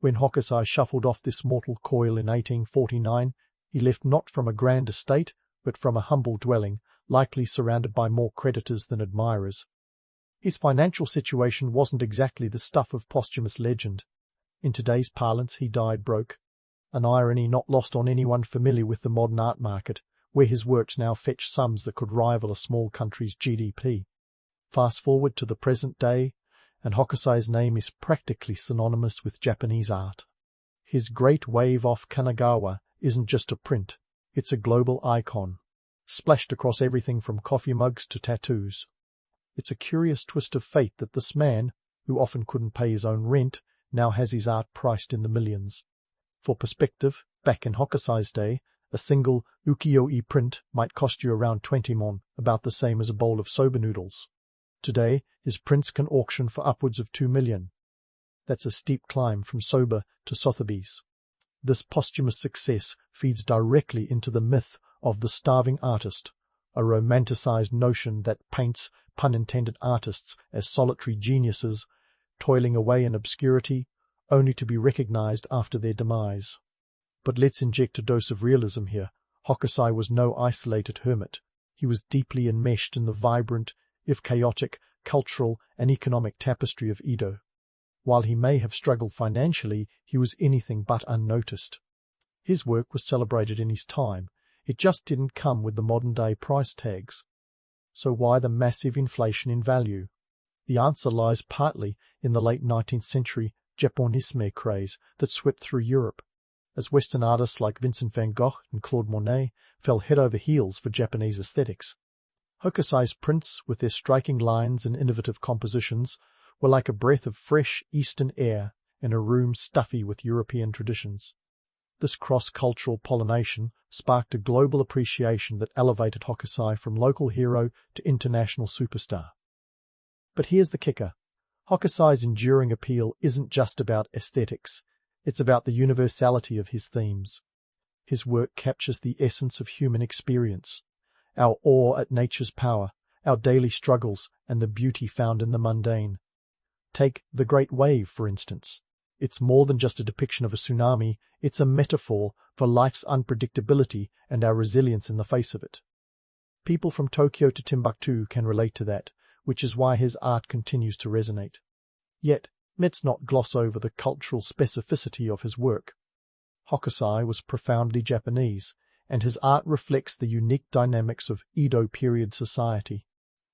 When Hokusai shuffled off this mortal coil in 1849, he left not from a grand estate, but from a humble dwelling, likely surrounded by more creditors than admirers. His financial situation wasn't exactly the stuff of posthumous legend. In today's parlance, he died broke, an irony not lost on anyone familiar with the modern art market, where his works now fetch sums that could rival a small country's GDP. Fast forward to the present day, and Hokusai's name is practically synonymous with Japanese art. His great wave off Kanagawa isn't just a print, it's a global icon, splashed across everything from coffee mugs to tattoos. It's a curious twist of fate that this man, who often couldn't pay his own rent, now has his art priced in the millions. For perspective, back in Hokusai's day, a single ukiyo-e print might cost you around 20 mon, about the same as a bowl of soba noodles. Today, his prints can auction for upwards of 2 million. That's a steep climb from soba to Sotheby's. This posthumous success feeds directly into the myth of the starving artist, a romanticized notion that paints pun intended artists as solitary geniuses, toiling away in obscurity, only to be recognized after their demise. But let's inject a dose of realism here. Hokusai was no isolated hermit. He was deeply enmeshed in the vibrant, if chaotic, cultural and economic tapestry of Edo. While he may have struggled financially, he was anything but unnoticed. His work was celebrated in his time. It just didn't come with the modern-day price tags. So why the massive inflation in value? The answer lies partly in the late 19th century Japonisme craze that swept through Europe, as Western artists like Vincent van Gogh and Claude Monet fell head over heels for Japanese aesthetics. Hokusai's prints, with their striking lines and innovative compositions, were like a breath of fresh eastern air, in a room stuffy with European traditions. This cross-cultural pollination sparked a global appreciation that elevated Hokusai from local hero to international superstar. But here's the kicker. Hokusai's enduring appeal isn't just about aesthetics, it's about the universality of his themes. His work captures the essence of human experience, our awe at nature's power, our daily struggles, and the beauty found in the mundane. Take The Great Wave, for instance. It's more than just a depiction of a tsunami, it's a metaphor for life's unpredictability and our resilience in the face of it. People from Tokyo to Timbuktu can relate to that, which is why his art continues to resonate. Yet, let's not gloss over the cultural specificity of his work. Hokusai was profoundly Japanese, and his art reflects the unique dynamics of Edo period society.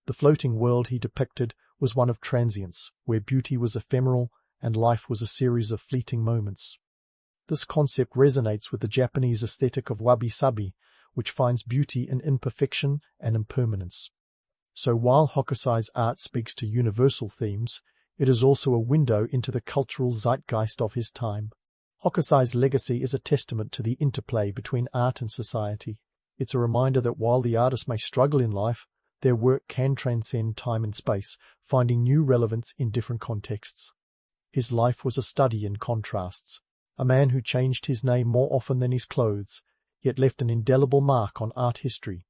The floating world he depicted was one of transience, where beauty was ephemeral and life was a series of fleeting moments. This concept resonates with the Japanese aesthetic of wabi-sabi, which finds beauty in imperfection and impermanence. So while Hokusai's art speaks to universal themes, it is also a window into the cultural zeitgeist of his time. Hokusai's legacy is a testament to the interplay between art and society. It's a reminder that while the artist may struggle in life, their work can transcend time and space, finding new relevance in different contexts. His life was a study in contrasts, a man who changed his name more often than his clothes, yet left an indelible mark on art history.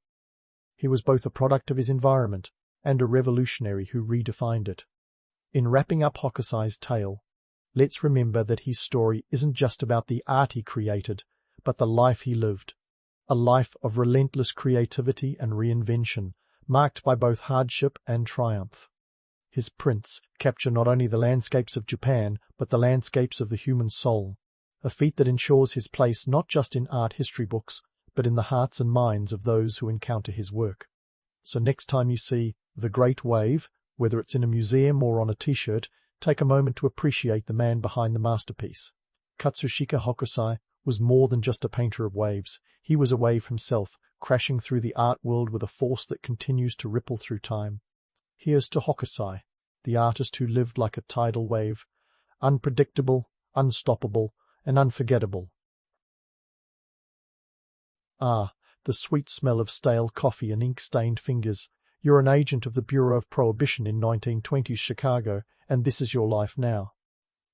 He was both a product of his environment and a revolutionary who redefined it. In wrapping up Hokusai's tale, let's remember that his story isn't just about the art he created, but the life he lived, a life of relentless creativity and reinvention, marked by both hardship and triumph. His prints capture not only the landscapes of Japan, but the landscapes of the human soul, a feat that ensures his place not just in art history books, but in the hearts and minds of those who encounter his work. So next time you see The Great Wave, whether it's in a museum or on a t-shirt, take a moment to appreciate the man behind the masterpiece. Katsushika Hokusai was more than just a painter of waves. He was a wave himself, crashing through the art world with a force that continues to ripple through time. Here's to Hokusai, the artist who lived like a tidal wave, unpredictable, unstoppable, and unforgettable. Ah, the sweet smell of stale coffee and ink-stained fingers. You're an agent of the Bureau of Prohibition in 1920s Chicago, and this is your life now.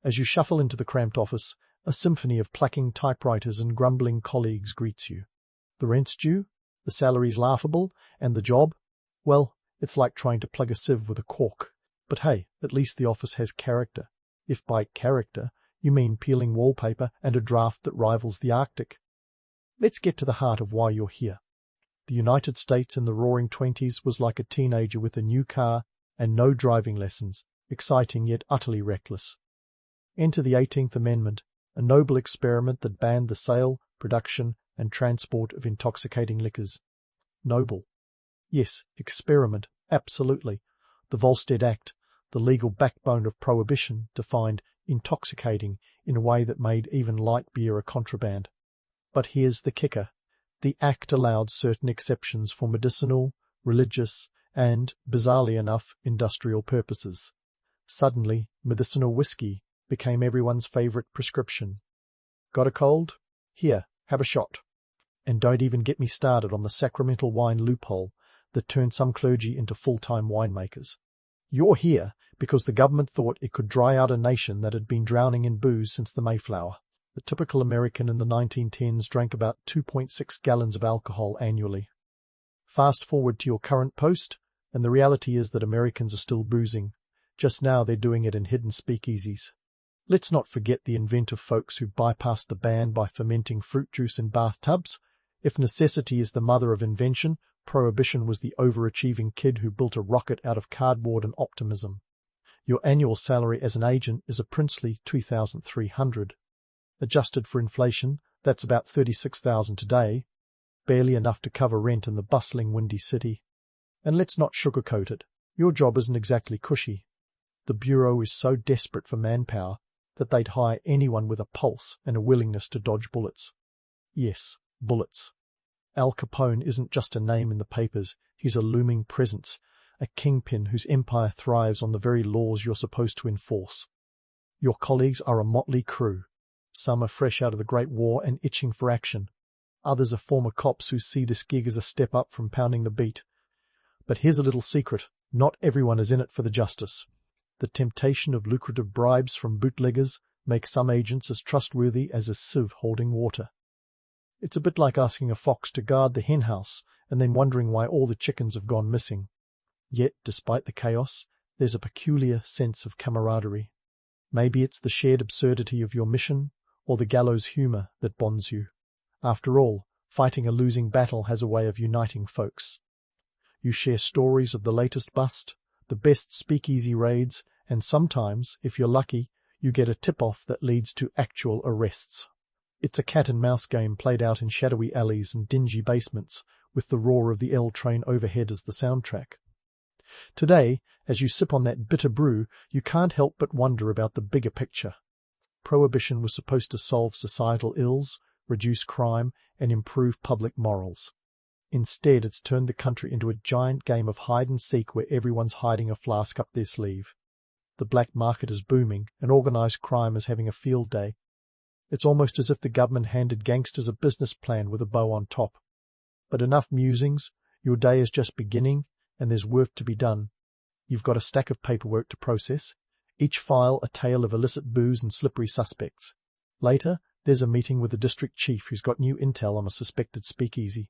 As you shuffle into the cramped office, a symphony of clacking typewriters and grumbling colleagues greets you. The rent's due, the salary's laughable, and the job? Well, it's like trying to plug a sieve with a cork. But hey, at least the office has character. If by character you mean peeling wallpaper and a draft that rivals the Arctic. Let's get to the heart of why you're here. The United States in the Roaring Twenties was like a teenager with a new car and no driving lessons, exciting yet utterly reckless. Enter the 18th Amendment, a noble experiment that banned the sale, production, and transport of intoxicating liquors. Noble. Yes, experiment, absolutely. The Volstead Act, the legal backbone of Prohibition, defined intoxicating in a way that made even light beer a contraband. But here's the kicker. The Act allowed certain exceptions for medicinal, religious, and, bizarrely enough, industrial purposes. Suddenly, medicinal whiskey became everyone's favorite prescription. Got a cold? Here, have a shot. And don't even get me started on the sacramental wine loophole that turned some clergy into full-time winemakers. You're here because the government thought it could dry out a nation that had been drowning in booze since the Mayflower. The typical American in the 1910s drank about 2.6 gallons of alcohol annually. Fast forward to your current post, and the reality is that Americans are still boozing. Just now they're doing it in hidden speakeasies. Let's not forget the inventive folks who bypassed the ban by fermenting fruit juice in bathtubs. If necessity is the mother of invention, Prohibition was the overachieving kid who built a rocket out of cardboard and optimism. Your annual salary as an agent is a princely $2,300. Adjusted for inflation, that's about $36,000 today, barely enough to cover rent in the bustling Windy City. And let's not sugarcoat it. Your job isn't exactly cushy. The Bureau is so desperate for manpower that they'd hire anyone with a pulse and a willingness to dodge bullets. Yes, bullets. Al Capone isn't just a name in the papers, he's a looming presence, a kingpin whose empire thrives on the very laws you're supposed to enforce. Your colleagues are a motley crew. Some are fresh out of the Great War and itching for action. Others are former cops who see this gig as a step up from pounding the beat. But here's a little secret. Not everyone is in it for the justice. The temptation of lucrative bribes from bootleggers makes some agents as trustworthy as a sieve holding water. It's a bit like asking a fox to guard the henhouse and then wondering why all the chickens have gone missing. Yet, despite the chaos, there's a peculiar sense of camaraderie. Maybe it's the shared absurdity of your mission, or the gallows humour that bonds you. After all, fighting a losing battle has a way of uniting folks. You share stories of the latest bust, the best speakeasy raids, and sometimes, if you're lucky, you get a tip-off that leads to actual arrests. It's a cat-and-mouse game played out in shadowy alleys and dingy basements, with the roar of the L train overhead as the soundtrack. Today, as you sip on that bitter brew, you can't help but wonder about the bigger picture. Prohibition was supposed to solve societal ills, reduce crime, and improve public morals. Instead, it's turned the country into a giant game of hide-and-seek where everyone's hiding a flask up their sleeve. The black market is booming, and organised crime is having a field day. It's almost as if the government handed gangsters a business plan with a bow on top. But enough musings, your day is just beginning, and there's work to be done. You've got a stack of paperwork to process, each file a tale of illicit booze and slippery suspects. Later, there's a meeting with the district chief who's got new intel on a suspected speakeasy.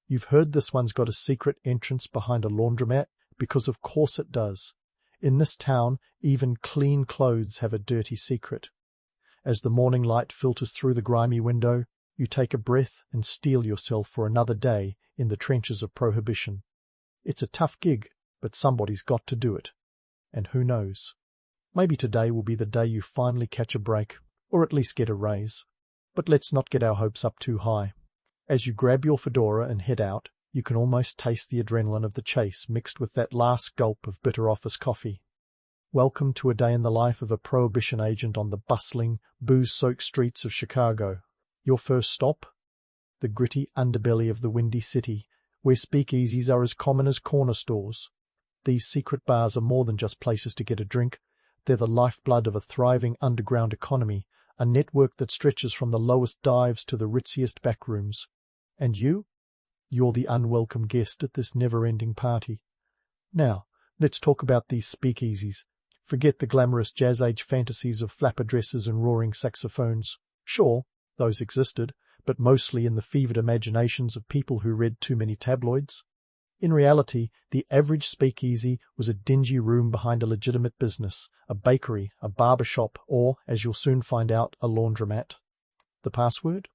You've heard this one's got a secret entrance behind a laundromat, because of course it does. In this town, even clean clothes have a dirty secret. As the morning light filters through the grimy window, you take a breath and steel yourself for another day in the trenches of Prohibition. It's a tough gig, but somebody's got to do it. And who knows? Maybe today will be the day you finally catch a break, or at least get a raise. But let's not get our hopes up too high. As you grab your fedora and head out, you can almost taste the adrenaline of the chase mixed with that last gulp of bitter office coffee. Welcome to a day in the life of a Prohibition agent on the bustling, booze-soaked streets of Chicago. Your first stop? The gritty underbelly of the Windy City, where speakeasies are as common as corner stores. These secret bars are more than just places to get a drink. They're the lifeblood of a thriving underground economy, a network that stretches from the lowest dives to the ritziest backrooms. And you? You're the unwelcome guest at this never-ending party. Now, let's talk about these speakeasies. Forget the glamorous jazz-age fantasies of flapper dresses and roaring saxophones. Sure, those existed, but mostly in the fevered imaginations of people who read too many tabloids. In reality, the average speakeasy was a dingy room behind a legitimate business, a bakery, a barber shop, or, as you'll soon find out, a laundromat. The password?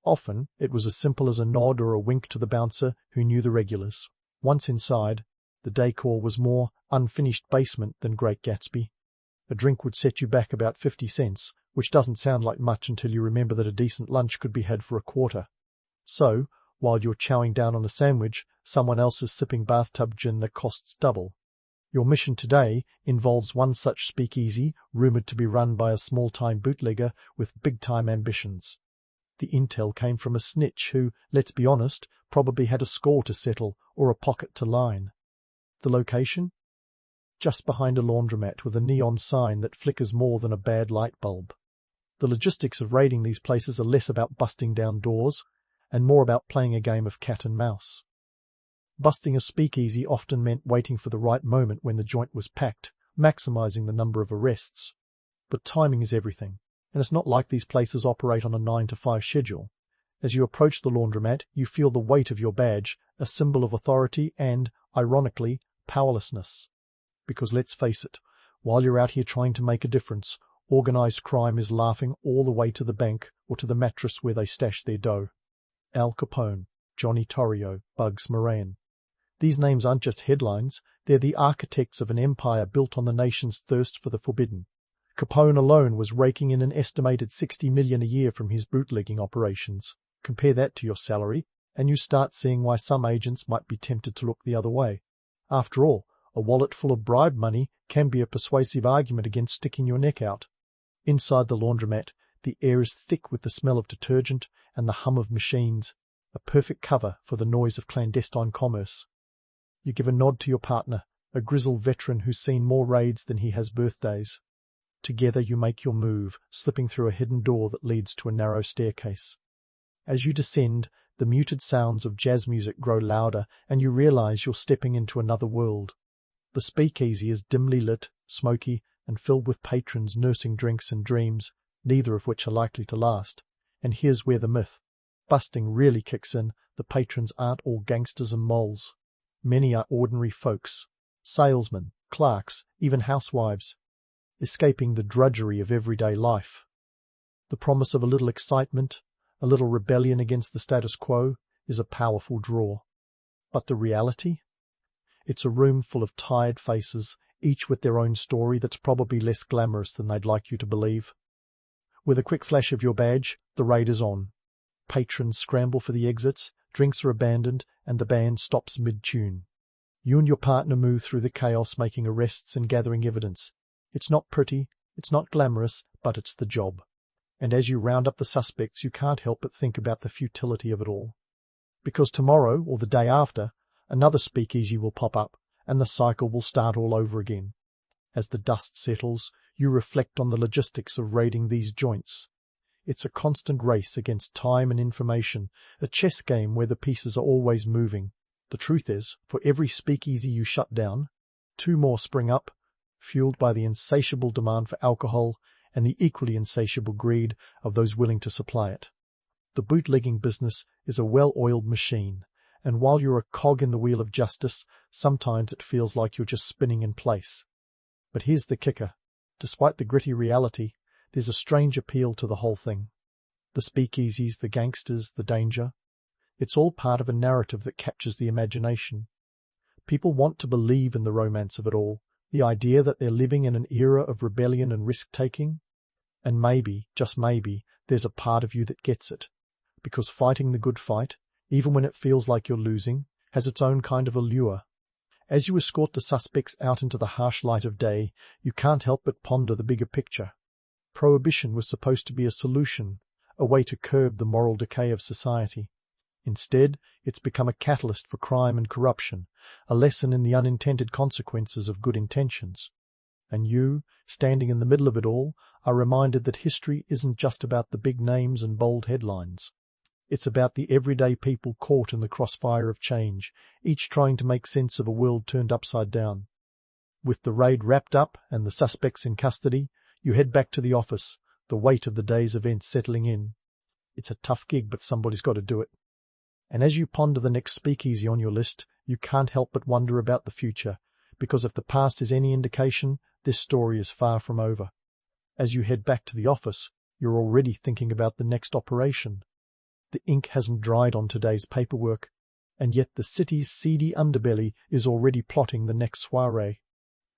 Often, it was as simple as a nod or a wink to the bouncer who knew the regulars. Once inside, the decor was more Unfinished Basement than Great Gatsby. A drink would set you back about 50 cents, which doesn't sound like much until you remember that a decent lunch could be had for a quarter. So, while you're chowing down on a sandwich, someone else is sipping bathtub gin that costs double. Your mission today involves one such speakeasy rumoured to be run by a small-time bootlegger with big-time ambitions. The intel came from a snitch who, let's be honest, probably had a score to settle or a pocket to line. The location? Just behind a laundromat with a neon sign that flickers more than a bad light bulb. The logistics of raiding these places are less about busting down doors and more about playing a game of cat and mouse. Busting a speakeasy often meant waiting for the right moment when the joint was packed, maximizing the number of arrests. But timing is everything, and it's not like these places operate on a 9-to-5 schedule. As you approach the laundromat, you feel the weight of your badge, a symbol of authority and, ironically, powerlessness. Because let's face it, while you're out here trying to make a difference, organized crime is laughing all the way to the bank or to the mattress where they stash their dough. Al Capone, Johnny Torrio, Bugs Moran. These names aren't just headlines, they're the architects of an empire built on the nation's thirst for the forbidden. Capone alone was raking in an estimated $60 million a year from his bootlegging operations. Compare that to your salary, and you start seeing why some agents might be tempted to look the other way. After all, a wallet full of bribe money can be a persuasive argument against sticking your neck out. Inside the laundromat, the air is thick with the smell of detergent and the hum of machines, a perfect cover for the noise of clandestine commerce. You give a nod to your partner, a grizzled veteran who's seen more raids than he has birthdays. Together you make your move, slipping through a hidden door that leads to a narrow staircase. As you descend, the muted sounds of jazz music grow louder, and you realize you're stepping into another world. The speakeasy is dimly lit, smoky, and filled with patrons nursing drinks and dreams, neither of which are likely to last. And here's where the myth busting really kicks in. The patrons aren't all gangsters and moles. Many are ordinary folks, salesmen, clerks, even housewives, escaping the drudgery of everyday life. The promise of a little excitement, a little rebellion against the status quo, is a powerful draw. But the reality? It's a room full of tired faces, each with their own story that's probably less glamorous than they'd like you to believe. With a quick flash of your badge, the raid is on. Patrons scramble for the exits, drinks are abandoned, and the band stops mid-tune. You and your partner move through the chaos, making arrests and gathering evidence. It's not pretty, it's not glamorous, but it's the job. And as you round up the suspects, you can't help but think about the futility of it all. Because tomorrow, or the day after, another speakeasy will pop up, and the cycle will start all over again. As the dust settles, you reflect on the logistics of raiding these joints. It's a constant race against time and information, a chess game where the pieces are always moving. The truth is, for every speakeasy you shut down, 2 more spring up, fueled by the insatiable demand for alcohol and the equally insatiable greed of those willing to supply it. The bootlegging business is a well-oiled machine, and while you're a cog in the wheel of justice, sometimes it feels like you're just spinning in place. But here's the kicker. Despite the gritty reality, there's a strange appeal to the whole thing. The speakeasies, the gangsters, the danger. It's all part of a narrative that captures the imagination. People want to believe in the romance of it all, the idea that they're living in an era of rebellion and risk-taking. And maybe, just maybe, there's a part of you that gets it. Because fighting the good fight, even when it feels like you're losing, has its own kind of allure. As you escort the suspects out into the harsh light of day, you can't help but ponder the bigger picture. Prohibition was supposed to be a solution, a way to curb the moral decay of society. Instead, it's become a catalyst for crime and corruption, a lesson in the unintended consequences of good intentions. And you, standing in the middle of it all, are reminded that history isn't just about the big names and bold headlines. It's about the everyday people caught in the crossfire of change, each trying to make sense of a world turned upside down. With the raid wrapped up and the suspects in custody, you head back to the office, the weight of the day's events settling in. It's a tough gig, but somebody's got to do it. And as you ponder the next speakeasy on your list, you can't help but wonder about the future, because if the past is any indication, this story is far from over. As you head back to the office, you're already thinking about the next operation. The ink hasn't dried on today's paperwork, and yet the city's seedy underbelly is already plotting the next soiree.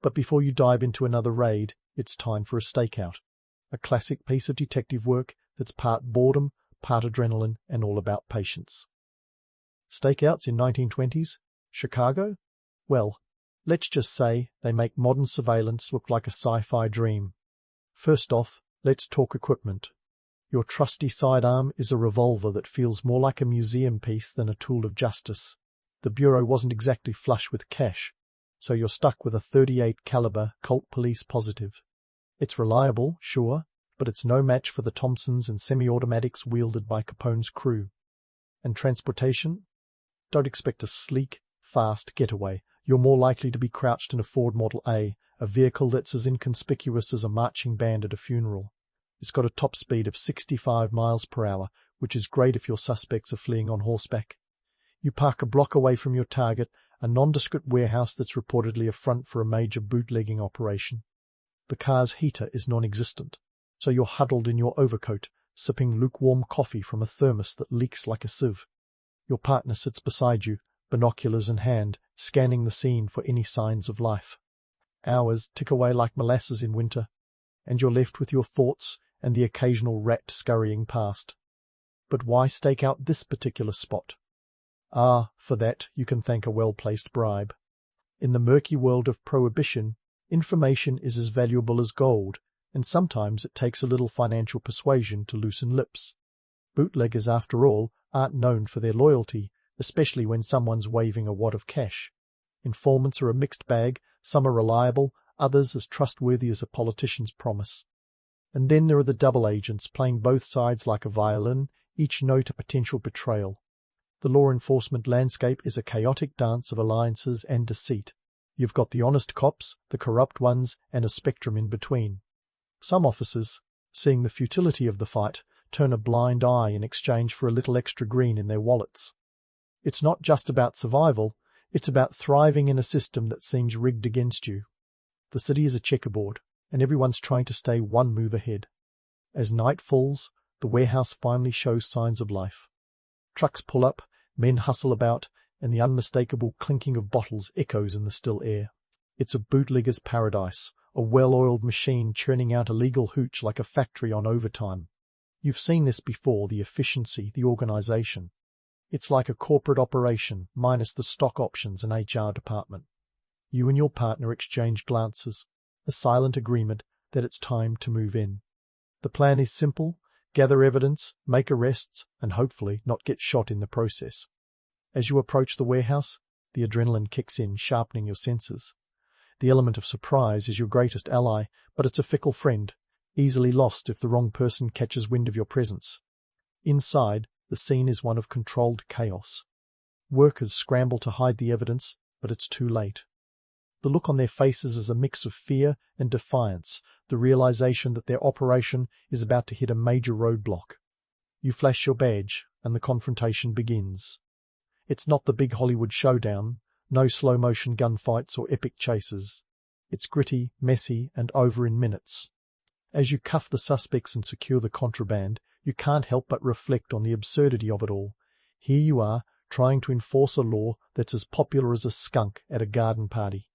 But before you dive into another raid, it's time for a stakeout. A classic piece of detective work that's part boredom, part adrenaline, and all about patience. Stakeouts in 1920s? Chicago? Well, let's just say they make modern surveillance look like a sci-fi dream. First off, let's talk equipment. Your trusty sidearm is a revolver that feels more like a museum piece than a tool of justice. The Bureau wasn't exactly flush with cash, so you're stuck with a .38 caliber Colt Police Positive. It's reliable, sure, but it's no match for the Thompsons and semi-automatics wielded by Capone's crew. And transportation? Don't expect a sleek, fast getaway. You're more likely to be crouched in a Ford Model A vehicle that's as inconspicuous as a marching band at a funeral. It's got a top speed of 65 miles per hour, which is great if your suspects are fleeing on horseback. You park a block away from your target, a nondescript warehouse that's reportedly a front for a major bootlegging operation. The car's heater is non-existent, so you're huddled in your overcoat, sipping lukewarm coffee from a thermos that leaks like a sieve. Your partner sits beside you, binoculars in hand, scanning the scene for any signs of life. Hours tick away like molasses in winter, and you're left with your thoughts and the occasional rat scurrying past. But why stake out this particular spot? For that you can thank a well-placed bribe. In the murky world of Prohibition, information is as valuable as gold, and sometimes it takes a little financial persuasion to loosen lips. Bootleggers, after all, aren't known for their loyalty, especially when someone's waving a wad of cash. Informants are a mixed bag, some are reliable, others as trustworthy as a politician's promise. And then there are the double agents playing both sides like a violin, each note a potential betrayal. The law enforcement landscape is a chaotic dance of alliances and deceit. You've got the honest cops, the corrupt ones, and a spectrum in between. Some officers, seeing the futility of the fight, turn a blind eye in exchange for a little extra green in their wallets. It's not just about survival, it's about thriving in a system that seems rigged against you. The city is a checkerboard, and everyone's trying to stay one move ahead. As night falls, the warehouse finally shows signs of life. Trucks pull up, men hustle about, and the unmistakable clinking of bottles echoes in the still air. It's a bootlegger's paradise, a well-oiled machine churning out illegal hooch like a factory on overtime. You've seen this before, the efficiency, the organization. It's like a corporate operation, minus the stock options and HR department. You and your partner exchange glances, a silent agreement that it's time to move in. The plan is simple: gather evidence, make arrests, and hopefully not get shot in the process. As you approach the warehouse, the adrenaline kicks in, sharpening your senses. The element of surprise is your greatest ally, but it's a fickle friend, easily lost if the wrong person catches wind of your presence. Inside, the scene is one of controlled chaos. Workers scramble to hide the evidence, but it's too late. The look on their faces is a mix of fear and defiance, the realization that their operation is about to hit a major roadblock. You flash your badge, and the confrontation begins. It's not the big Hollywood showdown, no slow-motion gunfights or epic chases. It's gritty, messy, and over in minutes. As you cuff the suspects and secure the contraband, you can't help but reflect on the absurdity of it all. Here you are, trying to enforce a law that's as popular as a skunk at a garden party.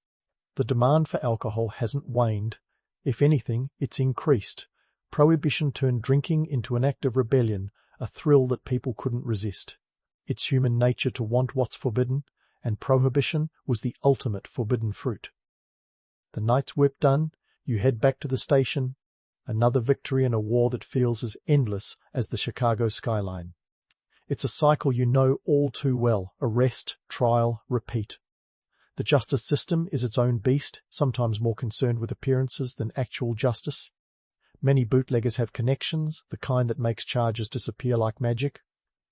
The demand for alcohol hasn't waned. If anything, it's increased. Prohibition turned drinking into an act of rebellion, a thrill that people couldn't resist. It's human nature to want what's forbidden, and Prohibition was the ultimate forbidden fruit. The night's work done, you head back to the station. Another victory in a war that feels as endless as the Chicago skyline. It's a cycle you know all too well: arrest, trial, repeat. The justice system is its own beast, sometimes more concerned with appearances than actual justice. Many bootleggers have connections, the kind that makes charges disappear like magic.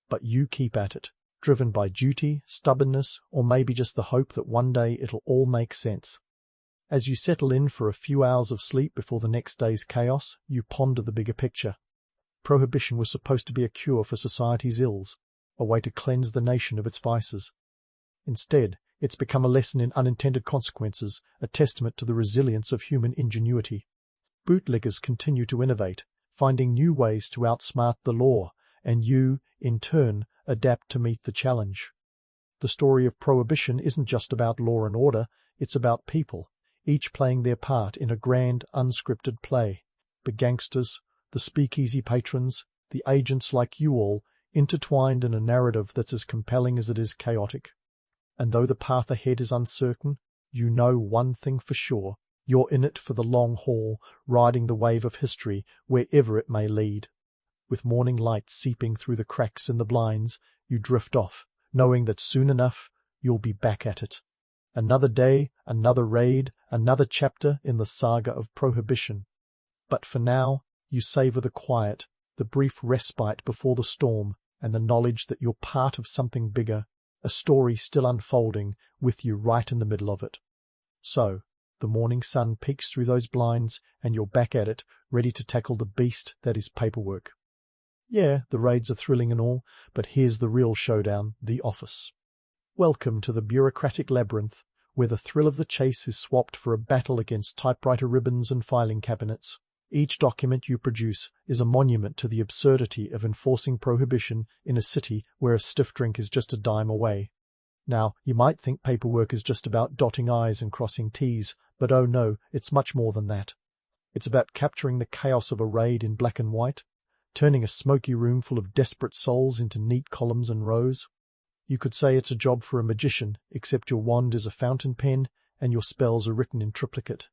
But you keep at it, driven by duty, stubbornness, or maybe just the hope that one day it'll all make sense. As you settle in for a few hours of sleep before the next day's chaos, you ponder the bigger picture. Prohibition was supposed to be a cure for society's ills, a way to cleanse the nation of its vices. Instead, it's become a lesson in unintended consequences, a testament to the resilience of human ingenuity. Bootleggers continue to innovate, finding new ways to outsmart the law, and you, in turn, adapt to meet the challenge. The story of Prohibition isn't just about law and order, it's about people, each playing their part in a grand, unscripted play. The gangsters, the speakeasy patrons, the agents like you all, intertwined in a narrative that's as compelling as it is chaotic. And though the path ahead is uncertain, you know one thing for sure: you're in it for the long haul, riding the wave of history wherever it may lead. With morning light seeping through the cracks in the blinds, you drift off, knowing that soon enough you'll be back at it. Another day, another raid, another chapter in the saga of Prohibition. But for now, you savor the quiet, the brief respite before the storm, and the knowledge that you're part of something bigger, a story still unfolding, with you right in the middle of it. So, the morning sun peeks through those blinds, and you're back at it, ready to tackle the beast that is paperwork. Yeah, the raids are thrilling and all, but here's the real showdown: the office. Welcome to the bureaucratic labyrinth, where the thrill of the chase is swapped for a battle against typewriter ribbons and filing cabinets. Each document you produce is a monument to the absurdity of enforcing Prohibition in a city where a stiff drink is just a dime away. Now, you might think paperwork is just about dotting I's and crossing T's, but oh no, it's much more than that. It's about capturing the chaos of a raid in black and white, turning a smoky room full of desperate souls into neat columns and rows. You could say it's a job for a magician, except your wand is a fountain pen and your spells are written in triplicate.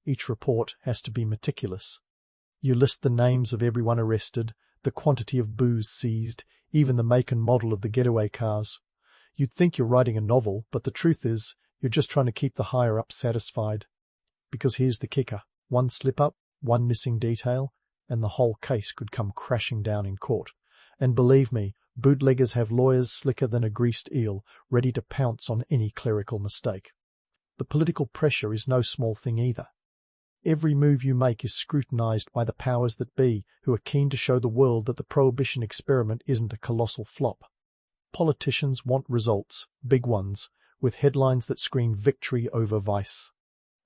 Each report has to be meticulous. You list the names of everyone arrested, the quantity of booze seized, even the make and model of the getaway cars. You'd think you're writing a novel, but the truth is, you're just trying to keep the higher-ups satisfied. Because here's the kicker. One slip-up, one missing detail, and the whole case could come crashing down in court. And believe me, bootleggers have lawyers slicker than a greased eel, ready to pounce on any clerical mistake. The political pressure is no small thing either. Every move you make is scrutinized by the powers that be, who are keen to show the world that the Prohibition experiment isn't a colossal flop. Politicians want results, big ones, with headlines that scream victory over vice.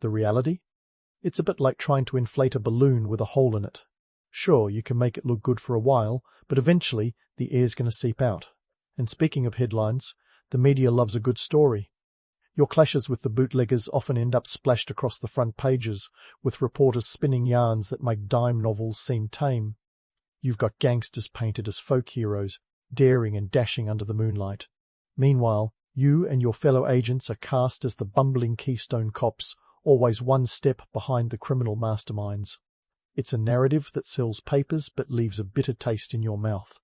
The reality? It's a bit like trying to inflate a balloon with a hole in it. Sure, you can make it look good for a while, but eventually the air's going to seep out. And speaking of headlines, the media loves a good story. Your clashes with the bootleggers often end up splashed across the front pages, with reporters spinning yarns that make dime novels seem tame. You've got gangsters painted as folk heroes, daring and dashing under the moonlight. Meanwhile, you and your fellow agents are cast as the bumbling Keystone cops, always one step behind the criminal masterminds. It's a narrative that sells papers but leaves a bitter taste in your mouth.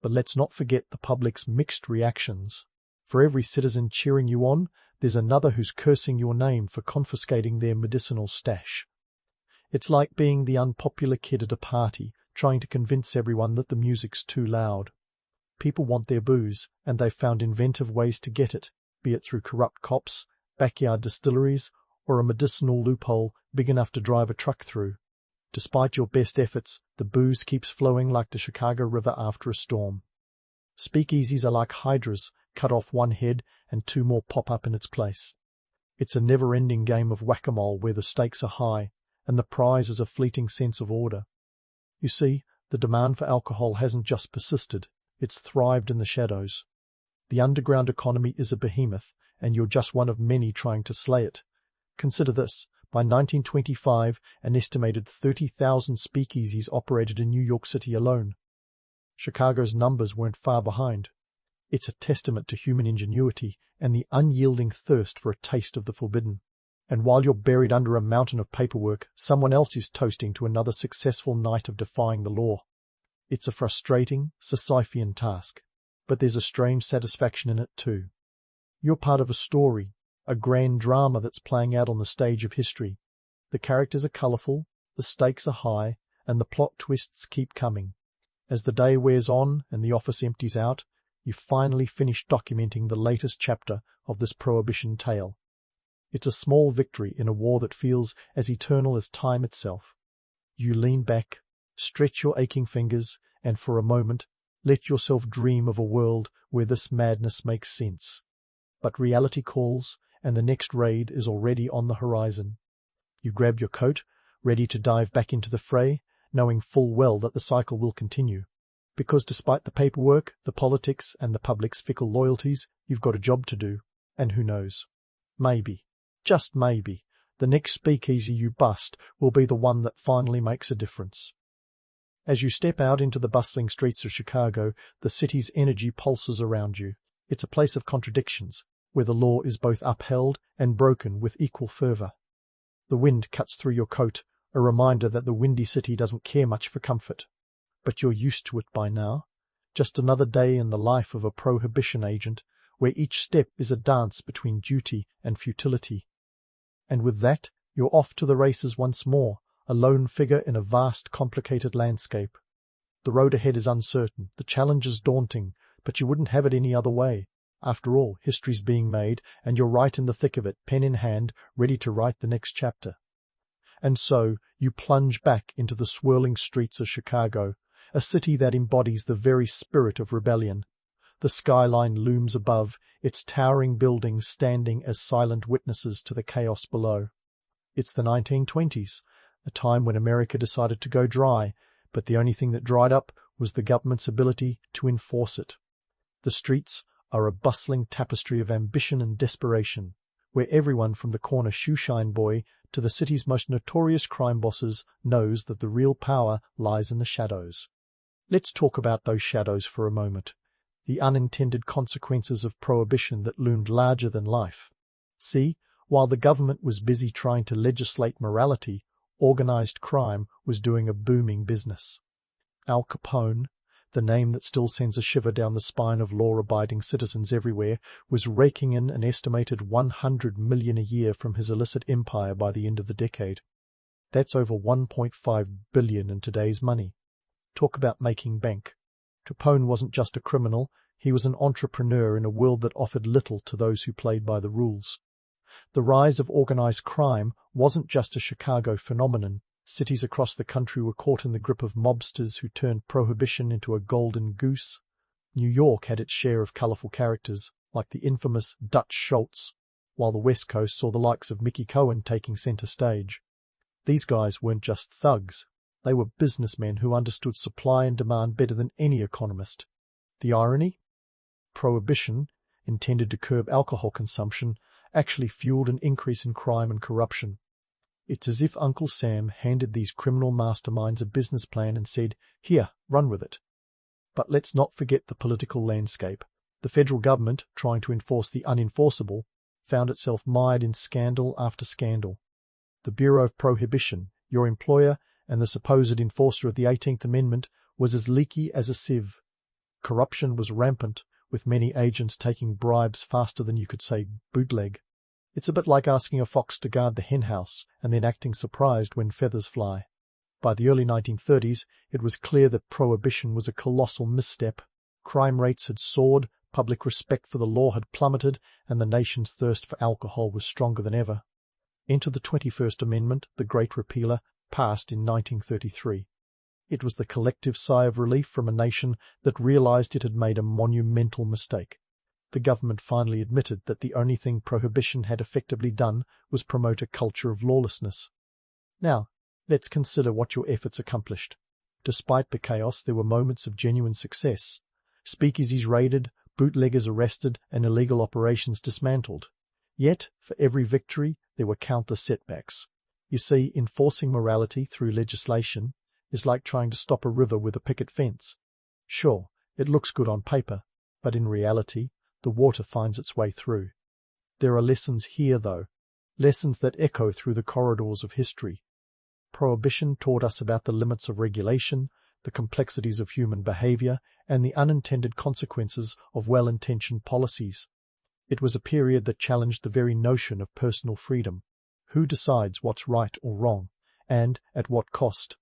But let's not forget the public's mixed reactions. For every citizen cheering you on, there's another who's cursing your name for confiscating their medicinal stash. It's like being the unpopular kid at a party, trying to convince everyone that the music's too loud. People want their booze, and they've found inventive ways to get it, be it through corrupt cops, backyard distilleries, or a medicinal loophole big enough to drive a truck through. Despite your best efforts, the booze keeps flowing like the Chicago River after a storm. Speakeasies are like hydras, cut off one head and two more pop up in its place. It's a never-ending game of whack-a-mole where the stakes are high, and the prize is a fleeting sense of order. You see, the demand for alcohol hasn't just persisted, it's thrived in the shadows. The underground economy is a behemoth, and you're just one of many trying to slay it. Consider this. By 1925, an estimated 30,000 speakeasies operated in New York City alone. Chicago's numbers weren't far behind. It's a testament to human ingenuity and the unyielding thirst for a taste of the forbidden. And while you're buried under a mountain of paperwork, someone else is toasting to another successful night of defying the law. It's a frustrating, Sisyphean task, but there's a strange satisfaction in it too. You're part of a story, a grand drama that's playing out on the stage of history. The characters are colourful, the stakes are high, and the plot twists keep coming. As the day wears on and the office empties out, you finally finish documenting the latest chapter of this Prohibition tale. It's a small victory in a war that feels as eternal as time itself. You lean back, stretch your aching fingers, and for a moment let yourself dream of a world where this madness makes sense. But reality calls, and the next raid is already on the horizon. You grab your coat, ready to dive back into the fray, knowing full well that the cycle will continue. Because despite the paperwork, the politics, and the public's fickle loyalties, you've got a job to do. And who knows? Maybe, just maybe, the next speakeasy you bust will be the one that finally makes a difference. As you step out into the bustling streets of Chicago, the city's energy pulses around you. It's a place of contradictions, where the law is both upheld and broken with equal fervour. The wind cuts through your coat, a reminder that the windy city doesn't care much for comfort. But you're used to it by now. Just another day in the life of a Prohibition agent, where each step is a dance between duty and futility. And with that, you're off to the races once more, a lone figure in a vast, complicated landscape. The road ahead is uncertain, the challenge is daunting, but you wouldn't have it any other way. After all, history's being made, and you're right in the thick of it, pen in hand, ready to write the next chapter. And so, you plunge back into the swirling streets of Chicago, a city that embodies the very spirit of rebellion. The skyline looms above, its towering buildings standing as silent witnesses to the chaos below. It's the 1920s, a time when America decided to go dry, but the only thing that dried up was the government's ability to enforce it. The streets are a bustling tapestry of ambition and desperation, where everyone from the corner shoeshine boy to the city's most notorious crime bosses knows that the real power lies in the shadows. Let's talk about those shadows for a moment, the unintended consequences of Prohibition that loomed larger than life. See, while the government was busy trying to legislate morality, organized crime was doing a booming business. Al Capone, the name that still sends a shiver down the spine of law-abiding citizens everywhere, was raking in an estimated 100 million a year from his illicit empire by the end of the decade. That's over 1.5 billion in today's money. Talk about making bank. Capone wasn't just a criminal, he was an entrepreneur in a world that offered little to those who played by the rules. The rise of organized crime wasn't just a Chicago phenomenon. Cities across the country were caught in the grip of mobsters who turned Prohibition into a golden goose. New York had its share of colorful characters, like the infamous Dutch Schultz, while the West Coast saw the likes of Mickey Cohen taking center stage. These guys weren't just thugs. They were businessmen who understood supply and demand better than any economist. The irony? Prohibition, intended to curb alcohol consumption, actually fueled an increase in crime and corruption. It's as if Uncle Sam handed these criminal masterminds a business plan and said, "Here, run with it." But let's not forget the political landscape. The federal government, trying to enforce the unenforceable, found itself mired in scandal after scandal. The Bureau of Prohibition, your employer and the supposed enforcer of the 18th Amendment, was as leaky as a sieve. Corruption was rampant, with many agents taking bribes faster than you could say bootleg. It's a bit like asking a fox to guard the henhouse and then acting surprised when feathers fly. By the early 1930s, it was clear that Prohibition was a colossal misstep. Crime rates had soared, public respect for the law had plummeted, and the nation's thirst for alcohol was stronger than ever. Enter the 21st Amendment, the Great Repealer, passed in 1933. It was the collective sigh of relief from a nation that realized it had made a monumental mistake. The government finally admitted that the only thing Prohibition had effectively done was promote a culture of lawlessness. Now, let's consider what your efforts accomplished. Despite the chaos, there were moments of genuine success. Speakeasies raided, bootleggers arrested, and illegal operations dismantled. Yet, for every victory, there were countless setbacks. You see, enforcing morality through legislation is like trying to stop a river with a picket fence. Sure, it looks good on paper, but in reality, the water finds its way through. There are lessons here, though, lessons that echo through the corridors of history. Prohibition taught us about the limits of regulation, the complexities of human behavior, and the unintended consequences of well-intentioned policies. It was a period that challenged the very notion of personal freedom. Who decides what's right or wrong, and at what cost?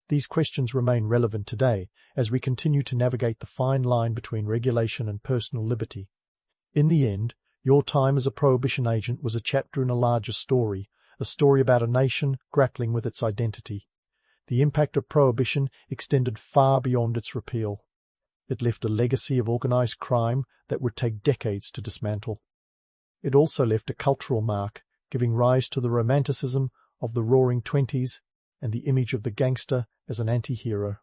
These questions remain relevant today as we continue to navigate the fine line between regulation and personal liberty. In the end, your time as a Prohibition agent was a chapter in a larger story, a story about a nation grappling with its identity. The impact of Prohibition extended far beyond its repeal. It left a legacy of organized crime that would take decades to dismantle. It also left a cultural mark, giving rise to the romanticism of the Roaring Twenties and the image of the gangster as an anti-hero.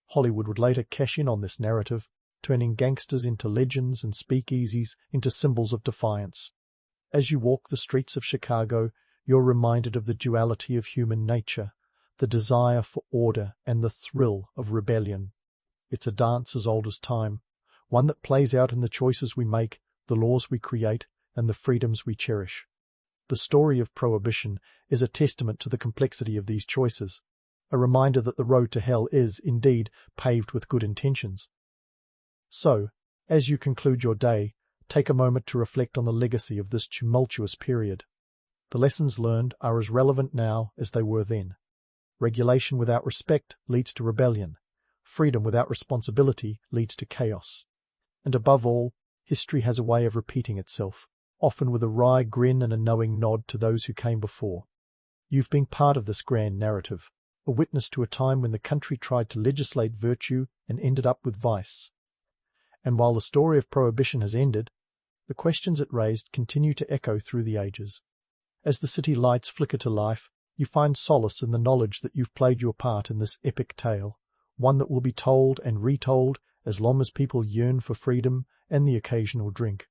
Hollywood would later cash in on this narrative, turning gangsters into legends and speakeasies into symbols of defiance. As you walk the streets of Chicago, you're reminded of the duality of human nature, the desire for order and the thrill of rebellion. It's a dance as old as time, one that plays out in the choices we make, the laws we create, and the freedoms we cherish. The story of Prohibition is a testament to the complexity of these choices, a reminder that the road to hell is, indeed, paved with good intentions. So, as you conclude your day, take a moment to reflect on the legacy of this tumultuous period. The lessons learned are as relevant now as they were then. Regulation without respect leads to rebellion. Freedom without responsibility leads to chaos. And above all, history has a way of repeating itself, often with a wry grin and a knowing nod to those who came before. You've been part of this grand narrative, a witness to a time when the country tried to legislate virtue and ended up with vice. And while the story of Prohibition has ended, the questions it raised continue to echo through the ages. As the city lights flicker to life, you find solace in the knowledge that you've played your part in this epic tale, one that will be told and retold as long as people yearn for freedom and the occasional drink.